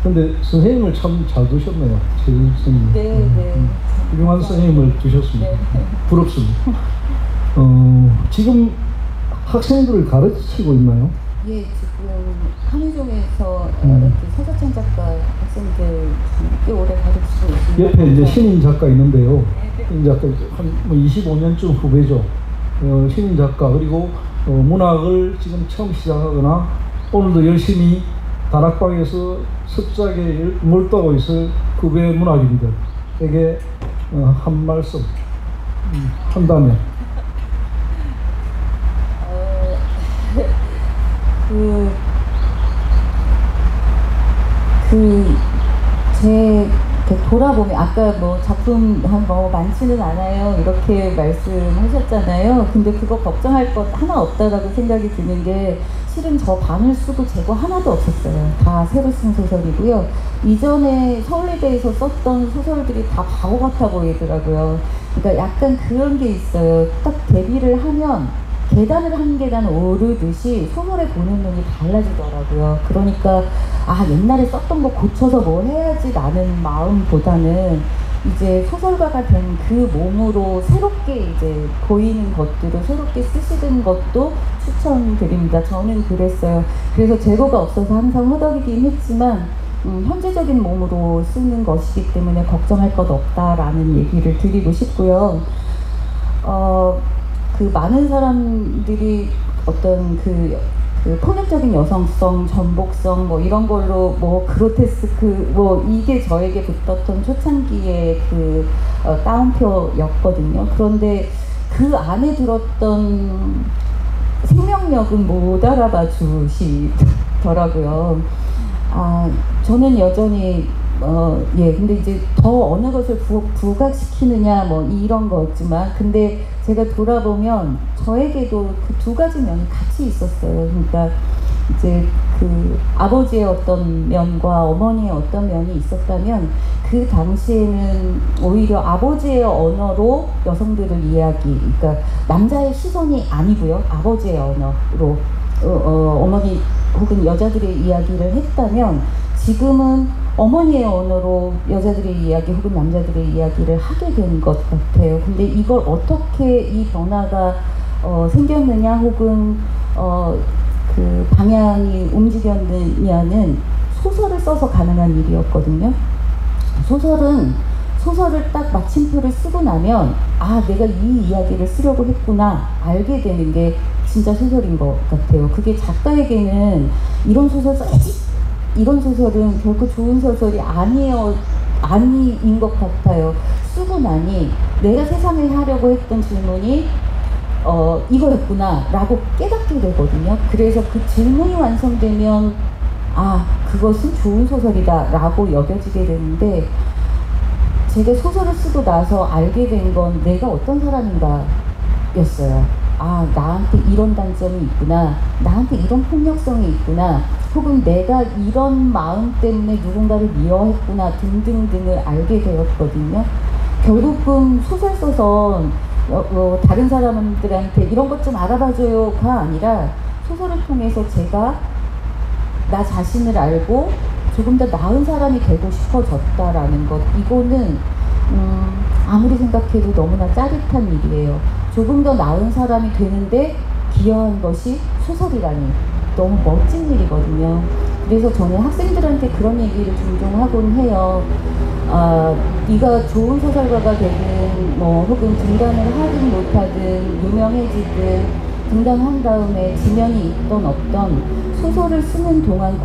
근데 선생님을 참 잘 두셨네요. 선생님. 네. 훌륭한 선생님을 두셨습니다. 네. 부럽습니다. 지금 학생들을 가르치고 있나요? 예, 지금 한의종에서 이렇게 서석찬 작가 학생들 꽤 오래 가르치고 있습니다. 옆에 이제 신인 작가 있는데요. 신인 작가 한 25년쯤 후배죠. 신인 작가 그리고 문학을 지금 처음 시작하거나 오늘도 열심히 다락방에서 습작에 몰두하고 있을 후배 문학인들에게 한 말씀 한다면 제 돌아보면 아까 뭐 작품 뭐 많지는 않아요 이렇게 말씀하셨잖아요. 근데 그거 걱정할 것 하나 없다라고 생각이 드는 게 실은 저 반을 쓰고 재고 하나도 없었어요. 다 새로 쓴 소설이고요. 이전에 서울예대에서 썼던 소설들이 다 바보 같아 보이더라고요. 그러니까 약간 그런 게 있어요. 딱 데뷔를 하면 계단을 한 계단 오르듯이 소설에 보는 눈이 달라지더라고요. 그러니까 옛날에 썼던 거 고쳐서 뭐 해야지 라는 마음보다는 이제 소설가가 된 그 몸으로 새롭게 이제 보이는 것들을 새롭게 쓰시는 것도 추천드립니다. 저는 그랬어요. 그래서 재고가 없어서 항상 허덕이긴 했지만 현재적인 몸으로 쓰는 것이기 때문에 걱정할 것 없다라는 얘기를 드리고 싶고요. 그 많은 사람들이 어떤 그 폭력적인 여성성, 전복성 뭐 이런 걸로 뭐 그로테스크 뭐 이게 저에게 붙었던 초창기의 그 따옴표였거든요. 그런데 그 안에 들었던 생명력은 못 알아봐 주시더라고요. 저는 여전히 근데 이제 더 어느 것을 부각시키느냐 뭐 이런 거였지만 근데 제가 돌아보면 저에게도 그 두 가지 면이 같이 있었어요. 그러니까 이제 그 아버지의 어떤 면과 어머니의 어떤 면이 있었다면 그 당시에는 오히려 아버지의 언어로 여성들을 그러니까 남자의 시선이 아니고요. 아버지의 언어로 어머니 혹은 여자들의 이야기를 했다면 지금은 어머니의 언어로 여자들의 이야기 혹은 남자들의 이야기를 하게 된 것 같아요. 근데 이걸 어떻게 이 변화가 생겼느냐 혹은 그 방향이 움직였느냐는 소설을 써서 가능한 일이었거든요. 소설을 딱 마침표를 쓰고 나면 내가 이 이야기를 쓰려고 했구나 알게 되는 게 진짜 소설인 것 같아요. 그게 작가에게는 이런 소설 써야지 이런 소설은 결코 좋은 소설이 아닌 것 같아요. 쓰고 나니 내가 세상에 하려고 했던 질문이 이거였구나 라고 깨닫게 되거든요. 그래서 그 질문이 완성되면 그것은 좋은 소설이다 라고 여겨지게 되는데 제가 소설을 쓰고 나서 알게 된 건 내가 어떤 사람인가 였어요. 나한테 이런 단점이 있구나, 나한테 이런 폭력성이 있구나, 혹은 내가 이런 마음 때문에 누군가를 미워했구나 등등등을 알게 되었거든요. 결국은 소설 써서 다른 사람들한테 이런 것 좀 알아봐줘요가 아니라 소설을 통해서 제가 나 자신을 알고 조금 더 나은 사람이 되고 싶어졌다라는 것, 이거는 아무리 생각해도 너무나 짜릿한 일이에요. 조금 더 나은 사람이 되는데 기여한 것이 소설이라니 너무 멋진 일이거든요. 그래서 저는 학생들한테 그런 얘기를 종종 하곤 해요. 네가 좋은 소설가가 되든 뭐 혹은 등단을 하든 못하든 유명해지든 등단한 다음에 지명이 있던 없던 소설을 쓰는 동안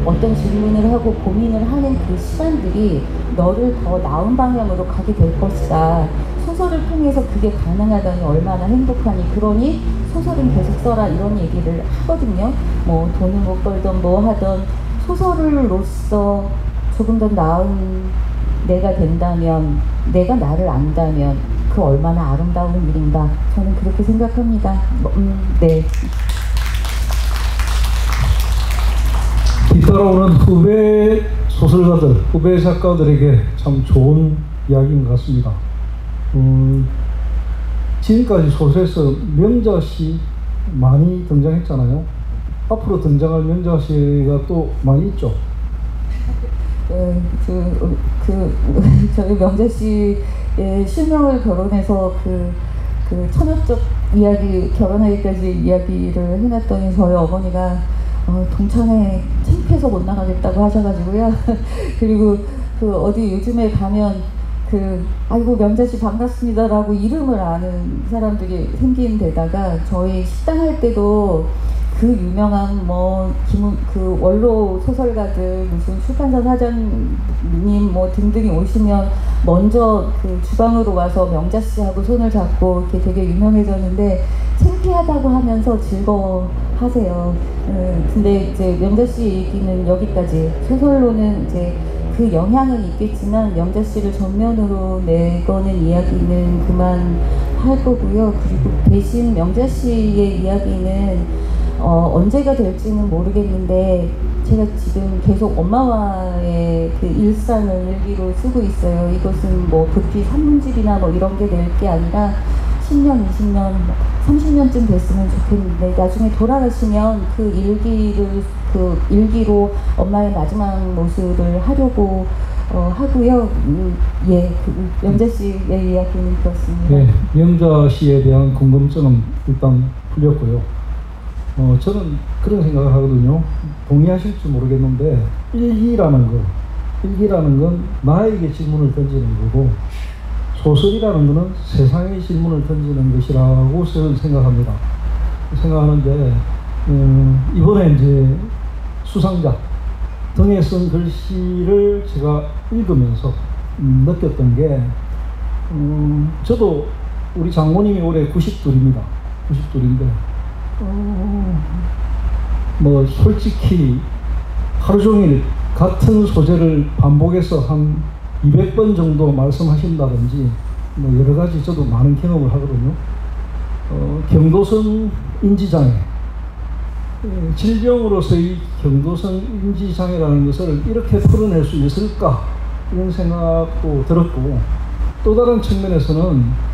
어떤 질문을 하고 고민을 하는 그 시간들이 너를 더 나은 방향으로 가게 될 것이다. 소설을 통해서 그게 가능하다니 얼마나 행복하니. 그러니 소설은 계속 써라 이런 얘기를 하거든요. 뭐 돈을 못 벌던 뭐 하던 소설로서 조금 더 나은 내가 된다면, 내가 나를 안다면 그 얼마나 아름다운 일인가 저는 그렇게 생각합니다. 네. 뒤따라오는 후배 소설가들, 후배 작가들에게 참 좋은 이야기인 것 같습니다. 지금까지 소설에서 명자씨 많이 등장했잖아요. 앞으로 등장할 명자씨가 또 많이 있죠. 저희 명자씨의 실명을 결혼해서 그 천연적 이야기, 결혼하기까지 이야기를 해놨더니 저희 어머니가 동창회 창피해서 못 나가겠다고 하셔가지고요. 그리고 어디 요즘에 가면 아이고 명자씨 반갑습니다라고 이름을 아는 사람들이 생긴 데다가 저희 식당 할 때도 그 유명한 그 원로 소설가들 무슨 출판사 사장님 뭐 등등이 오시면 먼저 그 주방으로 와서 명자씨하고 손을 잡고 이렇게 되게 유명해졌는데 창피하다고 하면서 즐거워하세요. 근데 이제 명자씨 얘기는 여기까지. 소설로는 이제 그 영향은 있겠지만 명자씨를 전면으로 내거는 이야기는 그만할 거고요. 그리고 대신 명자씨의 이야기는 언제가 될지는 모르겠는데 제가 지금 계속 엄마와의 그 일상을 일기로 쓰고 있어요. 이것은 뭐 급히 산문집이나 뭐 이런 게 될 게 아니라 10년, 20년, 30년쯤 됐으면 좋겠는데 나중에 돌아가시면 그 일기로 엄마의 마지막 모습을 하려고 하고요. 명자씨의 이야기는 그렇습니다. 네, 명자씨에 대한 궁금증은 일단 풀렸고요. 저는 그런 생각을 하거든요. 동의하실지 모르겠는데 일기라는 건 나에게 질문을 던지는 거고 소설이라는 것은 세상에 질문을 던지는 것이라고 저는 생각합니다. 생각하는데 이번에 이제 수상자 등에 쓴 글씨를 제가 읽으면서 느꼈던 게 저도 우리 장모님이 올해 92입니다. 92인데 뭐 솔직히 하루 종일 같은 소재를 반복해서 한 200번 정도 말씀하신다든지 뭐 여러 가지 저도 많은 경험을 하거든요. 경도성 인지장애, 질병으로서의 경도성 인지장애라는 것을 이렇게 풀어낼 수 있을까 이런 생각도 들었고, 또 다른 측면에서는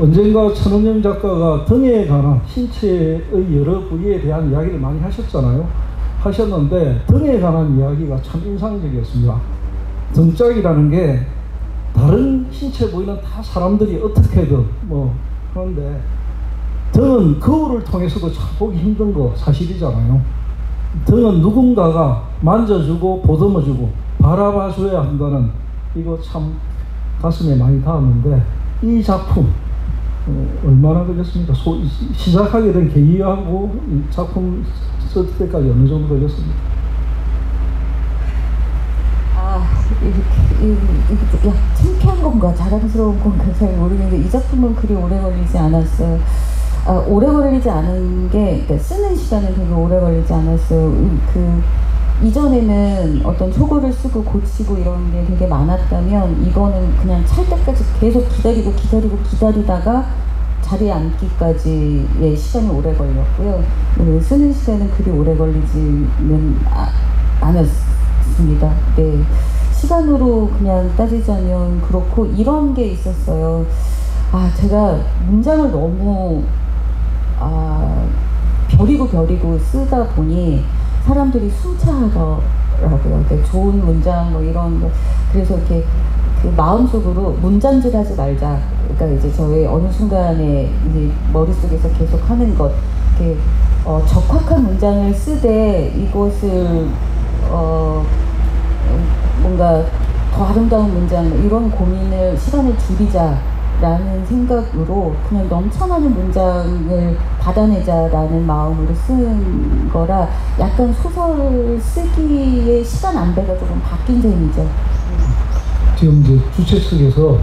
언젠가 천은영 작가가 등에 관한 신체의 여러 부위에 대한 이야기를 많이 하셨는데 등에 관한 이야기가 참 인상적이었습니다. 등짝이라는 게 다른 신체 부위는 다 사람들이 어떻게든 뭐 하는데 등은 거울을 통해서도 참 보기 힘든 거 사실이잖아요. 등은 누군가가 만져주고 보듬어주고 바라봐줘야 한다는, 이거 참 가슴에 많이 닿았는데 이 작품 얼마나 걸렸습니까? 시작하게 된 계기하고 이 작품 쓸 때까지 어느 정도 걸렸습니까? 창피한 건가 자랑스러운 건가 잘 모르겠는데 이 작품은 그리 오래 걸리지 않았어요. 오래 걸리지 않은 게, 그러니까 쓰는 시간은 되게 오래 걸리지 않았어요. 이전에는 어떤 초고를 쓰고 고치고 이런 게 되게 많았다면 이거는 그냥 찰 때까지 계속 기다리다가 자리에 앉기까지의 시간이 오래 걸렸고요. 쓰는 시간은 그리 오래 걸리지는 않았습니다. 네. 시간으로 그냥 따지자면 그렇고, 이런 게 있었어요. 제가 문장을 너무 벼리고 쓰다 보니 사람들이 숨차하더라고요. 그러니까 좋은 문장 뭐 이런 거. 그래서 이렇게 그 마음속으로 문장질하지 말자. 그러니까 이제 저의 어느 순간에 이제 머릿속에서 계속 하는 것, 이렇게 적확한 문장을 쓰되 이것을 뭔가 더 아름다운 문장 이런 고민을 시간을 줄이자라는 생각으로 그냥 넘쳐나는 문장을 받아내자라는 마음으로 쓴 거라 약간 소설 쓰기의 시간 안배가 조금 바뀐 셈이죠. 지금 이제 주최 측에서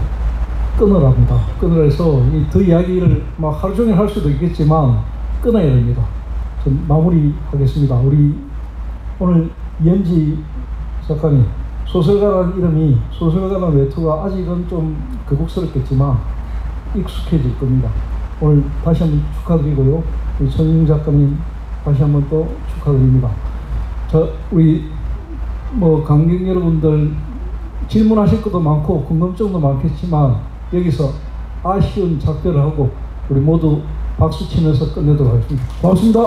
끊으랍니다. 끊으라 해서 더 이야기를 막 하루 종일 할 수도 있겠지만 끊어야 됩니다. 전 마무리하겠습니다. 우리 오늘 이현지 작가님, 소설가라는 이름이, 소설가라는 외투가 아직은 좀 거북스럽겠지만 익숙해질 겁니다. 오늘 다시 한번 축하드리고요. 우리 전용 작가님 다시 한번 또 축하드립니다. 우리 관객 여러분들 질문하실 것도 많고 궁금증도 많겠지만 여기서 아쉬운 작별을 하고 우리 모두 박수 치면서 끝내도록 하겠습니다. 고맙습니다.